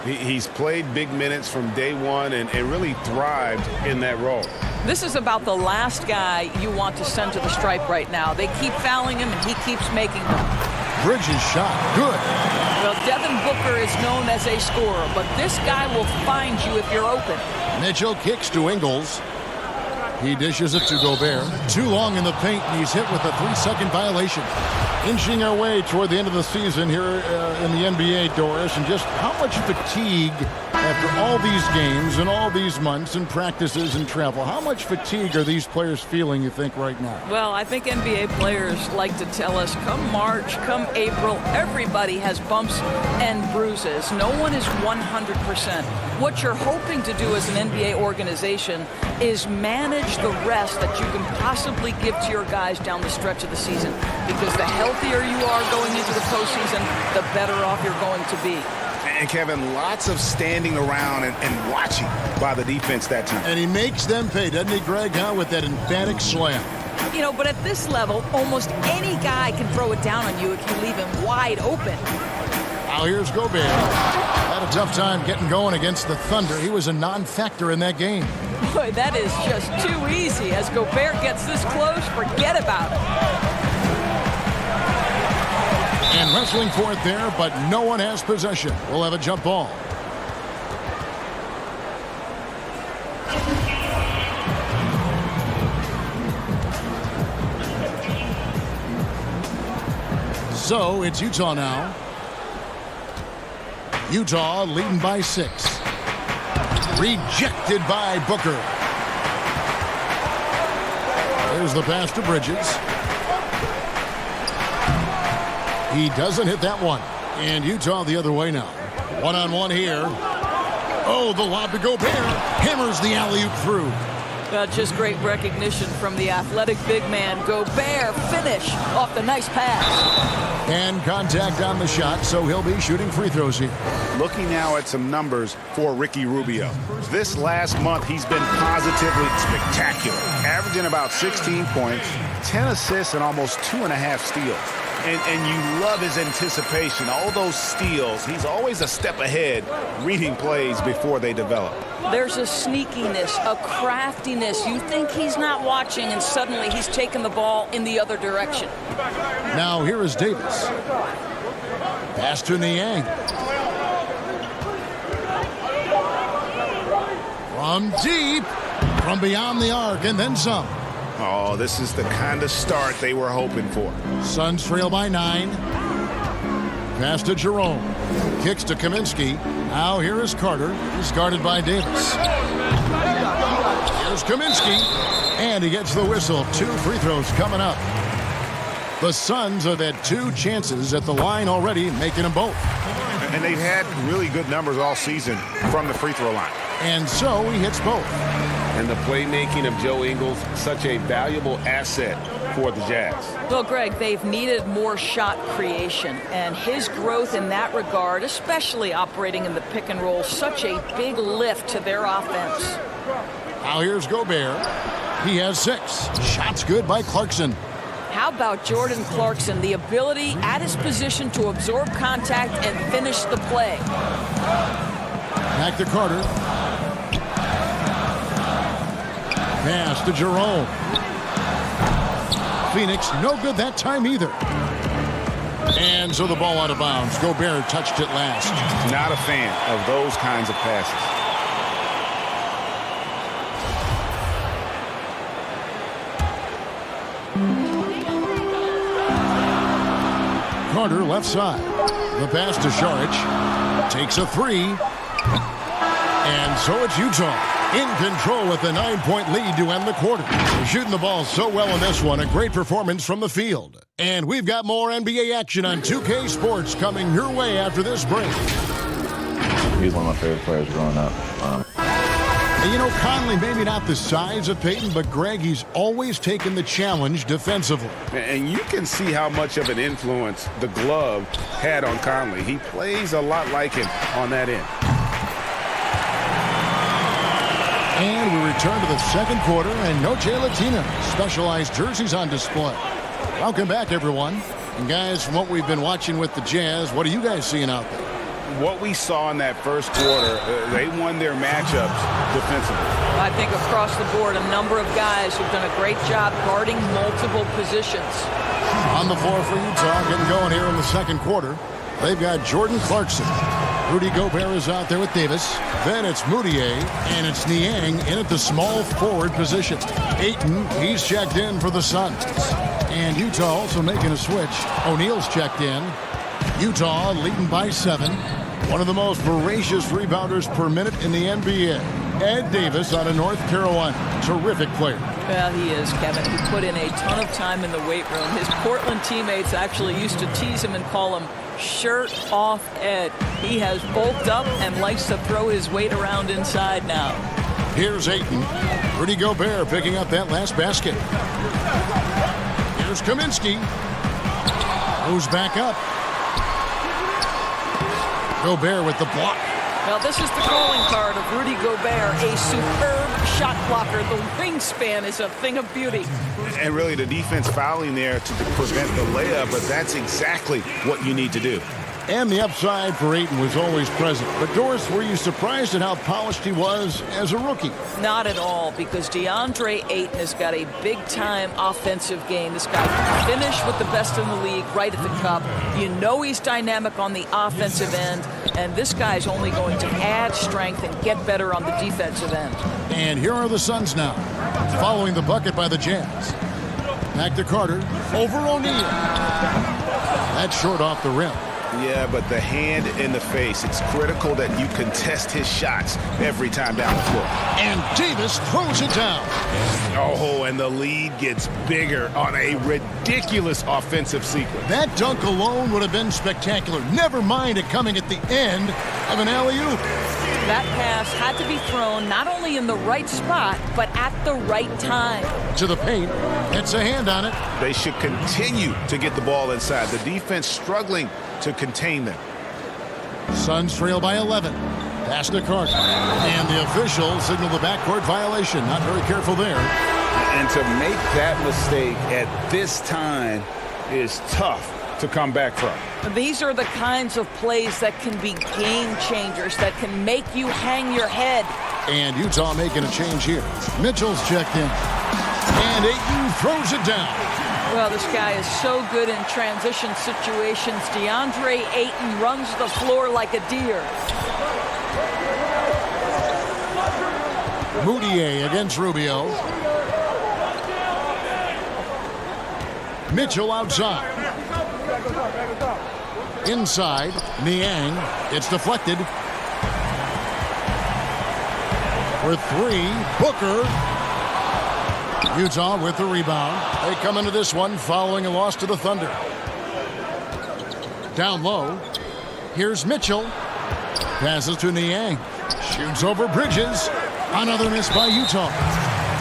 He's played big minutes from day one and really thrived in that role. This is about the last guy you want to send to the stripe right now. They keep fouling him, and he keeps making them. Bridges shot. Good. Well, Devin Booker is known as a scorer, but this guy will find you if you're open. Mitchell kicks to Ingles. He dishes it to Gobert. Too long in the paint, and he's hit with a 3-second violation. Inching our way toward the end of the season here in the NBA, Doris, and just how much fatigue after all these games and all these months and practices and travel. How much fatigue are these players feeling, you think, right now? Well, I think NBA players like to tell us, come March, come April, everybody has bumps and bruises. No one is 100%. What you're hoping to do as an NBA organization is manage the rest that you can possibly give to your guys down the stretch of the season. Because the healthier you are going into the postseason, the better off you're going to be. And, Kevin, lots of standing around and watching by the defense that time. And he makes them pay, doesn't he, Greg, with that emphatic slam? You know, but at this level, almost any guy can throw it down on you if you leave him wide open. Now here's Gobert. Had a tough time getting going against the Thunder. He was a non-factor in that game. Boy, that is just too easy. As Gobert gets this close, forget about it. And wrestling for it there, but no one has possession. We'll have a jump ball. So it's Utah now. Utah leading by 6. Rejected by Booker. There's the pass to Bridges. He doesn't hit that one. And Utah the other way now. One-on-one here. Oh, the lob to Gobert. Hammers the alley-oop through. Just great recognition from the athletic big man. Gobert finish off the nice pass. And contact on the shot, so he'll be shooting free throws here. Looking now at some numbers for Ricky Rubio. This last month, he's been positively spectacular, averaging about 16 points, 10 assists, and almost 2.5 steals. And you love his anticipation, all those steals. He's always a step ahead, reading plays before they develop. There's a sneakiness, a craftiness. You think he's not watching, and suddenly he's taking the ball in the other direction. Now here is Davis. Pass to Niang. From deep, from beyond the arc, and then some. Oh, this is the kind of start they were hoping for. Suns trail by 9. Pass to Jerome. Kicks to Kaminsky. Now here is Carter. He's guarded by Davis. Here's Kaminsky. And he gets the whistle. 2 free throws coming up. The Suns have had 2 chances at the line already, making them both. And they've had really good numbers all season from the free throw line. And so he hits both. And the playmaking of Joe Ingles, such a valuable asset for the Jazz. Well, Greg, they've needed more shot creation, and his growth in that regard, especially operating in the pick and roll, such a big lift to their offense. Now here's Gobert. He has 6. Shots good by Clarkson. How about Jordan Clarkson, the ability at his position to absorb contact and finish the play? Back to Carter. Pass to Jerome. Phoenix, no good that time either. And so the ball out of bounds. Gobert touched it last. Not a fan of those kinds of passes. Carter left side. The pass to Šarić. Takes a 3. And so it's Utah in control with a 9-point lead to end the quarter. They're shooting the ball so well in this one. A great performance from the field. And we've got more NBA action on 2K Sports coming your way after this break. He's one of my favorite players growing up. And you know, Conley, maybe not the size of Peyton, but Greg, he's always taken the challenge defensively. And you can see how much of an influence the glove had on Conley. He plays a lot like him on that end. And we return to the second quarter, and Noche Latina specialized jerseys on display. Welcome back, everyone. And guys, from what we've been watching with the Jazz, what are you guys seeing out there? What we saw in that first quarter, they won their matchups defensively. I think across the board, a number of guys who've done a great job guarding multiple positions. On the floor for Utah, getting going here in the second quarter. They've got Jordan Clarkson. Rudy Gobert is out there with Davis. Then it's Moutier, and it's Niang in at the small forward position. Ayton, he's checked in for the Suns. And Utah also making a switch. O'Neal's checked in. Utah leading by 7. One of the most voracious rebounders per minute in the NBA. Ed Davis out of North Carolina. Terrific player. Well, he is, Kevin. He put in a ton of time in the weight room. His Portland teammates actually used to tease him and call him shirt off Ed. He has bulked up and likes to throw his weight around inside now. Here's Ayton. Rudy Gobert picking up that last basket. Here's Kaminsky. Moves back up. Gobert with the block. Well, this is the calling card of Rudy Gobert, a superb shot blocker. The wingspan is a thing of beauty. And really the defense fouling there to prevent the layup, but that's exactly what you need to do. And the upside for Ayton was always present. But Doris, were you surprised at how polished he was as a rookie? Not at all, because Deandre Ayton has got a big-time offensive game. This guy can finish with the best in the league right at the cup. You know he's dynamic on the offensive end, and this guy's only going to add strength and get better on the defensive end. And here are the Suns now, following the bucket by the Jazz. Back to Carter, over O'Neal. That's short off the rim. Yeah, but the hand in the face, it's critical that you contest his shots every time down the floor. And Davis throws it down. Oh, and the lead gets bigger on a ridiculous offensive sequence. That dunk alone would have been spectacular. Never mind it coming at the end of an alley-oop. That pass had to be thrown not only in the right spot, but at the right time. To the paint. It's a hand on it. They should continue to get the ball inside. The defense struggling to contain them. Suns trail by 11. Pass to Carter. And the official signaled the backcourt violation. Not very careful there. And to make that mistake at this time is tough to come back from. These are the kinds of plays that can be game changers, that can make you hang your head. And Utah making a change here. Mitchell's checked in. And Ayton throws it down. Well, this guy is so good in transition situations. Deandre Ayton runs the floor like a deer. Moutier against Rubio. Mitchell outside. Inside, Niang. It's deflected. For three, Booker. Utah with the rebound. They come into this one following a loss to the Thunder. Down low. Here's Mitchell. Passes to Niang. Shoots over Bridges. Another miss by Utah.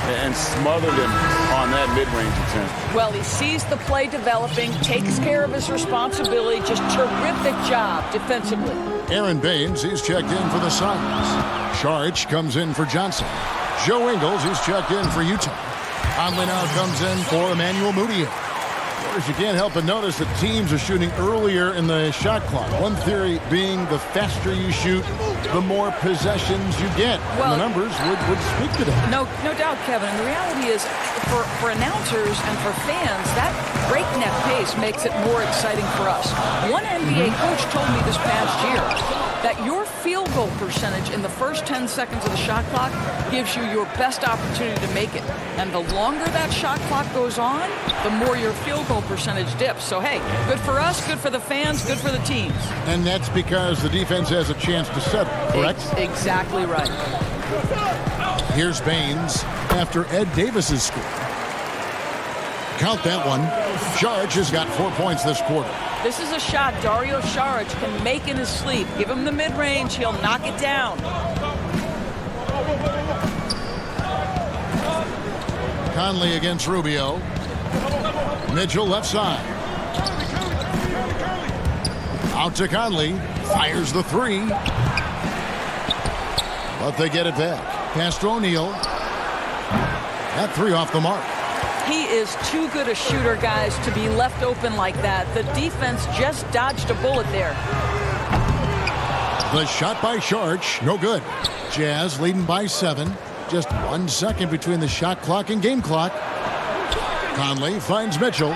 And smothered him on that mid-range attempt. Well, he sees the play developing, takes care of his responsibility. Just terrific job defensively. Aaron Baines, he's checked in for the Suns. Saric comes in for Johnson. Joe Ingles, he's checked in for Utah. Conley now comes in for Emmanuel Moutier. Of course, you can't help but notice that teams are shooting earlier in the shot clock. One theory being the faster you shoot, the more possessions you get. Well, and the numbers would speak to that. No doubt, Kevin. And the reality is, for announcers and for fans, that breakneck pace makes it more exciting for us. One NBA coach told me this past year that your field goal percentage in the first 10 seconds of the shot clock gives you your best opportunity to make it. And the longer that shot clock goes on, the more your field goal percentage dips. So, hey, good for us, good for the fans, good for the teams. And that's because the defense has a chance to settle, correct? Exactly right. Here's Baines after Ed Davis's score. Count that one. Saric has got 4 points this quarter. This is a shot Dario Saric can make in his sleep. Give him the mid-range, he'll knock it down. Conley against Rubio. Mitchell left side. Out to Conley. Fires the three. But they get it back. Pass to O'Neal. That three off the mark. He is too good a shooter, guys, to be left open like that. The defense just dodged a bullet there. The shot by Saric, no good. Jazz leading by 7. Just 1 second between the shot clock and game clock. Conley finds Mitchell.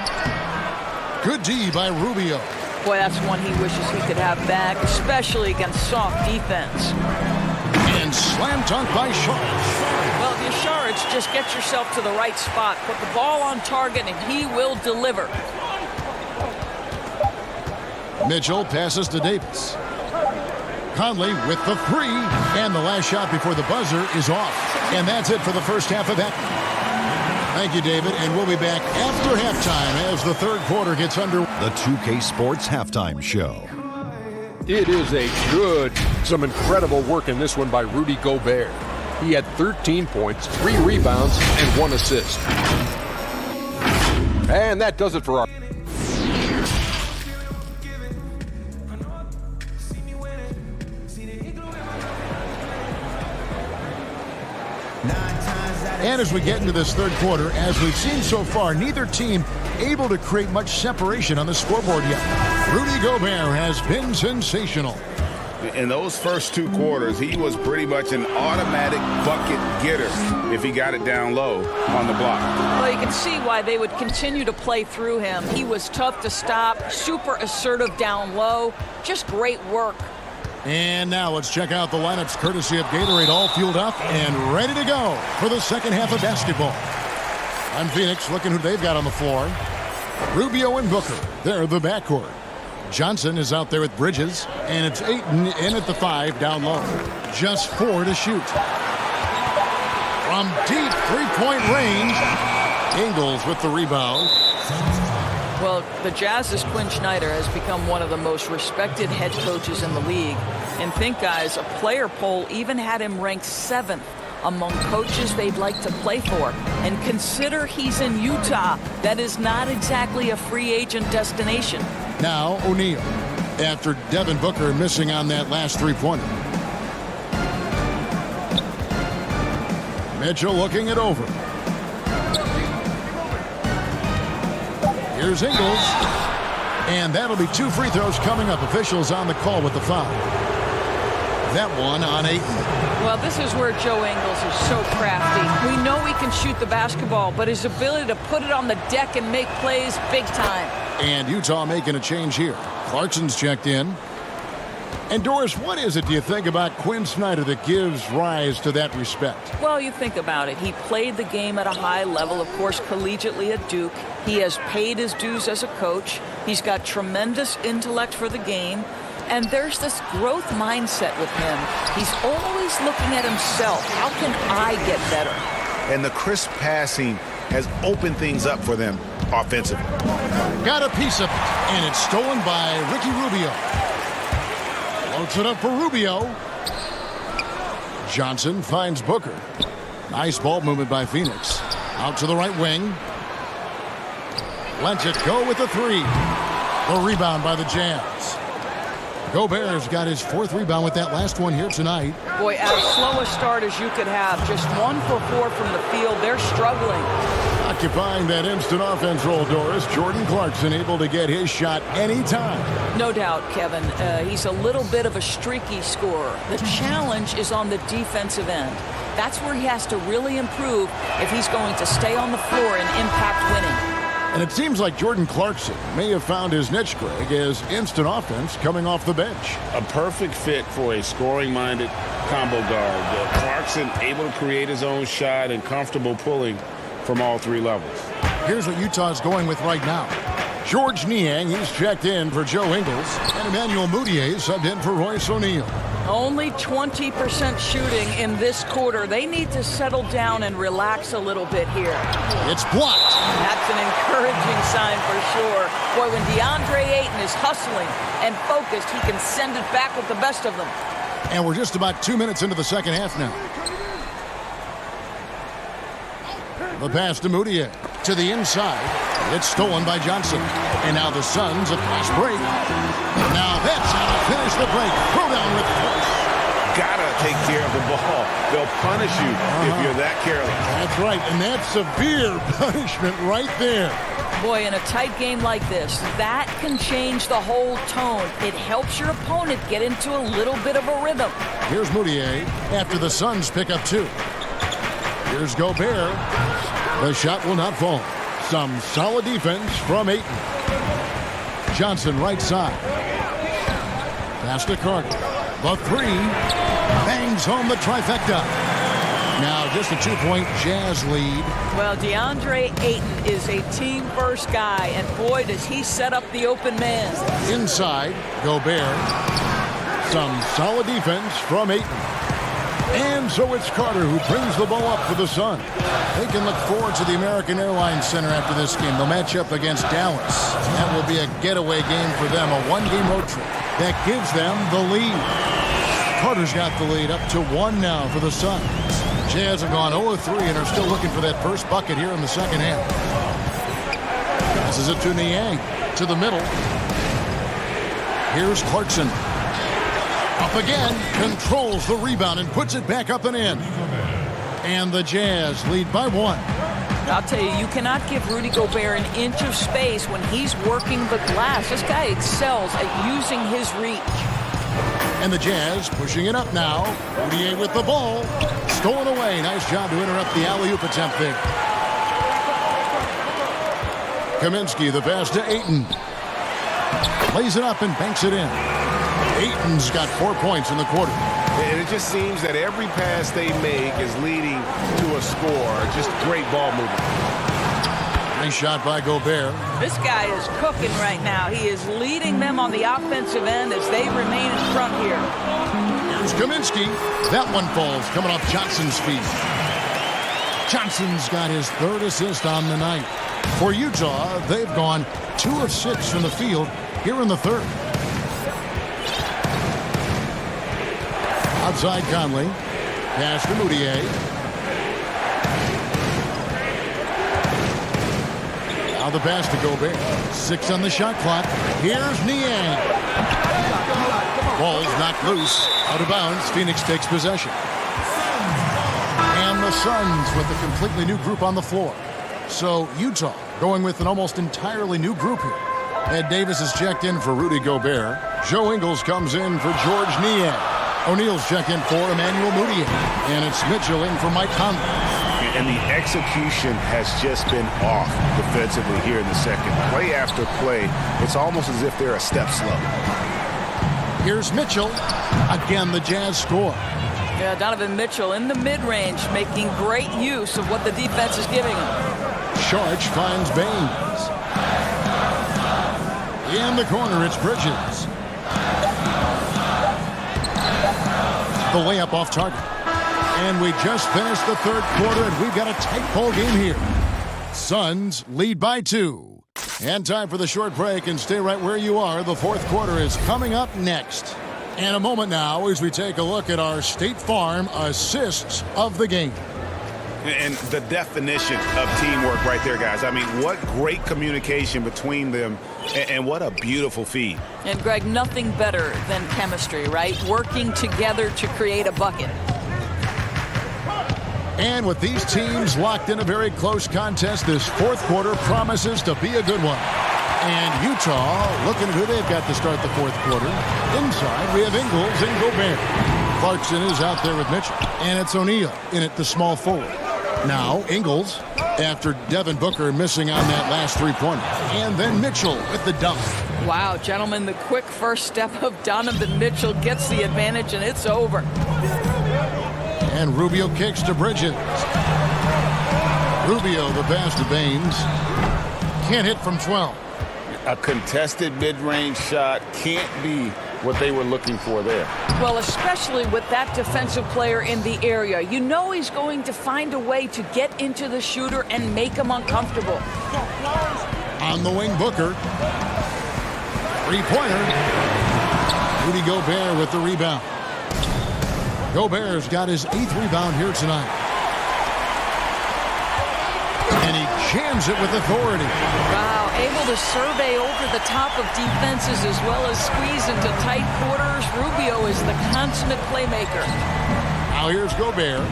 Good D by Rubio. Boy, that's one he wishes he could have back, especially against soft defense. And slam dunk by Saric. Well, if you're Saric, just get yourself to the right spot. Put the ball on target, and he will deliver. Mitchell passes to Davis. Conley with the three. And the last shot before the buzzer is off. And that's it for the first half of that. Thank you, David. And we'll be back after halftime as the third quarter gets under. The 2K Sports Halftime Show. It is some incredible work in this one by Rudy Gobert. He had 13 points, 3 rebounds, and 1 assist. And that does it for our... And as we get into this third quarter, as we've seen so far, neither team able to create much separation on the scoreboard yet. Rudy Gobert has been sensational. In those first 2 quarters, he was pretty much an automatic bucket getter if he got it down low on the block. Well, you can see why they would continue to play through him. He was tough to stop, super assertive down low, just great work. And now let's check out the lineups courtesy of Gatorade, all fueled up and ready to go for the second half of basketball. On Phoenix, looking who they've got on the floor. Rubio and Booker, they're the backcourt. Johnson is out there with Bridges, and it's Ayton in at the 5 down low. Just 4 to shoot. From deep three-point range, Ingles with the rebound. Well, the Jazz's Quinn Snyder has become one of the most respected head coaches in the league. And think, guys, a player poll even had him ranked 7th among coaches they'd like to play for. And consider he's in Utah. That is not exactly a free agent destination. Now O'Neal, after Devin Booker missing on that last three-pointer. Mitchell looking it over. Here's Ingles. And that'll be 2 free throws coming up. Officials on the call with the foul. That one on Ayton. Well, this is where Joe Ingles is so crafty. We know he can shoot the basketball, but his ability to put it on the deck and make plays, big time. And Utah making a change here. Clarkson's checked in. And Doris, what is it, do you think, about Quinn Snyder that gives rise to that respect? Well, you think about it. He played the game at a high level, of course, collegiately at Duke. He has paid his dues as a coach. He's got tremendous intellect for the game. And there's this growth mindset with him. He's always looking at himself. How can I get better? And the crisp passing has opened things up for them offensively. Got a piece of it, and it's stolen by Ricky Rubio. Floats it up for Rubio. Johnson finds Booker. Nice ball movement by Phoenix. Out to the right wing. Lets it go with the 3. The rebound by the Jazz. Gobert's got his 4th rebound with that last one here tonight. Boy, as slow a start as you could have. Just 1 for 4 from the field. They're struggling. Occupying that instant offense role, Doris. Jordan Clarkson able to get his shot anytime. No doubt, Kevin. He's a little bit of a streaky scorer. The challenge is on the defensive end. That's where he has to really improve if he's going to stay on the floor and impact winning. And it seems like Jordan Clarkson may have found his niche, Greg, as instant offense coming off the bench. A perfect fit for a scoring-minded combo guard. Clarkson able to create his own shot and comfortable pulling from all 3 levels. Here's what Utah's going with right now. George Niang, he's checked in for Joe Ingles. And Emmanuel Mudiay subbed in for Royce O'Neal. Only 20% shooting in this quarter. They need to settle down and relax a little bit here. It's blocked. That's an encouraging sign for sure. Boy, when Deandre Ayton is hustling and focused, he can send it back with the best of them. And we're just about 2 minutes into the second half now. The pass to Mudiay. To the inside. It's stolen by Johnson. And now the Suns a fast break. Now that's how to finish the break. Throw down with force. Gotta take care of the ball. They'll punish you if you're that careless. That's right, and that's severe punishment right there. Boy, in a tight game like this, that can change the whole tone. It helps your opponent get into a little bit of a rhythm. Here's Mudiay after the Suns pick up 2. Here's Gobert. The shot will not fall. Some solid defense from Ayton. Johnson right side. Pass to Carter. The 3. Bangs home the trifecta. Now just a 2-point Jazz lead. Well, Deandre Ayton is a team-first guy, and boy, does he set up the open man. Inside, Gobert. Some solid defense from Ayton. And so it's Carter who brings the ball up for the Suns. They can look forward to the American Airlines Center after this game. They'll match up against Dallas. That will be a getaway game for them, a 1-game road trip. That gives them the lead. Carter's got the lead up to 1 now for the Suns. Jazz have gone 0-3 and are still looking for that first bucket here in the second half. This is it to Niang. To the middle. Here's Clarkson. Up again, controls the rebound and puts it back up and in. And the Jazz lead by 1. I'll tell you, you cannot give Rudy Gobert an inch of space when he's working the glass. This guy excels at using his reach. And the Jazz pushing it up now. Mudiay with the ball. Stolen away. Nice job to interrupt the alley-oop attempt there. Kaminsky, the pass to Ayton. Lays it up and banks it in. Ayton's got 4 points in the quarter. And it just seems that every pass they make is leading to a score. Just great ball movement. Nice shot by Gobert. This guy is cooking right now. He is leading them on the offensive end as they remain in front here. Here's Kaminsky. That one falls coming off Johnson's feet. Johnson's got his 3rd assist on the night. For Utah, they've gone 2 of 6 from the field here in the 3rd. Outside Conley. Pass to Mudiay. Now the pass to Gobert. 6 on the shot clock. Here's Niang. Ball's knocked loose. Out of bounds. Phoenix takes possession. And the Suns with a completely new group on the floor. So Utah going with an almost entirely new group here. Ed Davis is checked in for Rudy Gobert. Joe Ingles comes in for George Niang. O'Neal's checked in for Emmanuel Mudiay. And it's Mitchell in for Mike Conley. And the execution has just been off defensively here in the second. Play after play, it's almost as if they're a step slow. Here's Mitchell. Again, the Jazz score. Yeah, Donovan Mitchell in the mid-range, making great use of what the defense is giving him. Sharch finds Baines. In the corner, it's Bridges. The layup off target. And we just finished the third quarter, and we've got a tight ball game here. Suns lead by 2. And time for the short break, and stay right where you are. The fourth quarter is coming up next. And a moment now as we take a look at our State Farm assists of the game. And the definition of teamwork right there, guys. I mean, what great communication between them, and what a beautiful feed. And, Greg, nothing better than chemistry, right? Working together to create a bucket. And with these teams locked in a very close contest, this fourth quarter promises to be a good one. And Utah looking at who they've got to start the fourth quarter. Inside, we have Ingles and Gobert. Clarkson is out there with Mitchell. And it's O'Neal in at the small forward. Now, Ingles, after Devin Booker missing on that last three-pointer. And then Mitchell with the dunk. Wow, gentlemen, the quick first step of Donovan Mitchell gets the advantage, and it's over. And Rubio kicks to Bridges. Rubio, the pass to Baines. Can't hit from 12. A contested mid-range shot can't be what they were looking for there. Well, especially with that defensive player in the area. You know he's going to find a way to get into the shooter and make him uncomfortable. On the wing, Booker. Three-pointer. Rudy Gobert with the rebound. Gobert's got his 8th rebound here tonight. And he jams it with authority. Wow, able to survey over the top of defenses as well as squeeze into tight quarters. Rubio is the consummate playmaker. Now here's Gobert.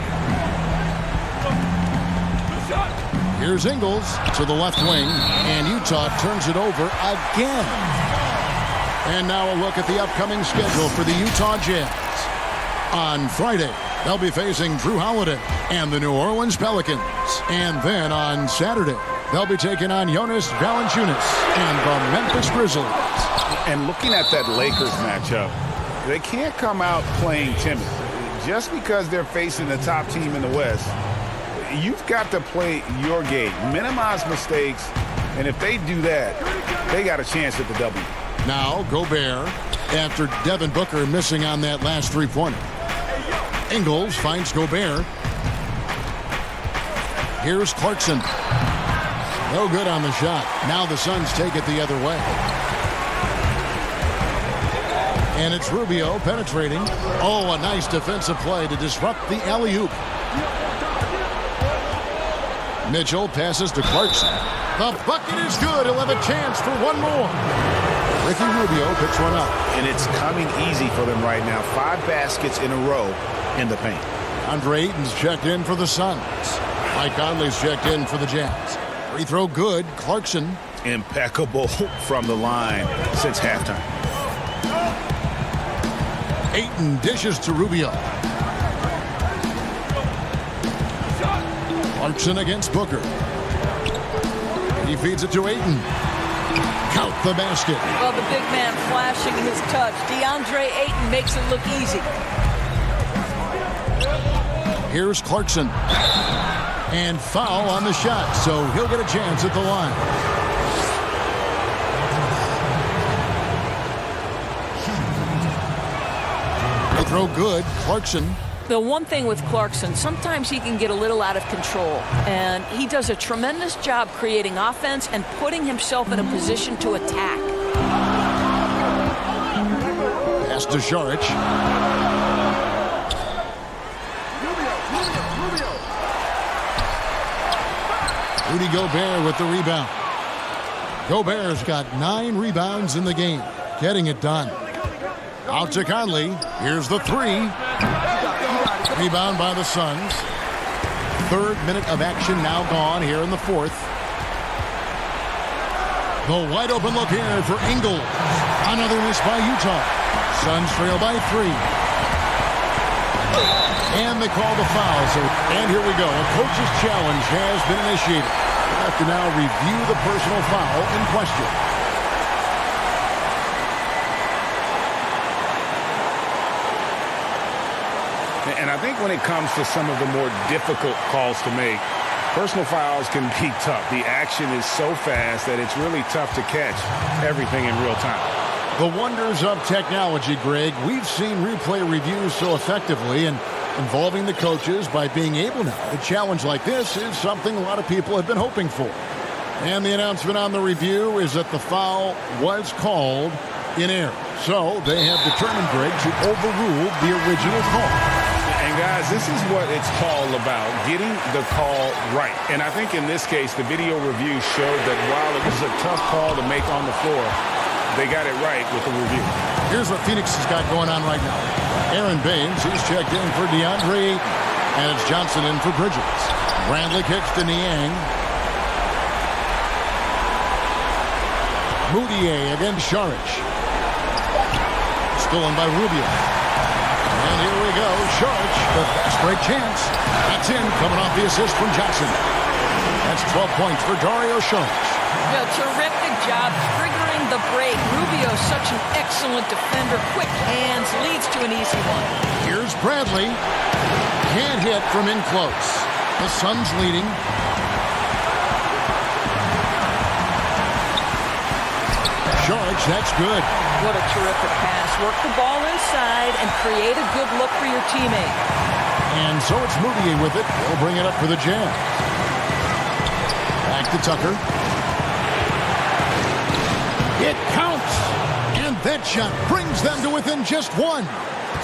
Here's Ingles to the left wing, and Utah turns it over again. And now a look at the upcoming schedule for the Utah Jazz. On Friday, they'll be facing Drew Holiday and the New Orleans Pelicans. And then on Saturday, they'll be taking on Jonas Valanciunas and the Memphis Grizzlies. And looking at that Lakers matchup, they can't come out playing timid. Just because they're facing the top team in the West, you've got to play your game. Minimize mistakes, and if they do that, they got a chance at the W. Now Gobert, after Devin Booker missing on that last three-pointer. Ingles finds Gobert. Here's Clarkson. No good on the shot. Now the Suns take it the other way. And it's Rubio penetrating. Oh, a nice defensive play to disrupt the alley-oop. Mitchell passes to Clarkson. The bucket is good. He'll have a chance for one more. Ricky Rubio picks one up. And it's coming easy for them right now. 5 baskets in a row in the paint. Deandre Ayton's checked in for the Suns. Mike Conley's checked in for the Jazz. Free throw good. Clarkson. Impeccable from the line since halftime. Ayton dishes to Rubio. Clarkson against Booker. He feeds it to Ayton. Count the basket. Well, the big man flashing his touch. Deandre Ayton makes it look easy. Here's Clarkson. And foul on the shot, so he'll get a chance at the line. They throw good. Clarkson. The one thing with Clarkson, sometimes he can get a little out of control, and he does a tremendous job creating offense and putting himself in a position to attack. Pass to Saric. Rudy Gobert with the rebound. Gobert's got 9 rebounds in the game, getting it done. Out to Conley. Here's the 3. Rebound by the Suns. 3rd minute of action now gone here in the 4th. The wide open look here for Ingles. Another miss by Utah. Suns trail by 3. And they call the foul. And here we go. A coach's challenge has been initiated. We'll have to now review the personal foul in question. And I think when it comes to some of the more difficult calls to make, personal fouls can be tough. The action is so fast that it's really tough to catch everything in real time. The wonders of technology, Greg. We've seen replay reviews so effectively, and involving the coaches by being able now to challenge like this is something a lot of people have been hoping for. And the announcement on the review is that the foul was called in error. So they have determined, Greg, to overrule the original call. And guys, this is what it's all about, getting the call right. And I think in this case, the video review showed that while it was a tough call to make on the floor, they got it right with the review. Here's what Phoenix has got going on right now. Aaron Baines, he's checked in for Deandre Ayton. And it's Johnson in for Bridges. Bradley kicks to Niang. Moutier against Saric. Stolen by Rubio. And here we go. Saric, the fast break chance. That's in, coming off the assist from Johnson. That's 12 points for Dario Saric. Yeah, terrific job triggering the break. Rubio, such an excellent defender. Quick hands, leads to an easy one. Here's Bradley. Can't hit from in close. The Suns leading. Saric, that's good. What a terrific pass. Work the ball inside and create a good look for your teammate. And so it's Moutier with it. He'll bring it up for the Jazz. Back to Tucker. It counts. And that shot brings them to within just 1.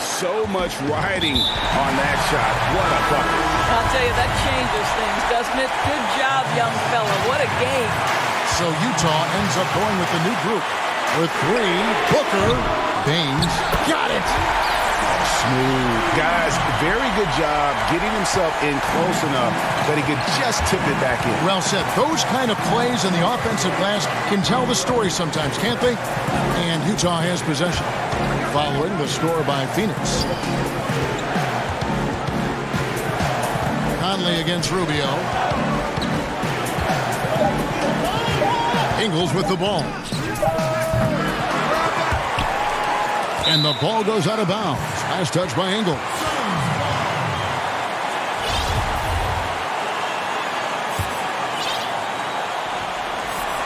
So much riding on that shot. What a bucket. I'll tell you, that changes things, doesn't it? Good job, young fella. What a game. So Utah ends up going with the new group. With 3, Booker, Baines, got it. Smooth. Guys, very good job getting himself in close enough that he could just tip it back in. Well said. Those kind of plays in the offensive glass can tell the story sometimes, can't they? And Utah has possession. Following the score by Phoenix. Conley against Rubio. Ingles with the ball. And the ball goes out of bounds. Nice touch by Ingles.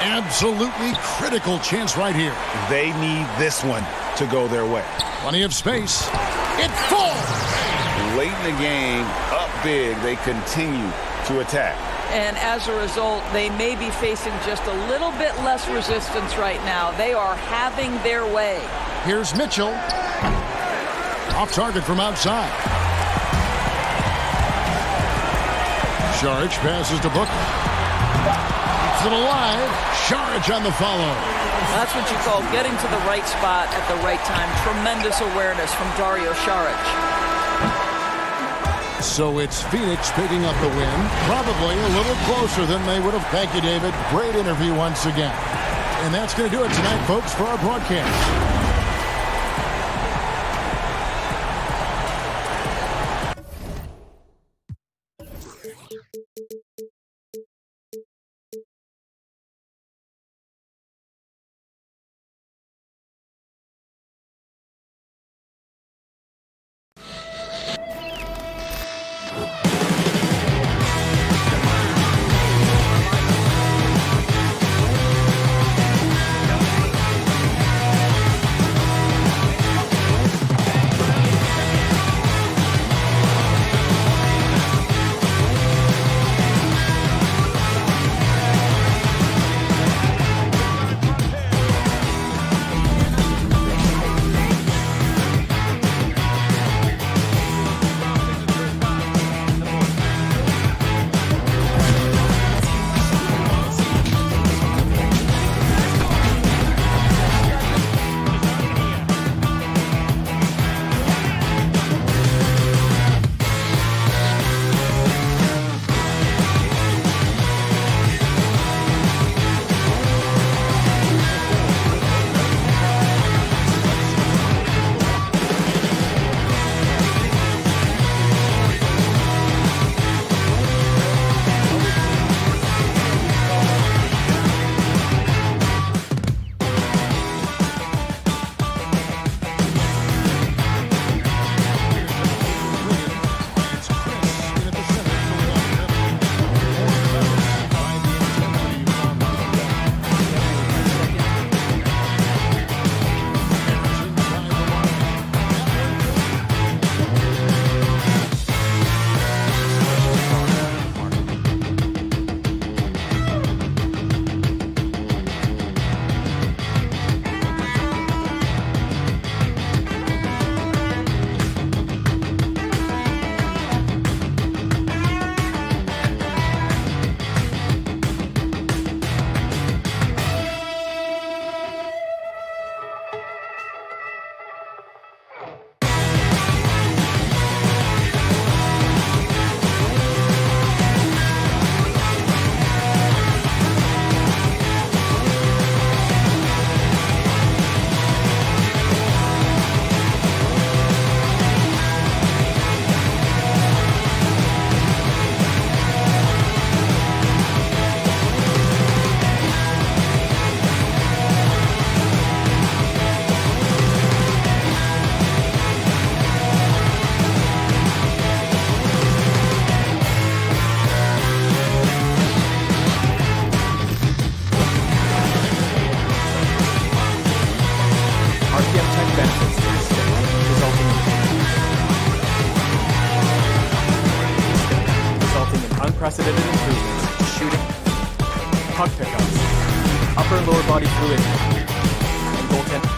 Absolutely critical chance right here. They need this one to go their way. Plenty of space. It falls. Late in the game, up big, they continue to attack. And as a result, they may be facing just a little bit less resistance right now. They are having their way. Here's Mitchell. Off target from outside. Saric passes to Booker. Keeps it alive. Saric on the follow. That's what you call getting to the right spot at the right time. Tremendous awareness from Dario Saric. So it's Phoenix picking up the win. Probably a little closer than they would have. Thank you, David. Great interview once again. And that's going to do it tonight, folks, for our broadcast. puck pickups, upper and lower body fluidity, and goaltending.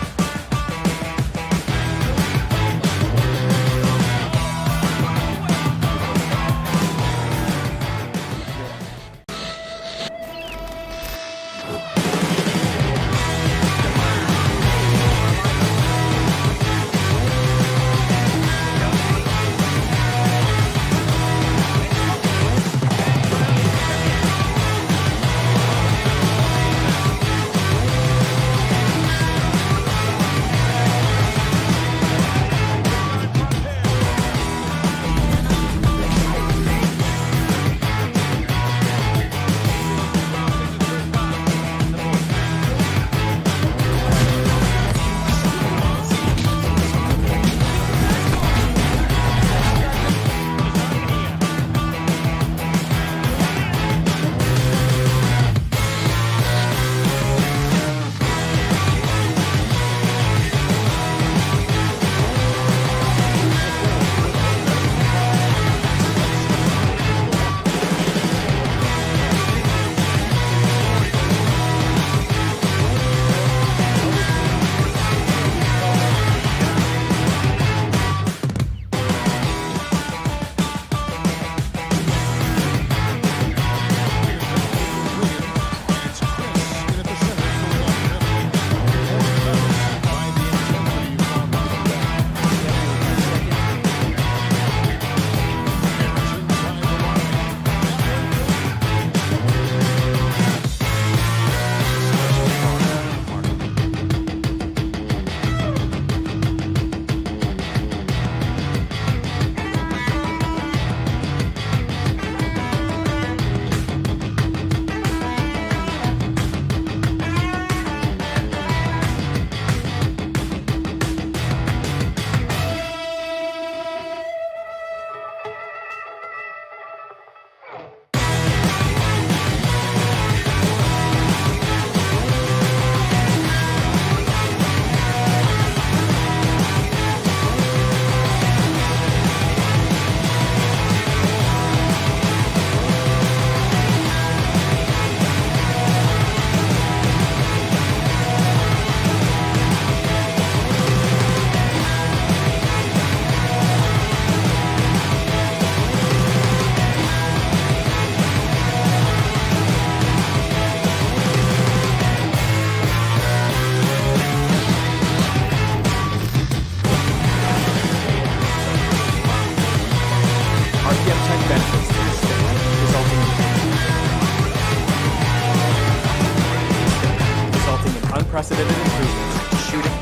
Unprecedented improvements, shooting,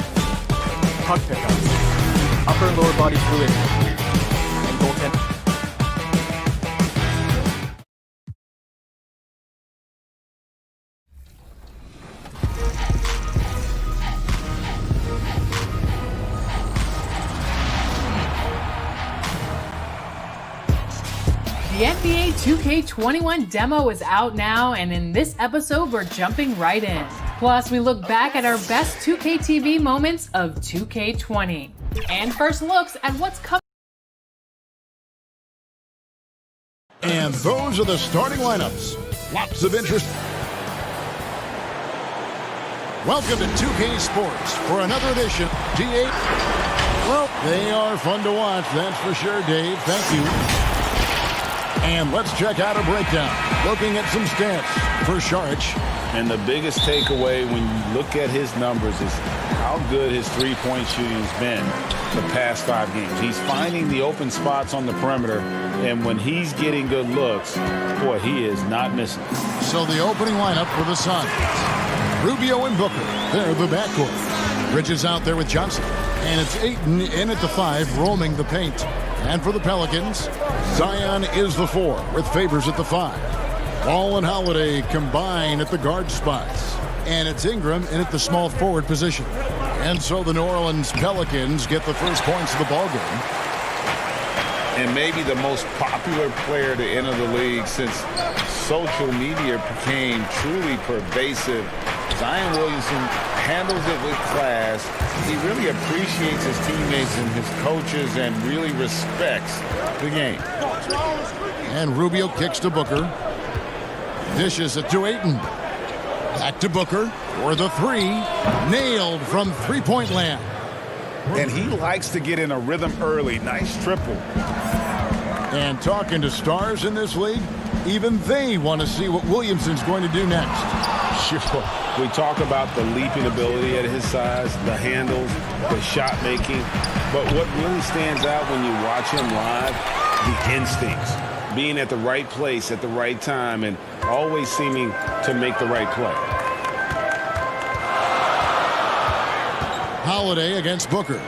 puck pickups, upper and lower body fluidity, and goaltending. The NBA 2K21 demo is out now, and in this episode, we're jumping right in. Plus, we look back at our best 2K TV moments of 2K20 and first looks at what's coming. And those are the starting lineups. Lots of interest. Welcome to 2K Sports for another edition. D8. Well, they are fun to watch, that's for sure, Dave. Thank you. And let's check out a breakdown. Looking at some stats for Sharich. And the biggest takeaway when you look at his numbers is how good his three-point shooting has been the past 5 games. He's finding the open spots on the perimeter, and when he's getting good looks, boy, he is not missing. So the opening lineup for the Suns. Rubio and Booker, they're the backcourt. Bridges out there with Johnson. And it's Ayton in at the 5, roaming the paint. And for the Pelicans, Zion is the 4 with Favors at the 5. Ball and Holiday combine at the guard spots. And it's Ingram in at the small forward position. And so the New Orleans Pelicans get the first points of the ballgame. And maybe the most popular player to enter the league since social media became truly pervasive. Zion Williamson handles it with class. He really appreciates his teammates and his coaches and really respects the game. And Rubio kicks to Booker. Dishes it to Ayton. Back to Booker for the three. Nailed from three-point land. And he likes to get in a rhythm early. Nice triple. And talking to stars in this league, even they want to see what Williamson's going to do next. Sure. We talk about the leaping ability at his size, the handles, the shot making. But what really stands out when you watch him live, the instincts. Being at the right place at the right time and always seeming to make the right play. Holiday against Booker.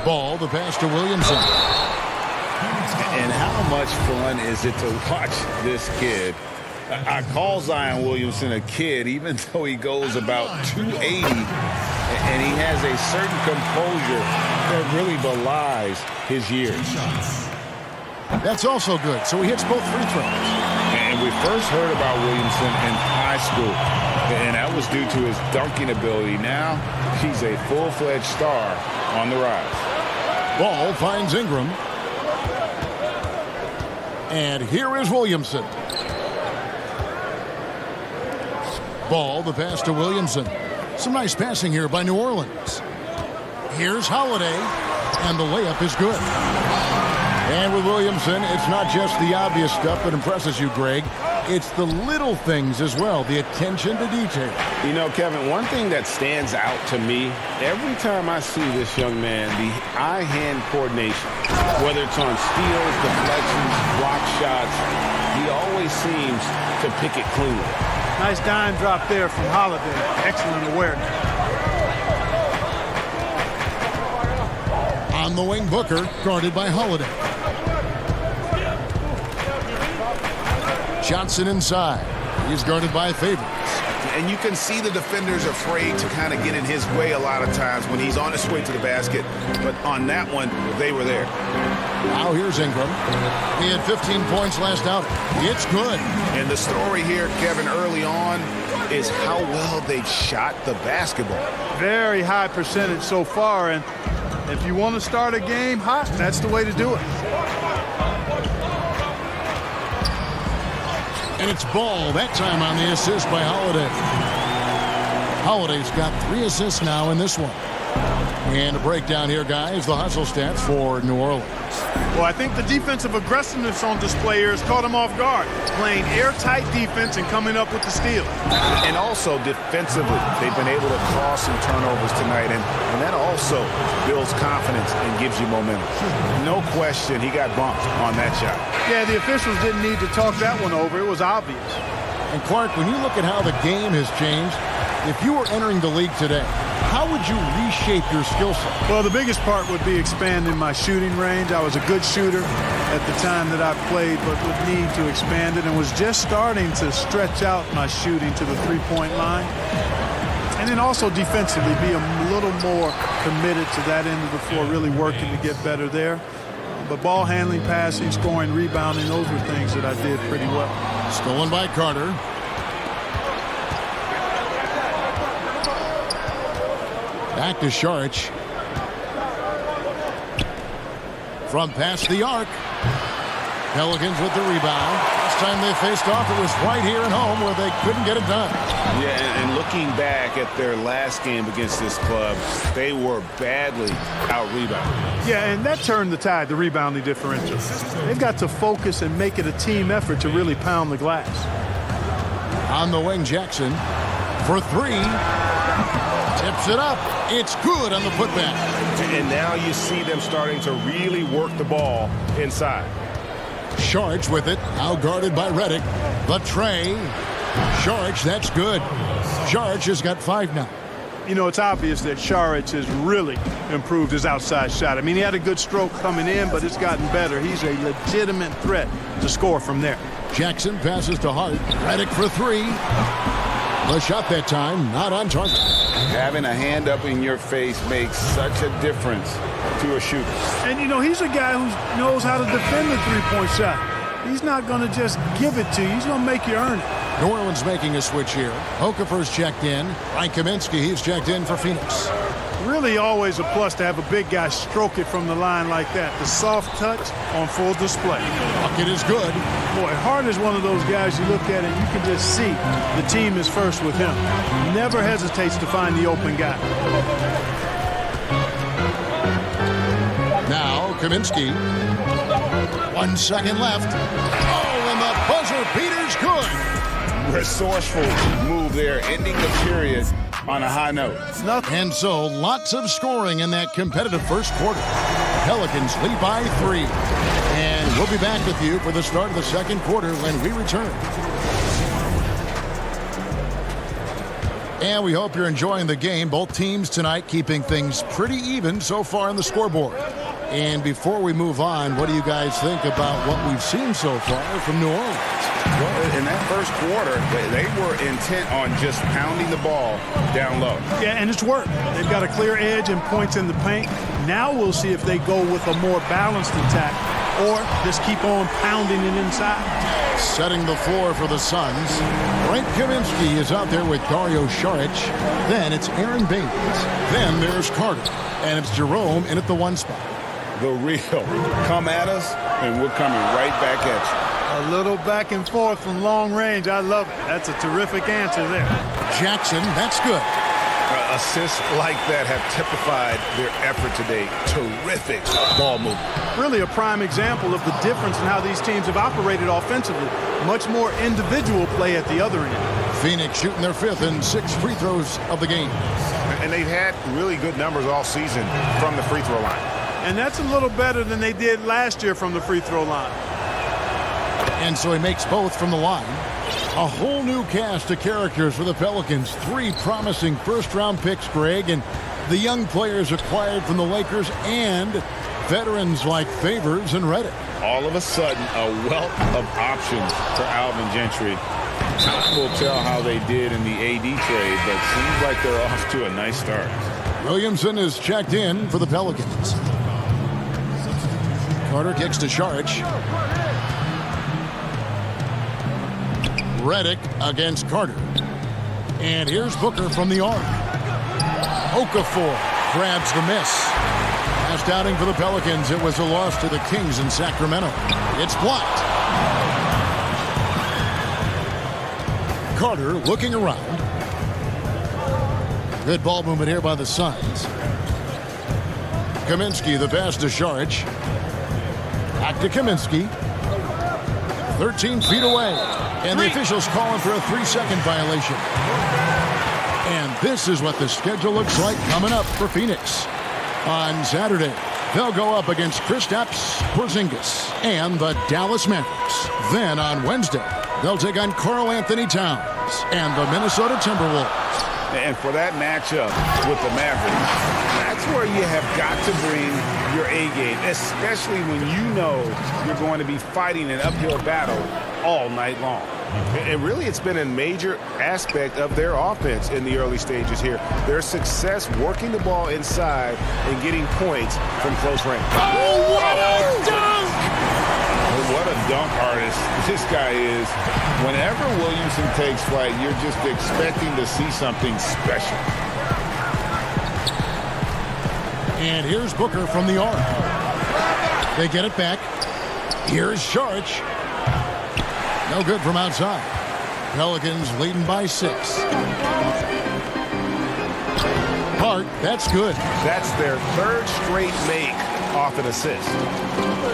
Ball, the pass to Williamson. And how much fun is it to watch this kid? I call Zion Williamson a kid, even though he goes about 280, and he has a certain composure that really belies his years. That's also good, so he hits both free throws. And we first heard about Williamson in high school, and that was due to his dunking ability. Now he's a full-fledged star on the rise. Ball finds Ingram. And here is Williamson. Ball, the pass to Williamson. Some nice passing here by New Orleans. Here's Holiday, and the layup is good. And with Williamson, it's not just the obvious stuff that impresses you, Greg. It's the little things as well, the attention to detail. You know, Kevin, one thing that stands out to me, every time I see this young man, the eye-hand coordination, whether it's on steals, deflections, block shots, he always seems to pick it cleanly. Nice dime drop there from Holiday. Excellent awareness. On the wing, Booker, guarded by Holiday. Johnson inside. He's guarded by Favors. And you can see the defenders afraid to kind of get in his way a lot of times when he's on his way to the basket. But on that one, they were there. Now here's Ingram. He had 15 points last outing. It's good. And the story here, Kevin, early on is how well they've shot the basketball. Very high percentage so far. And if you want to start a game hot, that's the way to do it. And it's Ball, that time on the assist by Holiday. Holiday's got 3 assists now in this one. And a breakdown here, guys, the hustle stats for New Orleans. Well, I think the defensive aggressiveness on display here has caught them off guard. Playing airtight defense and coming up with the steal. And also defensively, they've been able to cause some turnovers tonight, and that also builds confidence and gives you momentum. No question he got bumped on that shot. Yeah, the officials didn't need to talk that one over. It was obvious. And Clark, when you look at how the game has changed, if you were entering the league today, how would you reshape your skill set? Well, the biggest part would be expanding my shooting range. I was a good shooter at the time that I played, but would need to expand it and was just starting to stretch out my shooting to the three-point line. And then also defensively, be a little more committed to that end of the floor, really working to get better there. But ball handling, passing, scoring, rebounding, those were things that I did pretty well. Stolen by Carter. Back to Saric. From past the arc. Pelicans with the rebound. Last time they faced off, it was right here at home where they couldn't get it done. Yeah, and looking back at their last game against this club, they were badly out-rebounded. Yeah, and that turned the tide, the rebounding differential. They've got to focus and make it a team effort to really pound the glass. On the wing, Jackson for 3. Tips it up. It's good on the putback. And now you see them starting to really work the ball inside. Saric with it. Now guarded by Redick. The tray. Saric, that's good. Saric has got 5 now. You know, it's obvious that Saric has really improved his outside shot. I mean, he had a good stroke coming in, but it's gotten better. He's a legitimate threat to score from there. Jackson passes to Hart. Redick for 3. The shot that time, not on target. Having a hand up in your face makes such a difference to a shooter. And, you know, he's a guy who knows how to defend the three-point shot. He's not going to just give it to you. He's going to make you earn it. New Orleans making a switch here. Okafor's checked in. Ryan Kaminsky, he's checked in for Phoenix. Really always a plus to have a big guy stroke it from the line like that. The soft touch on full display. Bucket is good. Boy, Hart is one of those guys you look at and you can just see the team is first with him. Never hesitates to find the open guy. Now, Kaminsky. 1 second left. Oh, and the buzzer beater's good. Resourceful move there, ending the period on a high note. And so, lots of scoring in that competitive first quarter. Pelicans lead by 3. And we'll be back with you for the start of the second quarter when we return. And we hope you're enjoying the game. Both teams tonight keeping things pretty even so far on the scoreboard. And before we move on, what do you guys think about what we've seen so far from New Orleans? Well, in that first quarter, they were intent on just pounding the ball down low. Yeah, and it's worked. They've got a clear edge and points in the paint. Now we'll see if they go with a more balanced attack or just keep on pounding it inside. Setting the floor for the Suns. Frank Kaminsky is out there with Dario Saric. Then it's Aaron Baines. Then there's Carter. And it's Jerome in at the 1 spot. The real come at us, and we're coming right back at you. A little back and forth from long range. I love it. That's a terrific answer there. Jackson, that's good. Assists like that have typified their effort today. Terrific ball movement. Really a prime example of the difference in how these teams have operated offensively. Much more individual play at the other end. Phoenix shooting their 5th and 6 free throws of the game. And they've had really good numbers all season from the free throw line. And that's a little better than they did last year from the free throw line. And so he makes both from the line. A whole new cast of characters for the Pelicans. 3 promising first-round picks, Greg, and the young players acquired from the Lakers and veterans like Favors and Redick. All of a sudden, a wealth of options for Alvin Gentry. Time will tell how they did in the AD trade, but seems like they're off to a nice start. Williamson is checked in for the Pelicans. Carter kicks to Saric. Redick against Carter. And here's Booker from the arc. Okafor grabs the miss. Last outing for the Pelicans, it was a loss to the Kings in Sacramento. It's blocked. Carter looking around. Good ball movement here by the Suns. Kaminsky, the pass to Saric. Back to Kaminsky. 13 feet away. And the officials calling for a 3-second violation. And this is what the schedule looks like coming up for Phoenix. On Saturday, they'll go up against Kristaps Porzingis and the Dallas Mavericks. Then on Wednesday, they'll take on Karl Anthony Towns and the Minnesota Timberwolves. And for that matchup with the Mavericks, that's where you have got to bring your A game, especially when you know you're going to be fighting an uphill battle all night long. And really, it's been a major aspect of their offense in the early stages here. Their success working the ball inside and getting points from close range. Oh, what a dunk! What a dunk artist this guy is. Whenever Williamson takes flight, you're just expecting to see something special. And here's Booker from the arc. They get it back. Here's Saric. No good from outside. Pelicans leading by 6. Hart, that's good. That's their 3rd straight make off an assist.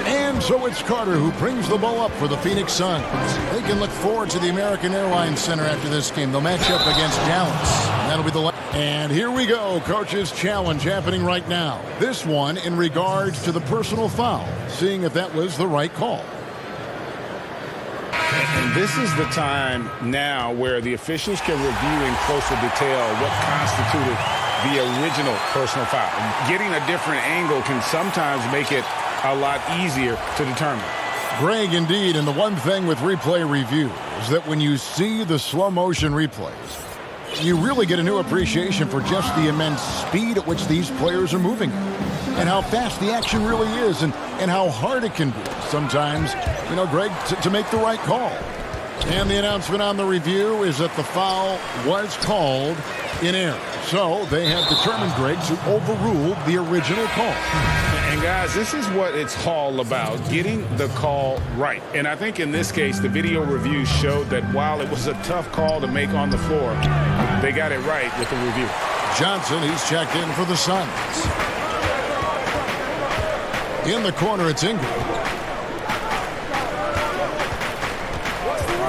And so it's Carter who brings the ball up for the Phoenix Suns. They can look forward to the American Airlines Center after this game. They'll match up against Dallas. And that'll be the last. And here we go. Coach's challenge happening right now. This one in regards to the personal foul. Seeing if that was the right call. And this is the time now where the officials can review in closer detail what constituted the original personal foul. Getting a different angle can sometimes make it a lot easier to determine. Greg, indeed, and the one thing with replay review is that when you see the slow motion replays, you really get a new appreciation for just the immense speed at which these players are moving and how fast the action really is and how hard it can be sometimes, you know, Greg, to make the right call. And the announcement on the review is that the foul was called in air. So they have determined, Greg, to overrule the original call. And guys, this is what it's all about, getting the call right. And I think in this case, the video review showed that while it was a tough call to make on the floor, they got it right with the review. Johnson, he's checked in for the Suns. In the corner, it's Ingram.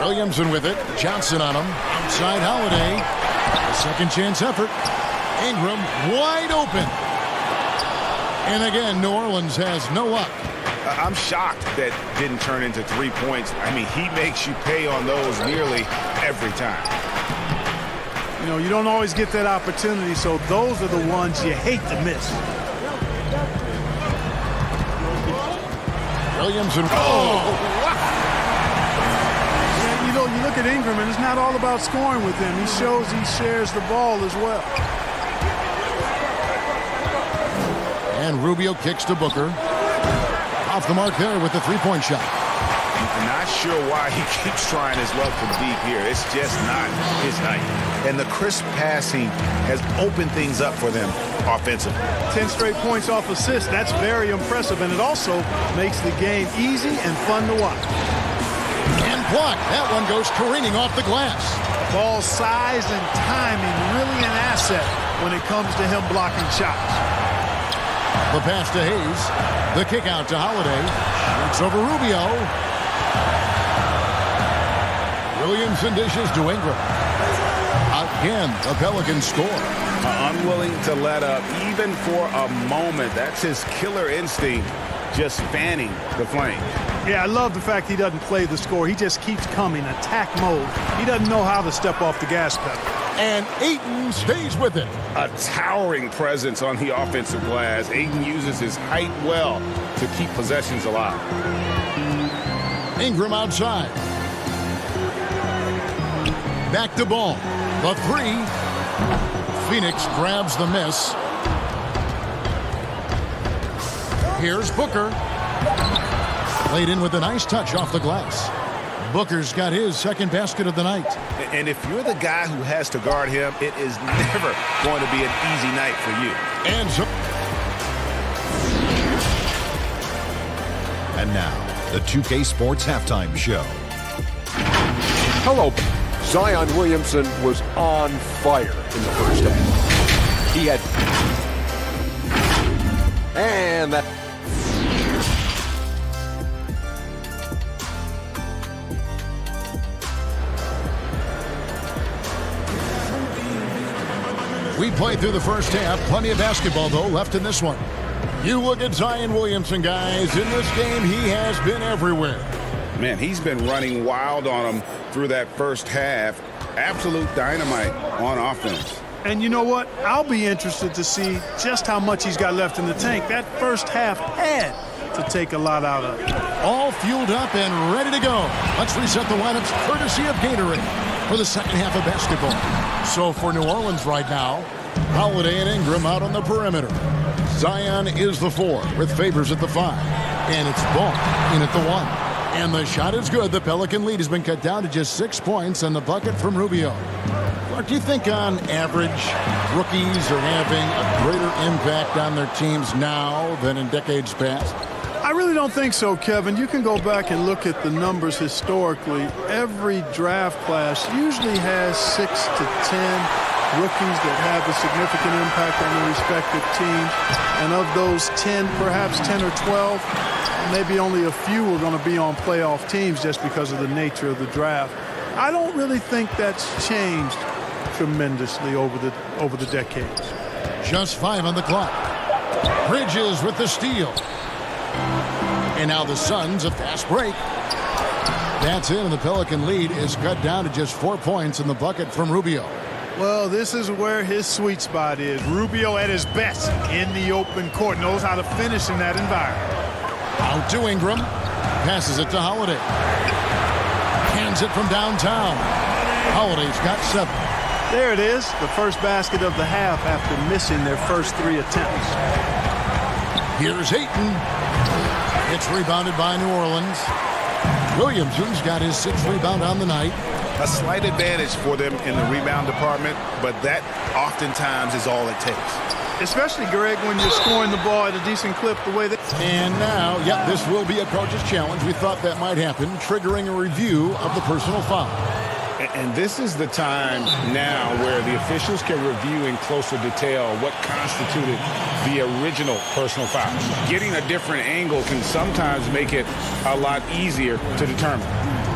Williamson with it. Johnson on him. Outside Holiday. A second chance effort. Ingram wide open. And again, New Orleans has no luck. I'm shocked that didn't turn into 3 points. I mean, he makes you pay on those nearly every time. You know, you don't always get that opportunity, so those are the ones you hate to miss. Williamson. And, you know, you look at Ingram, and it's not all about scoring with him. He shows he shares the ball as well. And Rubio kicks to Booker. Off the mark there with the three-point shot. I'm not sure why he keeps trying his luck from deep here. It's just not his night. And the crisp passing has opened things up for them offensively. 10 straight points off assists. That's very impressive, and it also makes the game easy and fun to watch. And blocked. That one goes careening off the glass. Ball size and timing really an asset when it comes to him blocking shots. The pass to Hayes. The kick out to Holiday. Shoots over Rubio. Williamson dishes to Ingram. Again, the Pelicans score. Unwilling to let up, even for a moment. That's his killer instinct, just fanning the flame. Yeah, I love the fact he doesn't play the score. He just keeps coming, attack mode. He doesn't know how to step off the gas pedal. And Ayton stays with it. A towering presence on the offensive glass. Ayton uses his height well to keep possessions alive. Ingram outside. Back to Ball. The three. Phoenix grabs the miss. Here's Booker. Laid in with a nice touch off the glass. Booker's got his second basket of the night. And if you're the guy who has to guard him, it is never going to be an easy night for you. And so. And now, the 2K Sports Halftime Show. Hello. Zion Williamson was on fire in the first half. He had... And that... We played through the first half. Plenty of basketball, though, left in this one. You look at Zion Williamson, guys. In this game, he has been everywhere. Man, he's been running wild on him through that first half. Absolute dynamite on offense. And you know what? I'll be interested to see just how much he's got left in the tank. That first half had to take a lot out of it. All fueled up and ready to go. Let's reset the lineups courtesy of Gatorade for the second half of basketball. So for New Orleans right now, Holiday and Ingram out on the perimeter. Zion is the 4 with Favors at the 5. And it's Ball in at the 1. And the shot is good. The Pelican lead has been cut down to just 6 points and the bucket from Rubio. Clark, do you think on average rookies are having a greater impact on their teams now than in decades past? I really don't think so, Kevin. You can go back and look at the numbers historically. Every draft class usually has 6 to 10 rookies that have a significant impact on their respective teams. And of those 10, perhaps 10 or 12, maybe only a few are going to be on playoff teams just because of the nature of the draft. I don't really think that's changed tremendously over the decades. Just 5 on the clock. Bridges with the steal. And now the Suns, a fast break. That's it, and the Pelican lead is cut down to just 4 points in the bucket from Rubio. Well, this is where his sweet spot is. Rubio at his best in the open court. Knows how to finish in that environment. Out to Ingram. Passes it to Holiday. Hands it from downtown. Holiday's got 7. There it is. The first basket of the half after missing their first 3 attempts. Here's Ayton. It's rebounded by New Orleans. Williamson's got his 6th rebound on the night. A slight advantage for them in the rebound department, but that oftentimes is all it takes. Especially, Greg, when you're scoring the ball at a decent clip the way that... And now, yep, this will be a coach's challenge. We thought that might happen, triggering a review of the personal foul. And this is the time now where the officials can review in closer detail what constituted the original personal foul. Getting a different angle can sometimes make it a lot easier to determine.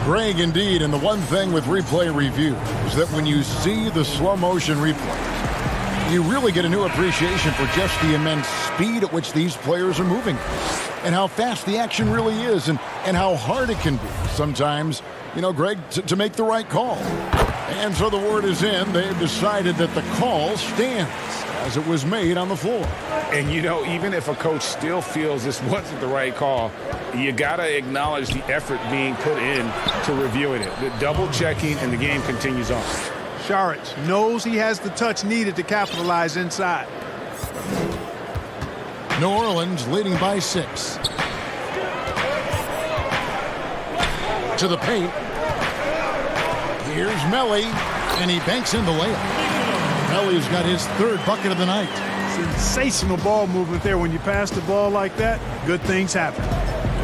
Greg, indeed, and the one thing with replay review is that when you see the slow motion replays, you really get a new appreciation for just the immense speed at which these players are moving and how fast the action really is and how hard it can be sometimes, you know, Greg, to make the right call. And so the word is in. They've decided that the call stands as it was made on the floor. And, you know, even if a coach still feels this wasn't the right call, you got to acknowledge the effort being put in to reviewing it. The double checking, and the game continues on. Saric knows he has the touch needed to capitalize inside. New Orleans leading by 6. To the paint. Here's Melly, and he banks in the layup. Melly's got his 3rd bucket of the night. Sensational ball movement there. When you pass the ball like that, good things happen.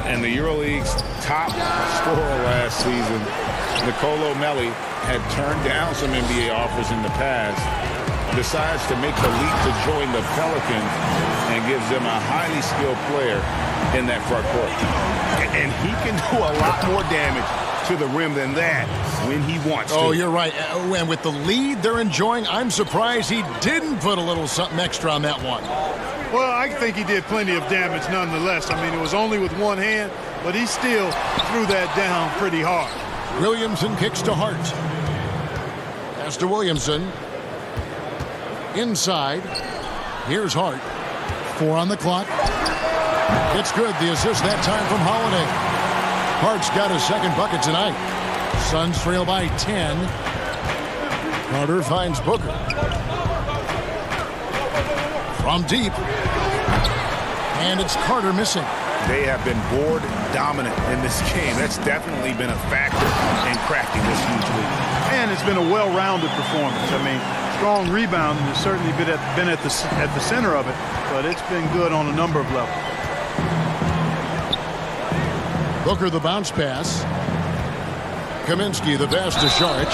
And the EuroLeague's top scorer last season, Nicolo Melli, had turned down some NBA offers in the past, decides to make the leap to join the Pelicans and gives them a highly skilled player in that front court. And he can do a lot more damage to the rim than that when he wants to. Oh, you're right. And with the lead they're enjoying, I'm surprised he didn't put a little something extra on that one. Well, I think he did plenty of damage nonetheless. I mean, it was only with one hand, but he still threw that down pretty hard. Williamson kicks to Hart. Pass to Williamson. Inside. Here's Hart. 4 on the clock. It's good. The assist that time from Holiday. Hart's got his 2nd bucket tonight. Suns trail by 10. Carter finds Booker. From deep. And it's Carter missing. They have been board dominant in this game. That's definitely been a factor in cracking this huge lead. And it's been a well-rounded performance. I mean, strong rebounding has certainly been at the center of it, but it's been good on a number of levels. Booker the bounce pass. Kaminsky the pass to Saric.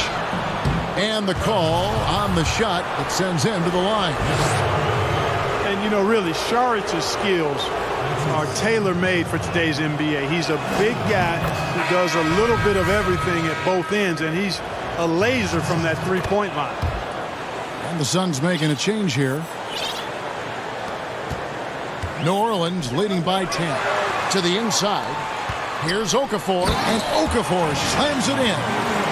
And the call on the shot that sends him to the line. And, you know, really, Saric's skills are tailor-made for today's NBA. He's a big guy who does a little bit of everything at both ends, and he's a laser from that three-point line. And the Suns making a change here. New Orleans leading by 10. To the inside. Here's Okafor, and Okafor slams it in.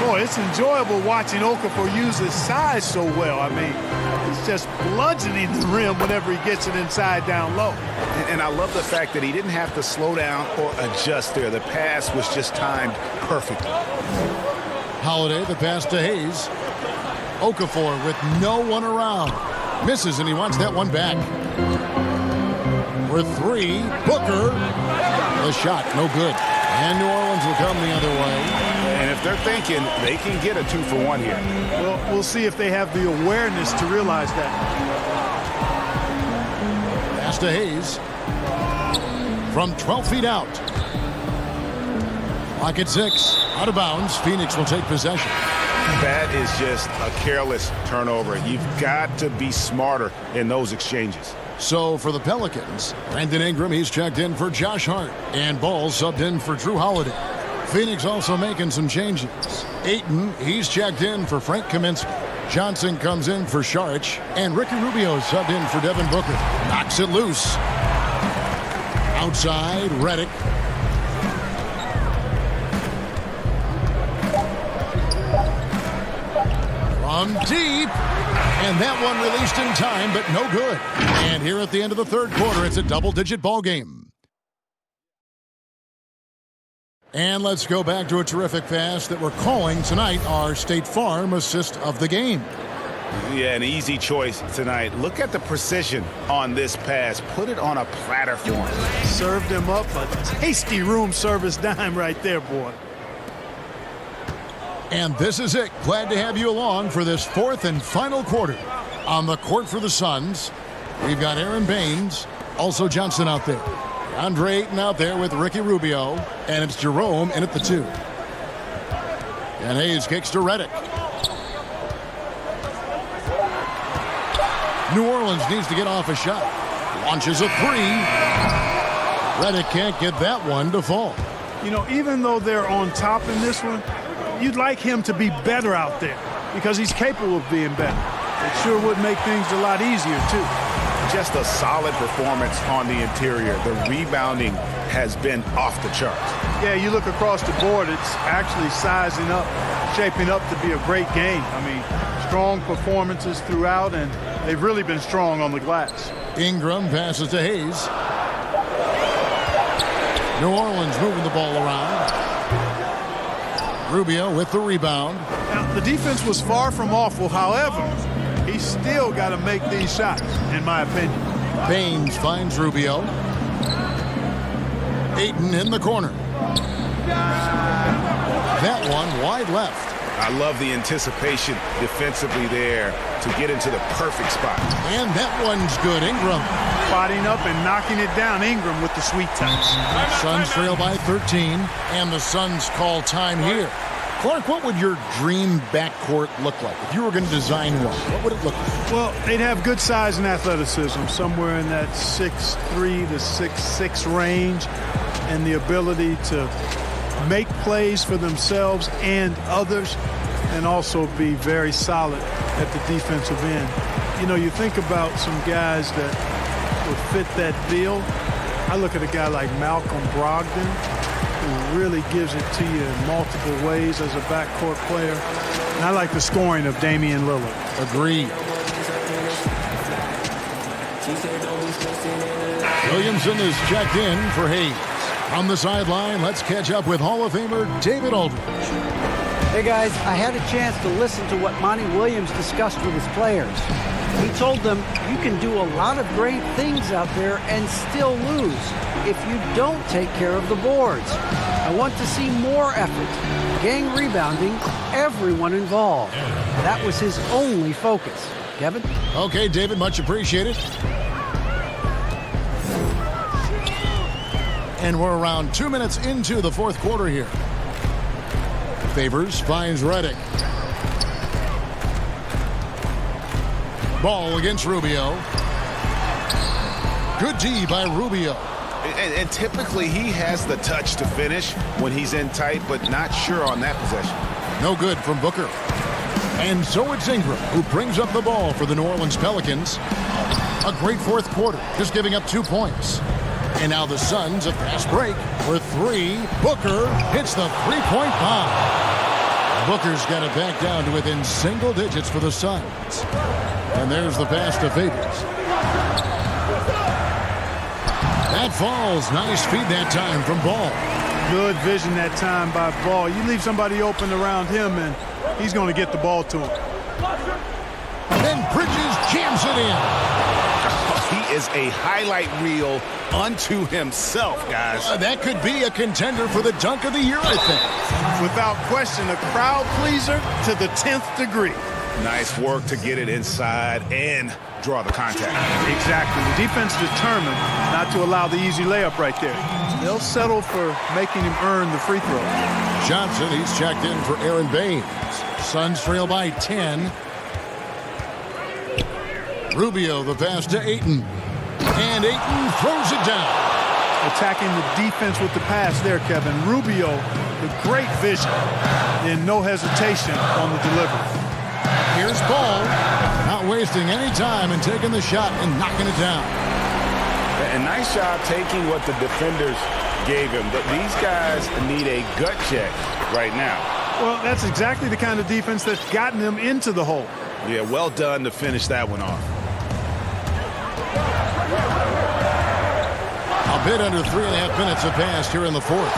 Boy, it's enjoyable watching Okafor use his size so well. I mean, he's just bludgeoning the rim whenever he gets it inside down low. And I love the fact that he didn't have to slow down or adjust there. The pass was just timed perfectly. Holiday, the pass to Hayes. Okafor with no one around. Misses, and he wants that one back. For 3, Booker. The shot, no good. And New Orleans will come the other way. And if they're thinking, they can get a 2-for-1 here. Well, we'll see if they have the awareness to realize that. Pass to Hayes. From 12 feet out. Clock at 6. Out of bounds. Phoenix will take possession. That is just a careless turnover. You've got to be smarter in those exchanges. So for the Pelicans, Brandon Ingram, he's checked in for Josh Hart. And Ball subbed in for Drew Holiday. Phoenix also making some changes. Ayton, he's checked in for Frank Kaminsky. Johnson comes in for Saric. And Ricky Rubio subbed in for Devin Booker. Knocks it loose. Outside, Redick. From deep. And that one released in time, but no good. And here at the end of the third quarter, it's a double-digit ball game. And let's go back to a terrific pass that we're calling tonight our State Farm assist of the game. Yeah, an easy choice tonight. Look at the precision on this pass. Put it on a platter for him. Served him up a tasty room service dime right there, boy. And this is it. Glad to have you along for this fourth and final quarter. On the court for the Suns, we've got Aaron Baines, also Johnson out there. Deandre Ayton out there with Ricky Rubio, and it's Jerome in at the 2. And Hayes kicks to Redick. New Orleans needs to get off a shot. Launches a 3. Redick can't get that one to fall. You know, even though they're on top in this one, you'd like him to be better out there because he's capable of being better. It sure would make things a lot easier, too. Just a solid performance on the interior. The rebounding has been off the charts. Yeah, you look across the board, it's actually sizing up, shaping up to be a great game. I mean, strong performances throughout, and they've really been strong on the glass. Ingram passes to Hayes. New Orleans moving the ball around. Rubio with the rebound. Now, the defense was far from awful. However, he's still got to make these shots, in my opinion. Baines finds Rubio. Ayton in the corner. That one wide left. I love the anticipation defensively there to get into the perfect spot. And that one's good. Ingram. Spotting up and knocking it down. Ingram with the sweet touch. Suns trail by 13, and the Suns call time here. Clark, what would your dream backcourt look like? If you were going to design one, what would it look like? Well, they'd have good size and athleticism, somewhere in that 6'3" to 6'6" range, and the ability to make plays for themselves and others, and also be very solid at the defensive end. You know, you think about some guys that would fit that bill. I look at a guy like Malcolm Brogdon, who really gives it to you in multiple ways as a backcourt player. And I like the scoring of Damian Lillard. Agreed. Williamson is checked in for Hayes. On the sideline, let's catch up with Hall of Famer David Aldridge. Hey guys, I had a chance to listen to what Monty Williams discussed with his players. He told them you can do a lot of great things out there and still lose if you don't take care of the boards. I want to see more effort, gang rebounding, everyone involved. That was his only focus. Kevin? Okay, David, much appreciated. And we're around 2 minutes into the fourth quarter here. Favors finds Redick. Ball against Rubio. Good D by Rubio. And typically he has the touch to finish when he's in tight, but not sure on that possession. No good from Booker. And so it's Ingram who brings up the ball for the New Orleans Pelicans. A great fourth quarter, just giving up 2 points. And now the Suns, a fast break for 3. Booker hits the three-point bomb. Booker's got it back down to within single digits for the Suns. And there's the pass to Favors. That falls. Nice feed that time from Ball. Good vision that time by Ball. You leave somebody open around him, and he's going to get the ball to him. And then Bridges jams it in. He is a highlight reel unto himself, guys. That could be a contender for the dunk of the year, I think. Without question, a crowd pleaser to the 10th degree. Nice work to get it inside and draw the contact. Exactly. The defense determined not to allow the easy layup right there. They'll settle for making him earn the free throw. Johnson, he's checked in for Aaron Baines. Suns trail by 10. Rubio, the pass to Ayton. And Ayton throws it down. Attacking the defense with the pass there, Kevin. Rubio, with great vision and no hesitation on the delivery. Here's Ball, not wasting any time and taking the shot and knocking it down. A nice job taking what the defenders gave him. But these guys need a gut check right now. Well, that's exactly the kind of defense that's gotten them into the hole. Yeah, well done to finish that one off. A bit under 3.5 minutes have passed here in the fourth.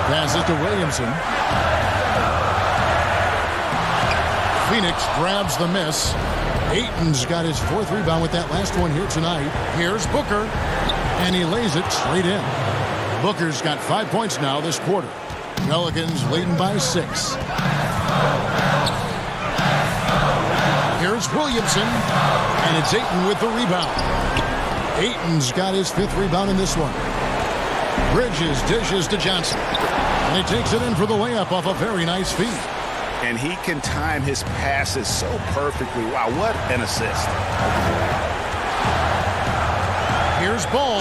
Passes to Williamson. Phoenix grabs the miss. Ayton's got his 4th rebound with that last one here tonight. Here's Booker, and he lays it straight in. Booker's got 5 points now this quarter. Pelicans leading by 6. Here's Williamson, and it's Ayton with the rebound. Ayton's got his 5th rebound in this one. Bridges dishes to Johnson, and he takes it in for the layup off a very nice feed. And he can time his passes so perfectly. Wow, what an assist. Here's Ball.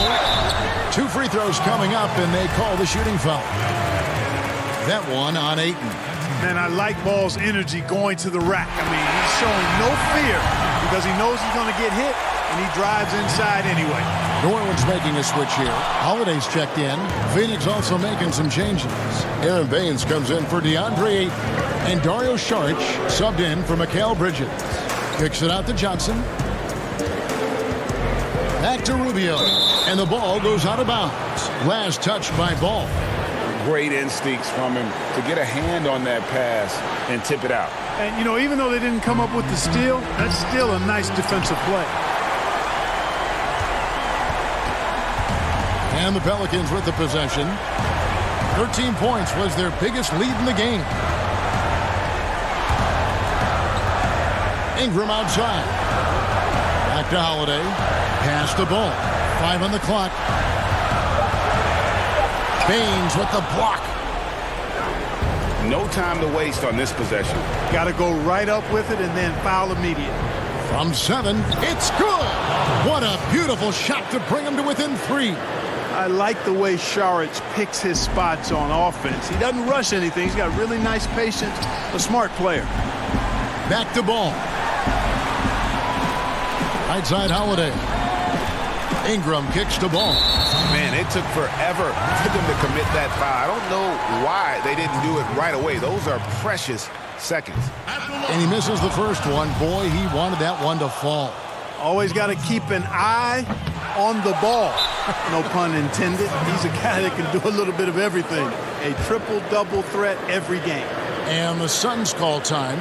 2 free throws coming up, and they call the shooting foul. That one on Ayton. Man, I like Ball's energy going to the rack. I mean, he's showing no fear because he knows he's going to get hit, and he drives inside anyway. New Orleans making a switch here. Holiday's checked in. Phoenix also making some changes. Aaron Baines comes in for Deandre Ayton. And Dario Saric subbed in for Mikal Bridges. Kicks it out to Johnson. Back to Rubio. And the ball goes out of bounds. Last touch by Ball. Great instincts from him to get a hand on that pass and tip it out. And, you know, even though they didn't come up with the steal, that's still a nice defensive play. And the Pelicans with the possession. 13 points was their biggest lead in the game. Ingram outside. Back to Holiday. Pass the ball. 5 on the clock. Baines with the block. No time to waste on this possession. Got to go right up with it and then foul immediate. From 7, it's good. What a beautiful shot to bring him to within 3. I like the way Saric picks his spots on offense. He doesn't rush anything. He's got really nice patience. A smart player. Back to Ball. Right side Holiday. Ingram kicks the ball. Man, it took forever for them to commit that foul. I don't know why they didn't do it right away. Those are precious seconds. And he misses the first one. Boy, he wanted that one to fall. Always got to keep an eye on the ball. No pun intended. He's a guy that can do a little bit of everything. A triple-double threat every game. And the Suns call time.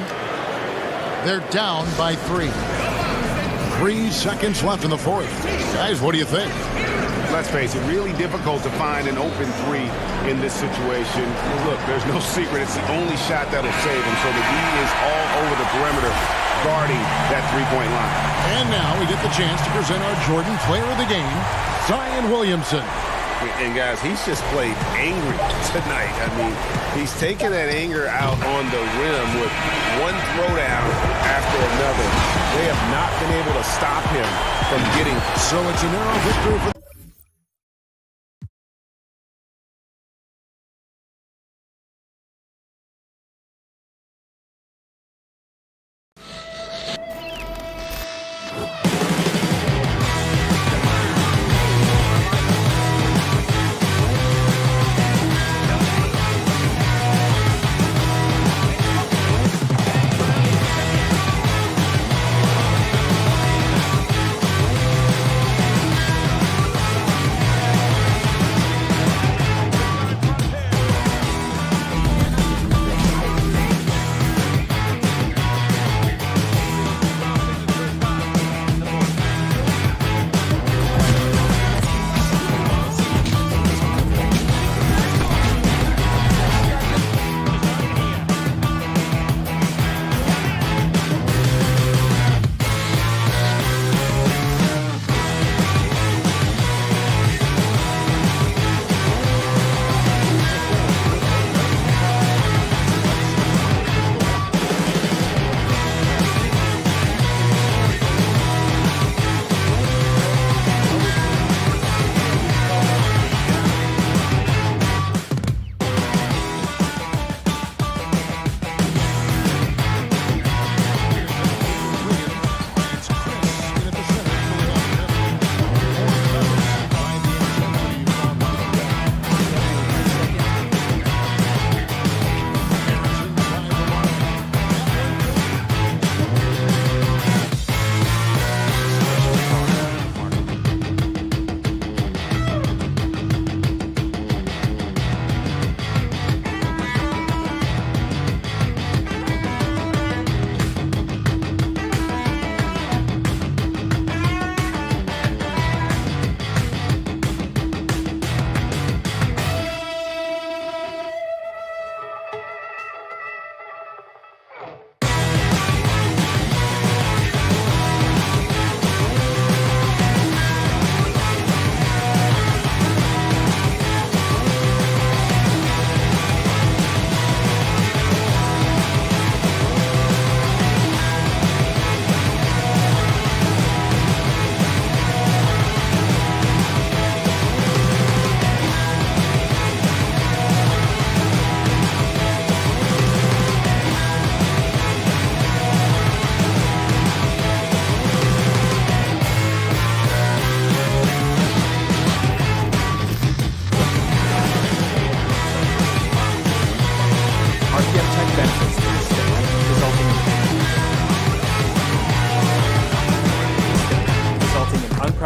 They're down by 3. 3 seconds left in the 4th. Guys, what do you think? Let's face it, really difficult to find an open 3 in this situation. Look, there's no secret. It's the only shot that'll save him. So the D is all over the perimeter guarding that 3-point line. And now we get the chance to present our Jordan Player of the Game, Zion Williamson. And guys, he's just played angry tonight. I mean, he's taken that anger out on the rim with one throwdown after another. They have not been able to stop him from getting. So it's a narrow victory for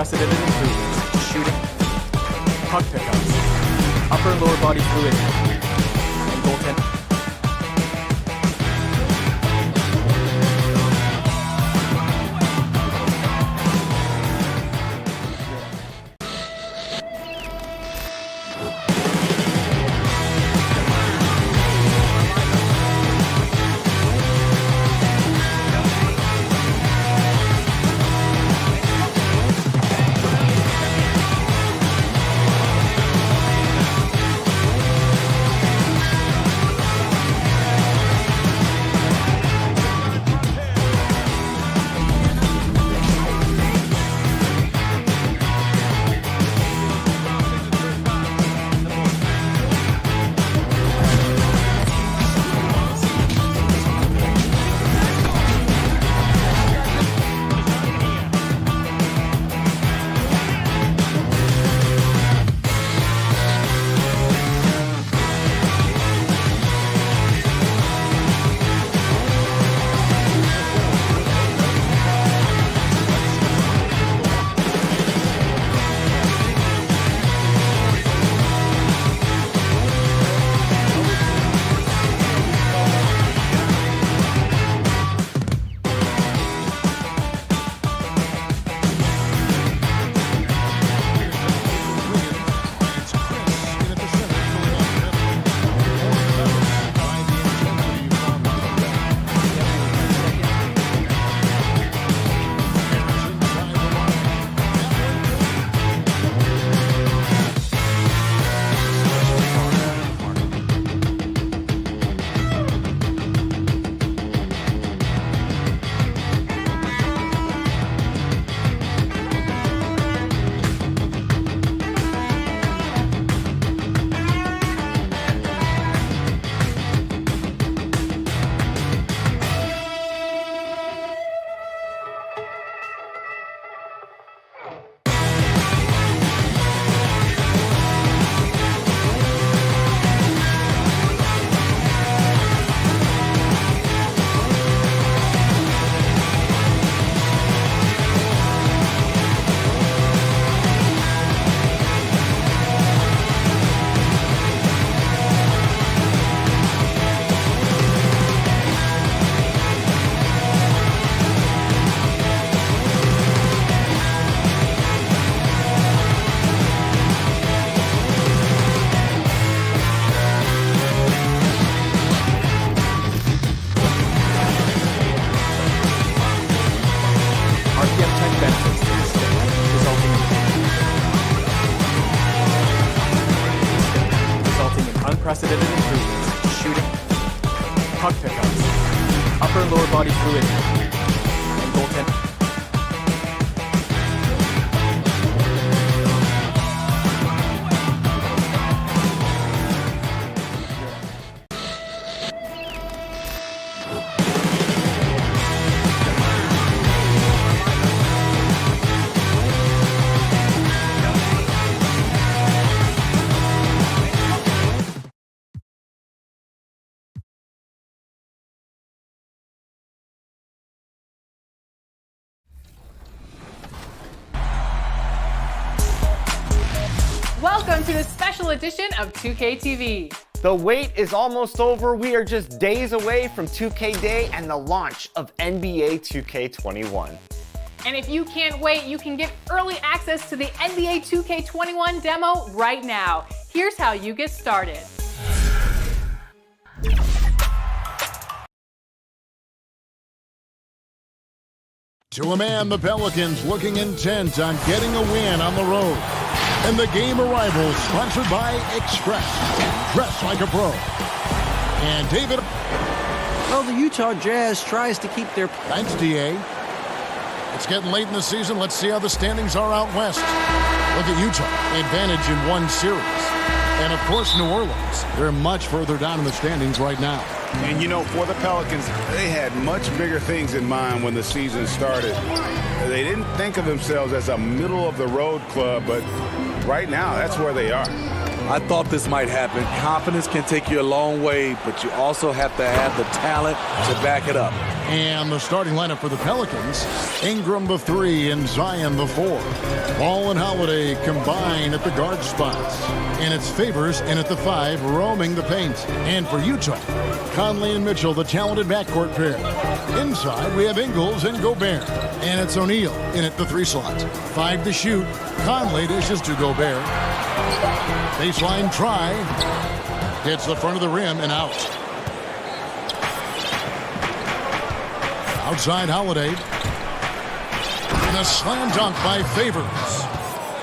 unprecedented improvements. Shooting, puck pickups, upper and lower body fluidity, and goaltending. Unprecedented improvements. Shooting, puck pickups, upper and lower body fluidity, and goaltending. Welcome to this special edition of 2K TV. The wait is almost over. We are just days away from 2K Day and the launch of NBA 2K21. And if you can't wait, you can get early access to the NBA 2K21 demo right now. Here's how you get started. To a man, the Pelicans looking intent on getting a win on the road. And the game arrivals sponsored by Express. Dress like a pro. And David. Well, the Utah Jazz tries to keep their... Thanks, DA. It's getting late in the season. Let's see how the standings are out west. Look at Utah. Advantage in one series. And, of course, New Orleans. They're much further down in the standings right now. And, you know, for the Pelicans, they had much bigger things in mind when the season started. They didn't think of themselves as a middle-of-the-road club, but right now, that's where they are. I thought this might happen. Confidence can take you a long way, but you also have to have the talent to back it up. And the starting lineup for the Pelicans, Ingram the 3 and Zion the 4. Ball and Holiday combine at the guard spots. And it's Favors in at the 5, roaming the paint. And for Utah, Conley and Mitchell, the talented backcourt pair. Inside, we have Ingles and Gobert. And it's O'Neal in at the 3 slot. 5 to shoot. Conley dishes to Gobert. Baseline try. Hits the front of the rim and out. Outside Holiday. And a slam dunk by Favors.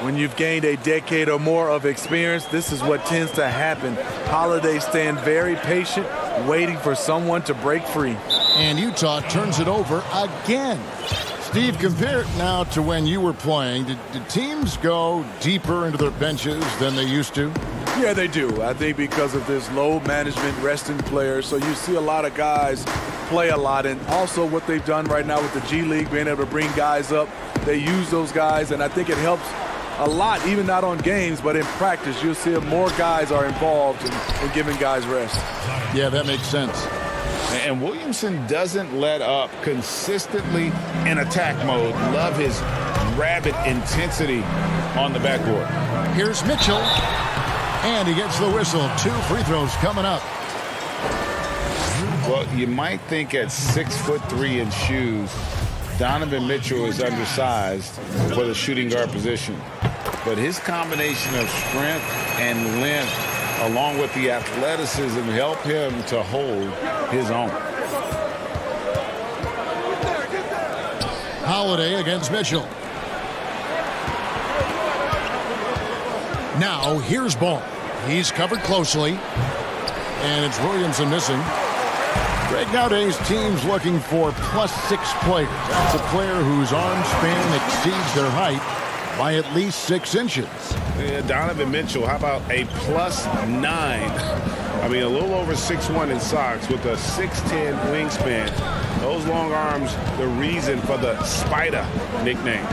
When you've gained a decade or more of experience, this is what tends to happen. Holiday staying very patient, waiting for someone to break free. And Utah turns it over again. Steve, compare it now to when you were playing. Did teams go deeper into their benches than they used to? Yeah, they do. I think because of this load management, resting players. So you see a lot of guys play a lot. And also what they've done right now with the G League, being able to bring guys up. They use those guys, and I think it helps a lot, even not on games, but in practice. You'll see more guys are involved in giving guys rest. Yeah, that makes sense. And Williamson doesn't let up, consistently in attack mode. Love his rabid intensity on the backboard. Here's Mitchell. And he gets the whistle. 2 free throws coming up. Well, you might think at 6'3" in shoes, Donovan Mitchell is undersized for the shooting guard position. But his combination of strength and length, along with the athleticism, help him to hold his own. Holiday against Mitchell. Now here's Ball. He's covered closely. And it's Williamson missing. Greg, nowadays teams looking for +6 players. That's a player whose arm span exceeds their height by at least 6 inches. Yeah, Donovan Mitchell, how about a +9? I mean, a little over 6'1" in socks with a 6'10" wingspan. Those long arms, the reason for the Spider nickname.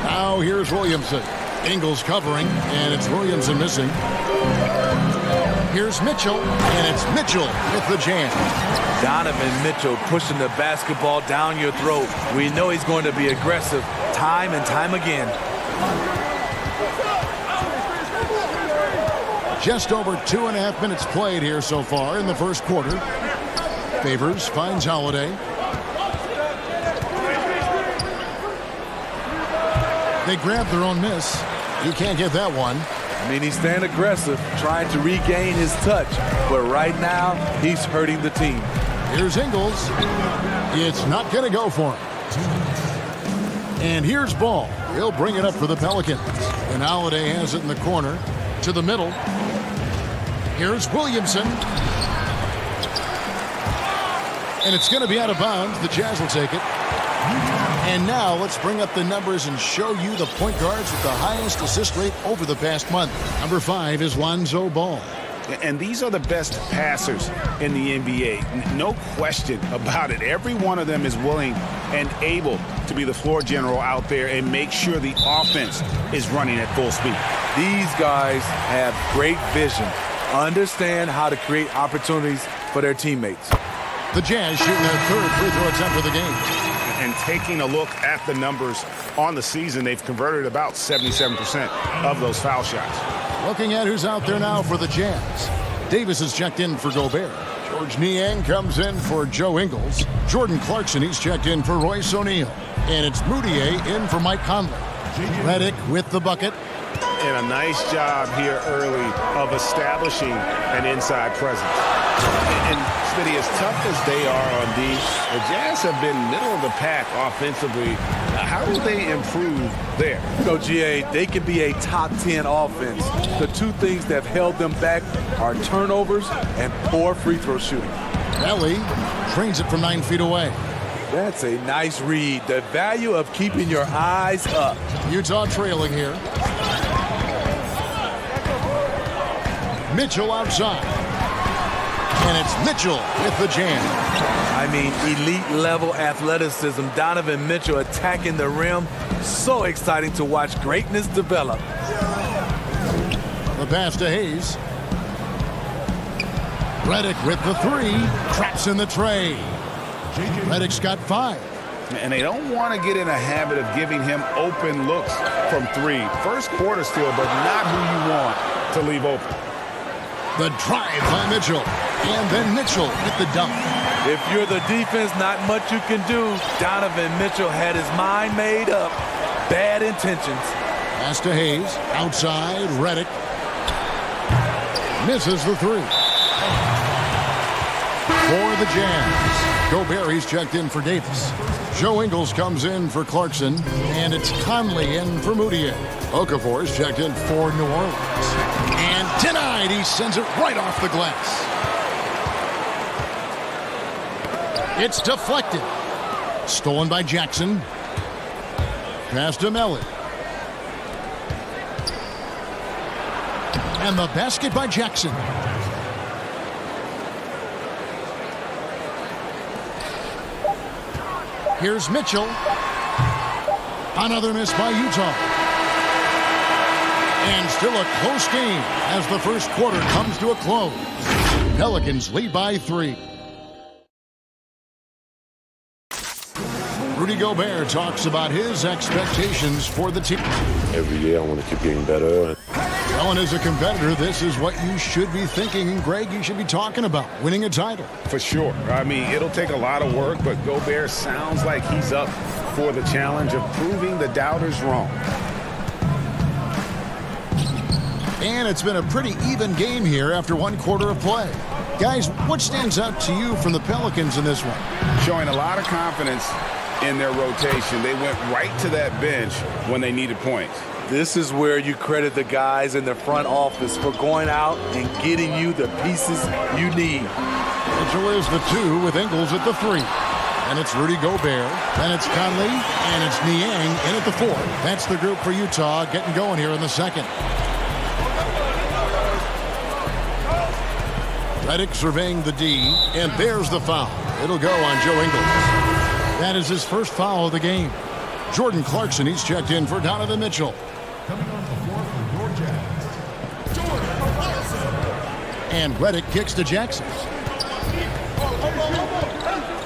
Now here's Williamson. Ingles covering, and it's Williamson missing. Here's Mitchell, and it's Mitchell with the jam. Donovan Mitchell pushing the basketball down your throat. We know he's going to be aggressive time and time again. Just over 2.5 minutes played here so far in the first quarter. Favors finds Holiday. They grab their own miss. He can't get that one. I mean, he's staying aggressive, trying to regain his touch. But right now, he's hurting the team. Here's Ingles. It's not going to go for him. And here's Ball. He'll bring it up for the Pelicans. And Holiday has it in the corner to the middle. Here's Williamson. And it's going to be out of bounds. The Jazz will take it. And now let's bring up the numbers and show you the point guards with the highest assist rate over the past month. Number 5 is Lonzo Ball. And these are the best passers in the NBA. No question about it. Every one of them is willing and able to be the floor general out there and make sure the offense is running at full speed. These guys have great vision, understand how to create opportunities for their teammates. The Jazz shooting their 3rd free throw attempt of the game. And taking a look at the numbers on the season, they've converted about 77% of those foul shots. Looking at who's out there now for the Jazz. Davis is checked in for Gobert. George Niang comes in for Joe Ingles. Jordan Clarkson, he's checked in for Royce O'Neal. And it's Moutier in for Mike Conley. Redick with the bucket. And a nice job here early of establishing an inside presence. And Smitty, as tough as they are on D, the Jazz have been middle of the pack offensively. How do they improve there? So, GA, they can be a top 10 offense. The two things that have held them back are turnovers and poor free throw shooting. Belly trains it from 9 feet away. That's a nice read. The value of keeping your eyes up. Utah trailing here. Mitchell outside. And it's Mitchell with the jam. I mean, elite-level athleticism. Donovan Mitchell attacking the rim. So exciting to watch greatness develop. The pass to Hayes. Redick with the three. Traps in the tray. Redick's got 5. And they don't want to get in a habit of giving him open looks from 3. First quarter still, but not who you want to leave open. The drive by Mitchell. And then Mitchell with the dunk. If you're the defense, not much you can do. Donovan Mitchell had his mind made up. Bad intentions. Pass to Hayes. Outside, Redick. Misses the 3. For the Jazz, Gobert, he's checked in for Davis. Joe Ingles comes in for Clarkson, and it's Conley in for Moutier. Okafor is checked in for New Orleans. And denied, he sends it right off the glass. It's deflected. Stolen by Jackson. Pass to Mellon. And the basket by Jackson. Here's Mitchell. Another miss by Utah. And still a close game as the first quarter comes to a close. Pelicans lead by 3. Rudy Gobert talks about his expectations for the team. Every year I want to keep getting better. Well, and as a competitor, this is what you should be thinking. And Greg, you should be talking about winning a title. For sure. I mean, it'll take a lot of work, but Gobert sounds like he's up for the challenge of proving the doubters wrong. And it's been a pretty even game here after 1 quarter of play. Guys, what stands out to you from the Pelicans in this one? Showing a lot of confidence in their rotation. They went right to that bench when they needed points. This is where you credit the guys in the front office for going out and getting you the pieces you need. Mitchell is the 2 with Ingles at the 3. And it's Rudy Gobert. Then it's Conley. And it's Niang in at the 4. That's the group for Utah getting going here in the second. Redick surveying the D. And there's the foul. It'll go on Joe Ingles. That is his first foul of the game. Jordan Clarkson, he's checked in for Donovan Mitchell. Coming on the floor for your Jazz, Jordan Clarkson. And Redick kicks to Jackson.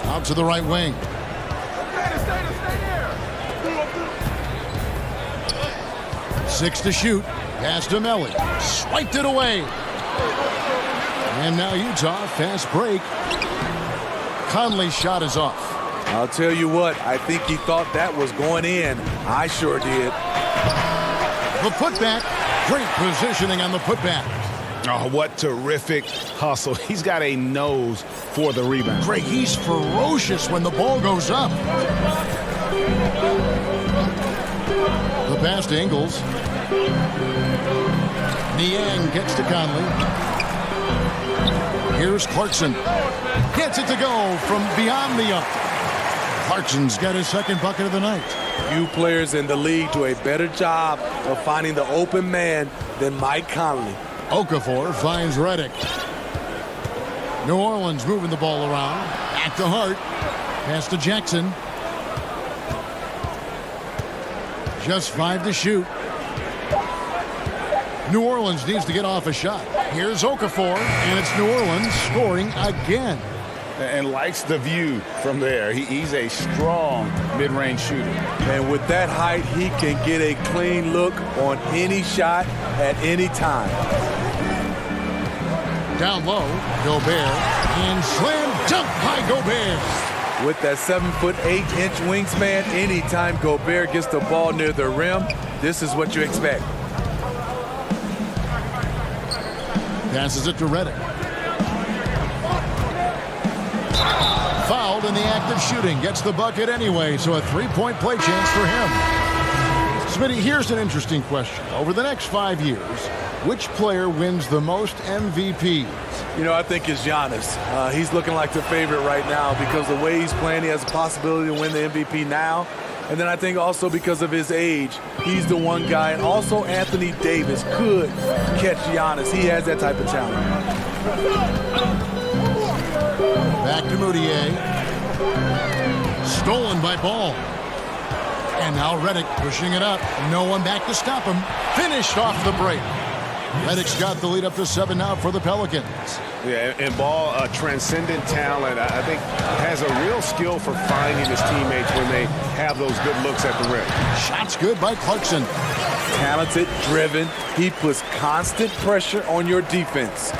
Out to the right wing. 6 to shoot. Pass to Melly. Swiped it away. And now Utah, fast break. Conley's shot is off. I'll tell you what, I think he thought that was going in. I sure did. The putback. Great positioning on the putback. Oh, what terrific hustle. He's got a nose for the rebound. Greg, he's ferocious when the ball goes up. The pass to Ingles. Niang gets to Conley. Here's Clarkson. Gets it to go from beyond the arc. Clarkson's got his second bucket of the night. Few players in the league do a better job of finding the open man than Mike Conley. Okafor finds Redick. New Orleans moving the ball around. Back to Hart. Pass to Jackson. Just 5 to shoot. New Orleans needs to get off a shot. Here's Okafor, and it's New Orleans scoring again. And likes the view from there. He's a strong mid-range shooter. And with that height, he can get a clean look on any shot at any time. Down low, Gobert, and slam dunk by Gobert. With that 7'8" wingspan, anytime Gobert gets the ball near the rim, this is what you expect. Passes it to Redick. Fouled in the act of shooting. Gets the bucket anyway, so a 3-point play chance for him. Smitty, here's an interesting question. Over the next 5 years, which player wins the most MVPs? You know, I think it's Giannis. He's looking like the favorite right now because the way he's playing, he has a possibility to win the MVP now. And then I think also because of his age, he's the one guy. And also Anthony Davis could catch Giannis. He has that type of talent. Back to Moutier. Stolen by Ball. And now Redick pushing it up. No one back to stop him. Finished off the break. Redick's got the lead up to 7 now for the Pelicans. Yeah, and Ball, a transcendent talent, I think has a real skill for finding his teammates when they have those good looks at the rim. Shots good by Clarkson. Talented, driven. He puts constant pressure on your defense.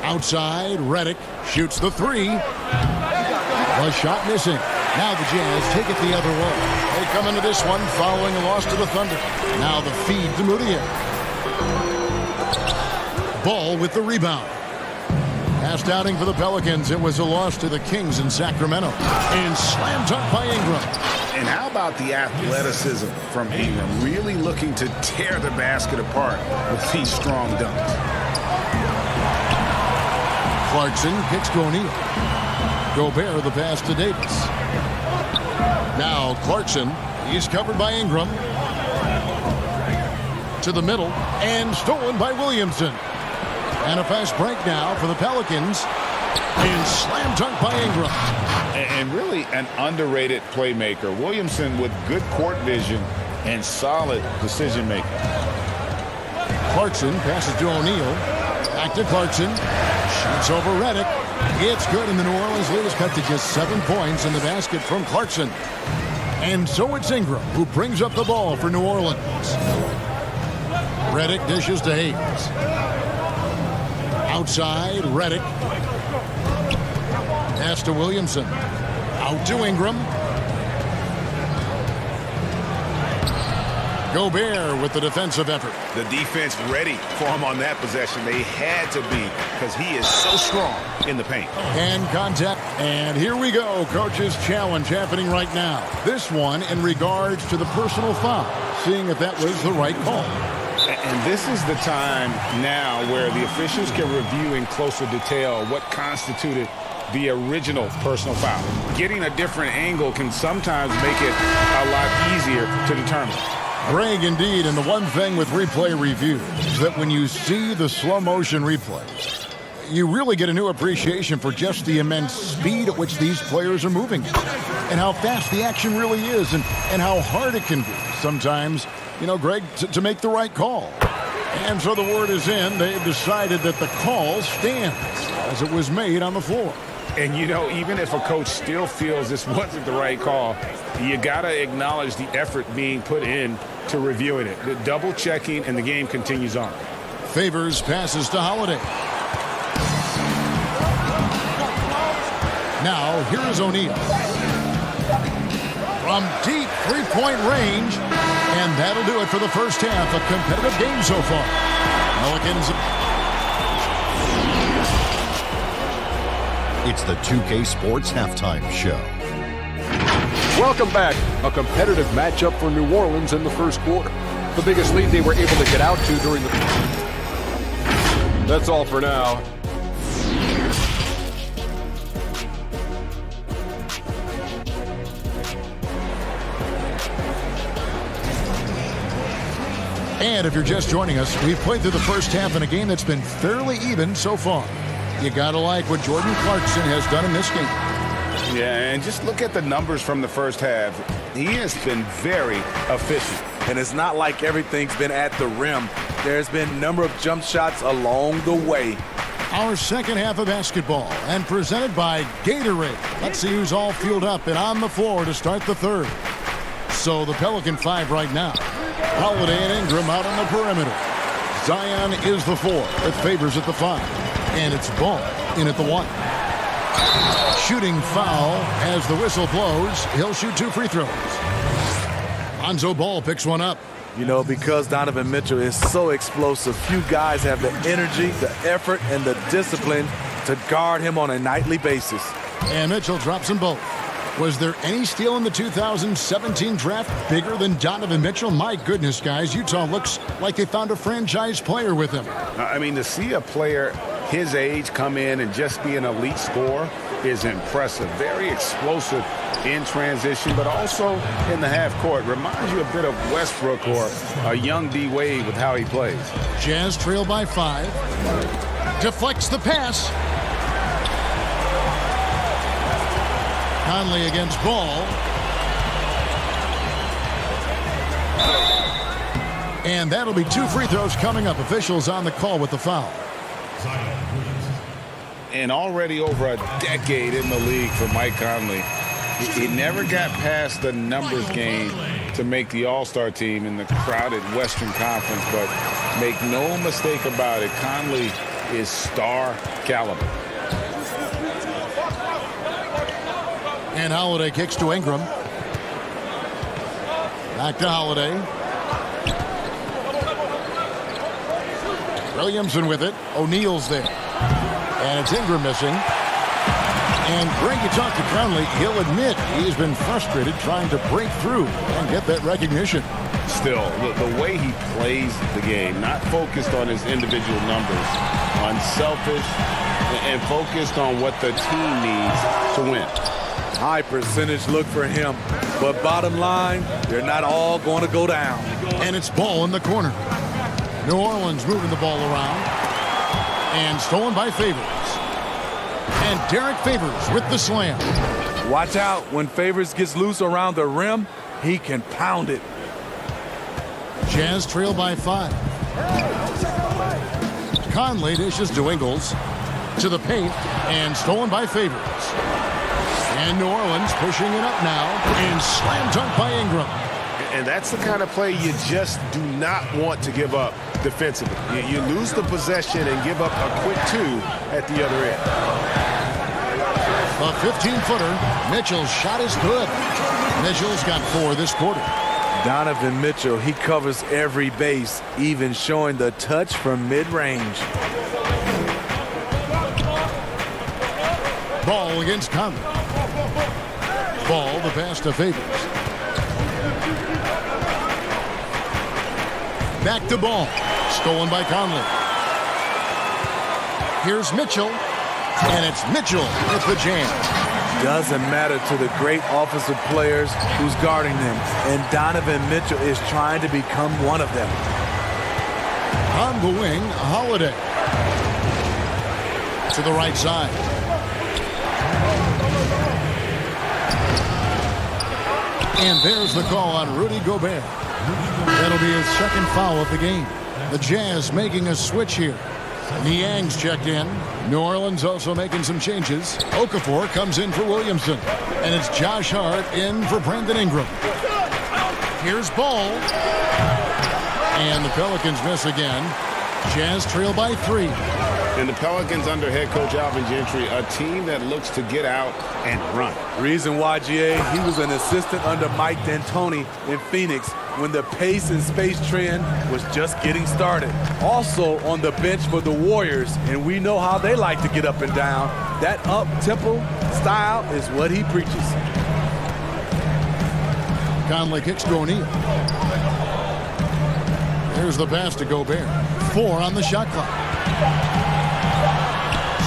Outside, Redick shoots the 3. A shot missing. Now the Jazz take it the other way. They come into this one following a loss to the Thunder. Now the feed to Moutier. Ball with the rebound. Passed outing for the Pelicans. It was a loss to the Kings in Sacramento. And slammed up by Ingram. And how about the athleticism from Ingram? Really looking to tear the basket apart with these strong dunks. Clarkson kicks to O'Neal. Gobert the pass to Davis. Now Clarkson, he's covered by Ingram. To the middle, and stolen by Williamson. And a fast break now for the Pelicans. And slam dunk by Ingram. And really an underrated playmaker. Williamson with good court vision and solid decision making. Clarkson passes to O'Neal. Back to Clarkson. Shoots over Redick. It's good, and the New Orleans lead is cut to just 7 points in the basket from Clarkson. And so it's Ingram who brings up the ball for New Orleans. Redick dishes to Hayes. Outside, Redick. Pass to Williamson. Out to Ingram. Gobert with the defensive effort. The defense ready for him on that possession. They had to be because he is so strong in the paint. And contact. And here we go. Coach's challenge happening right now. This one in regards to the personal foul. Seeing if that was the right call. And this is the time now where the officials can review in closer detail what constituted the original personal foul. Getting a different angle can sometimes make it a lot easier to determine. Greg, indeed, and the one thing with replay review is that when you see the slow motion replay, you really get a new appreciation for just the immense speed at which these players are moving and how fast the action really is and how hard it can be sometimes, you know, Greg, to make the right call. And so the word is in. They've decided that the call stands as it was made on the floor. And, you know, even if a coach still feels this wasn't the right call, you got to acknowledge the effort being put in to reviewing it. The double checking, and the game continues on. Favors passes to Holiday. Now, here is O'Neal. From deep three-point range. And that'll do it for the first half. A competitive game so far. Pelicans. It's the 2K Sports Halftime Show. Welcome back. A competitive matchup for New Orleans in the first quarter. The biggest lead they were able to get out to during the... That's all for now. And if you're just joining us, we've played through the first half in a game that's been fairly even so far. You gotta like what Jordan Clarkson has done in this game. Yeah, and just look at the numbers from the first half. He has been very efficient. And it's not like everything's been at the rim. There's been a number of jump shots along the way. Our second half of basketball, and presented by Gatorade. Let's see who's all fueled up and on the floor to start the third. So the Pelican 5 right now. Holiday and Ingram out on the perimeter. Zion is the 4. It Favors at the 5. And it's Ball in at the 1. Shooting foul as the whistle blows. He'll shoot 2 free throws. Lonzo Ball picks one up. You know, because Donovan Mitchell is so explosive, few guys have the energy, the effort, and the discipline to guard him on a nightly basis. And Mitchell drops them both. Was there any steal in the 2017 draft bigger than Donovan Mitchell? My goodness, guys, Utah looks like they found a franchise player with him. I mean, to see a player his age come in and just be an elite scorer is impressive. Very explosive in transition, but also in the half court. Reminds you a bit of Westbrook or a young D. Wade with how he plays. Jazz trail by 5. Deflects the pass. Conley against Ball. And that'll be 2 free throws coming up. Officials on the call with the foul. And already over a decade in the league for Mike Conley. He never got past the numbers game to make the All-Star team in the crowded Western Conference. But make no mistake about it, Conley is star caliber. And Holiday kicks to Ingram. Back to Holiday. Williamson with it. O'Neal's there. And it's Ingram missing. And Greg, you talk to Conley, he'll admit he's been frustrated trying to break through and get that recognition. Still, the way he plays the game, not focused on his individual numbers, unselfish, and focused on what the team needs to win. High percentage look for him. But bottom line, they're not all going to go down. And it's Ball in the corner. New Orleans moving the ball around. And stolen by Favors. And Derek Favors with the slam. Watch out. When Favors gets loose around the rim, he can pound it. Jazz trail by 5. Conley dishes to Ingles. To the paint. And stolen by Favors. And New Orleans pushing it up now. And slam dunk by Ingram. And that's the kind of play you just do not want to give up defensively. You lose the possession and give up a quick 2 at the other end. A 15-footer. Mitchell's shot is good. Mitchell's got 4 this quarter. Donovan Mitchell, he covers every base, even showing the touch from mid-range. Ball against Conley. Ball, the pass to Favors. Back to Ball. Stolen by Conley. Here's Mitchell. And it's Mitchell with the jam. Doesn't matter to the great offensive players who's guarding them. And Donovan Mitchell is trying to become one of them. On the wing, Holiday. To the right side. And there's the call on Rudy Gobert. That'll be his second foul of the game. The Jazz making a switch here. Niang's checked in. New Orleans also making some changes. Okafor comes in for Williamson. And it's Josh Hart in for Brandon Ingram. Here's Ball. And the Pelicans miss again. Jazz trail by 3. And the Pelicans under head coach Alvin Gentry, a team that looks to get out and run. Reason why, GA, he was an assistant under Mike D'Antoni in Phoenix when the pace and space trend was just getting started. Also on the bench for the Warriors, and we know how they like to get up and down. That up-tempo style is what he preaches. Conley kicks to O'Neal. Here's the pass to Gobert. 4 on the shot clock.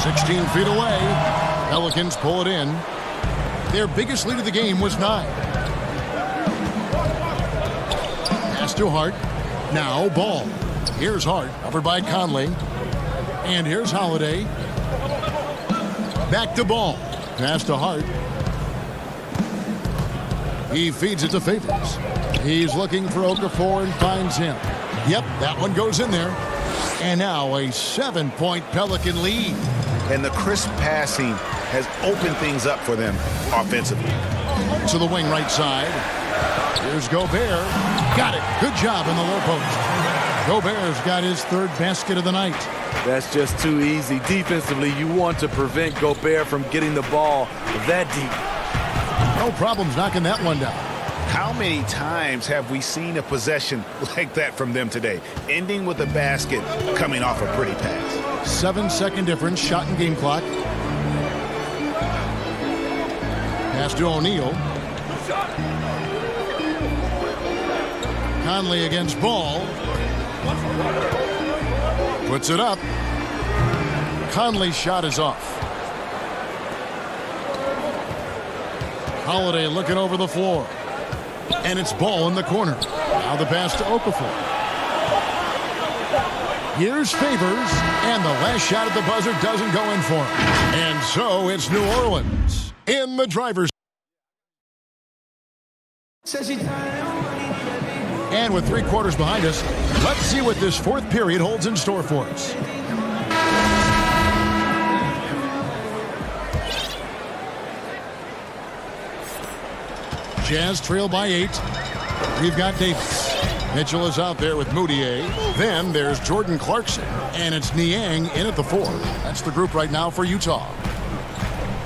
16 feet away. Pelicans pull it in. Their biggest lead of the game was 9. Pass to Hart. Now Ball. Here's Hart. Covered by Conley. And here's Holiday. Back to Ball. Pass to Hart. He feeds it to Favors. He's looking for Okafor and finds him. Yep, that one goes in there. And now a 7-point Pelican lead. And the crisp passing has opened things up for them offensively. To the wing right side. Here's Gobert. Got it. Good job in the low post. Gobert's got his 3rd basket of the night. That's just too easy. Defensively, you want to prevent Gobert from getting the ball that deep. No problems knocking that one down. How many times have we seen a possession like that from them today? Ending with a basket, coming off a pretty pass. 7-second difference, shot and game clock. Pass to O'Neal. Conley against Ball. Puts it up. Conley's shot is off. Holiday looking over the floor. And it's Ball in the corner. Now the pass to Okafor. Here's Favors, and the last shot at the buzzer doesn't go in for him. And so it's New Orleans in the driver's And with 3 quarters behind us, let's see what this 4th period holds in store for us. Jazz trail by 8. We've got Davis. Mitchell is out there with Moutier. Then there's Jordan Clarkson. And it's Niang in at the 4. That's the group right now for Utah.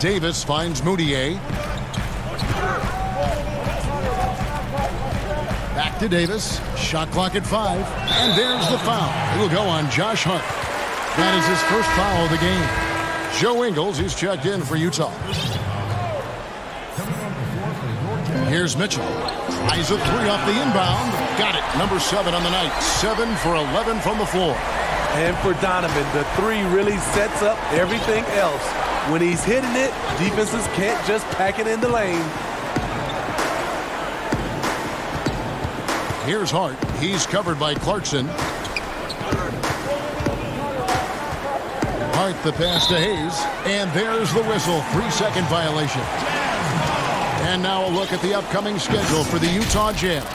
Davis finds Moutier. Back to Davis. Shot clock at 5. And there's the foul. It will go on Josh Hunt. That is his first foul of the game. Joe Ingles, he's checked in for Utah. Here's Mitchell. Tries a 3 off the inbound. Got it. Number 7 on the night. 7 for 11 from the floor. And for Donovan, the 3 really sets up everything else. When he's hitting it, defenses can't just pack it in the lane. Here's Hart. He's covered by Clarkson. Hart the pass to Hayes. And there's the whistle. 3-second violation. And now a look at the upcoming schedule for the Utah Jazz.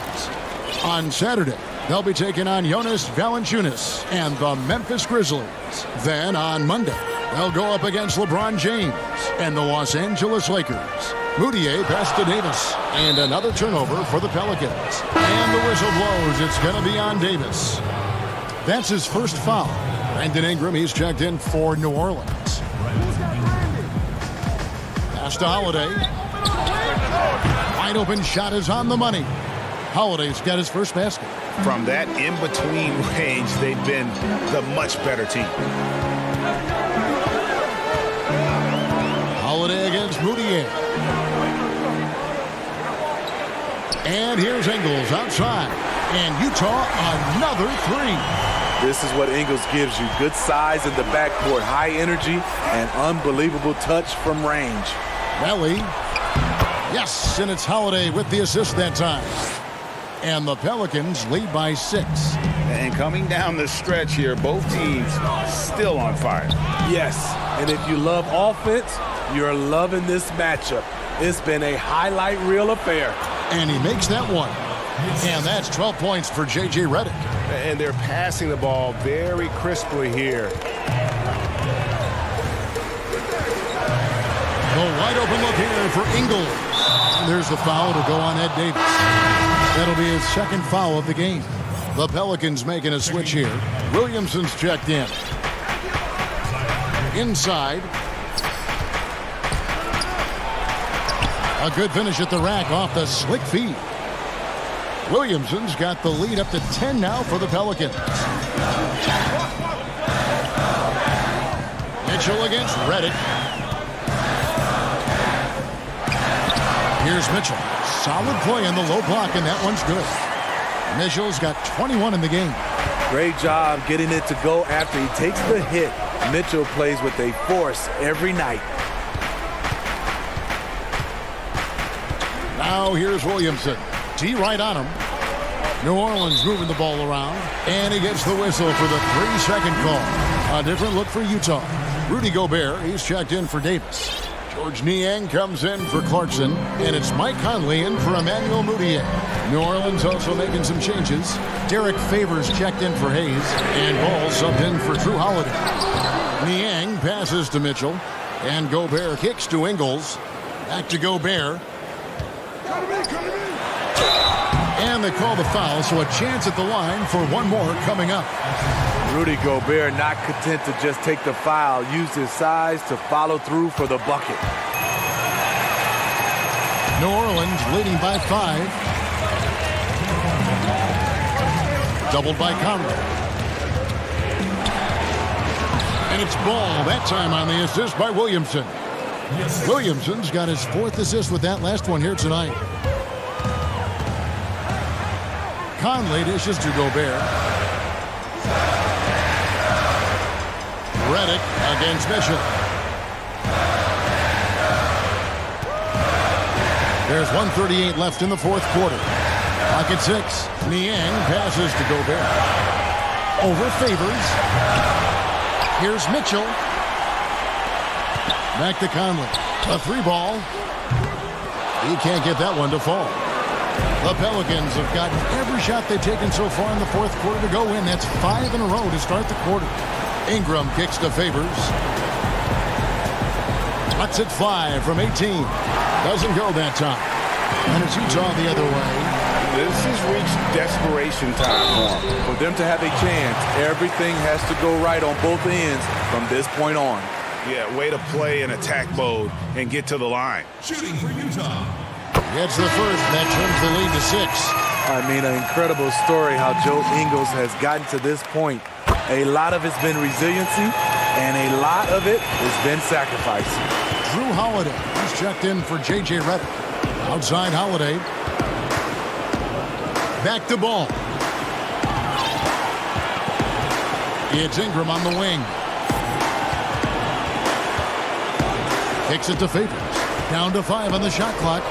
On Saturday, they'll be taking on Jonas Valanciunas and the Memphis Grizzlies. Then on Monday, they'll go up against LeBron James and the Los Angeles Lakers. Moutier pass to Davis. And another turnover for the Pelicans. And the whistle blows. It's going to be on Davis. That's his first foul. Brandon Ingram, he's checked in for New Orleans. Pass to Holiday. Wide open shot is on the money. Holiday's got his first basket. From that in-between range, they've been the much better team. Holiday against Moutier. And here's Ingles outside. And Utah, another 3. This is what Ingles gives you. Good size in the backcourt, high energy, and unbelievable touch from range. Belly. Yes, and it's Holiday with the assist that time. And the Pelicans lead by 6. And coming down the stretch here, both teams still on fire. Yes, and if you love offense, you're loving this matchup. It's been a highlight reel affair. And he makes that one. And that's 12 points for J.J. Redick. And they're passing the ball very crisply here. The wide open look here for Ingles. There's the foul to go on Ed Davis. That'll be his second foul of the game. The Pelicans making a switch here. Williamson's checked in. Inside. A good finish at the rack off the slick feed. Williamson's got the lead up to 10 now for the Pelicans. Mitchell against Redick. Here's Mitchell. Solid play in the low block, and that one's good. Mitchell's got 21 in the game. Great job getting it to go after he takes the hit. Mitchell plays with a force every night. Now here's Williamson. T right on him. New Orleans moving the ball around. And he gets the whistle for the 3-second call. A different look for Utah. Rudy Gobert, he's checked in for Davis. George Niang comes in for Clarkson. And it's Mike Conley in for Emmanuel Moutier. New Orleans also making some changes. Derek Favors checked in for Hayes. And Ball subbed in for Drew Holiday. Niang passes to Mitchell. And Gobert kicks to Ingles. Back to Gobert. And they call the foul, so a chance at the line for one more coming up. Rudy Gobert not content to just take the foul, used his size to follow through for the bucket. New Orleans leading by 5. Doubled by Conley. And it's Ball, that time on the assist by Williamson. Williamson's got his 4th assist with that last one here tonight. Conley dishes to Gobert. Redick against Mitchell. There's 1:38 left in the 4th quarter. Clock at 6. Niang passes to Gobert. Over Favors. Here's Mitchell. Back to Conley. A 3 ball. He can't get that one to fall. The Pelicans have gotten every shot they've taken so far in the fourth quarter to go in. That's 5 in a row to start the quarter. Ingram kicks to Favors. Cuts it 5 from 18. Doesn't go that time. And it's Utah the other way. This has reached desperation time for them to have a chance. Everything has to go right on both ends from this point on. Yeah, way to play in attack mode and get to the line. Shooting for Utah. Gets the first. That trims the lead to 6. I mean, an incredible story how Joe Ingles has gotten to this point. A lot of it's been resiliency, and a lot of it has been sacrifice. Drew Holiday. He's checked in for J.J. Redick. Outside Holiday. Back to Ball. It's Ingram on the wing. Kicks it to Favors. Down to 5 on the shot clock.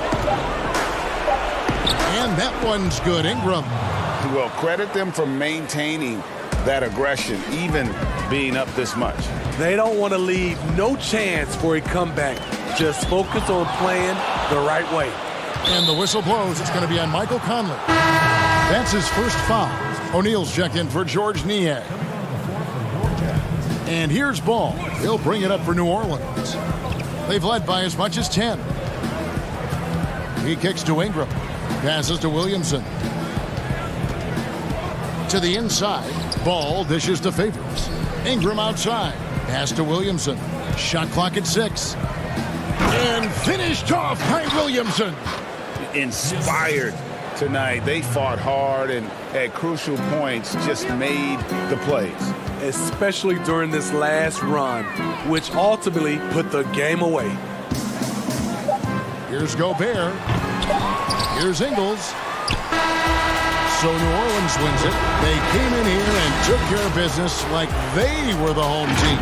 And that one's good. Ingram. Well, credit them for maintaining that aggression, even being up this much. They don't want to leave no chance for a comeback. Just focus on playing the right way. And the whistle blows. It's going to be on Michael Conley. That's his first foul. O'Neal's checked in for George Niang. And here's Ball. He'll bring it up for New Orleans. They've led by as much as 10. He kicks to Ingram. Passes to Williamson. To the inside. Ball dishes to Favors. Ingram outside. Pass to Williamson. Shot clock at 6. And finished off by Williamson. Inspired tonight. They fought hard and at crucial points just made the plays. Especially during this last run, which ultimately put the game away. Here's Gobert. Here's Ingles. So New Orleans wins it. They came in here and took care of business like they were the home team.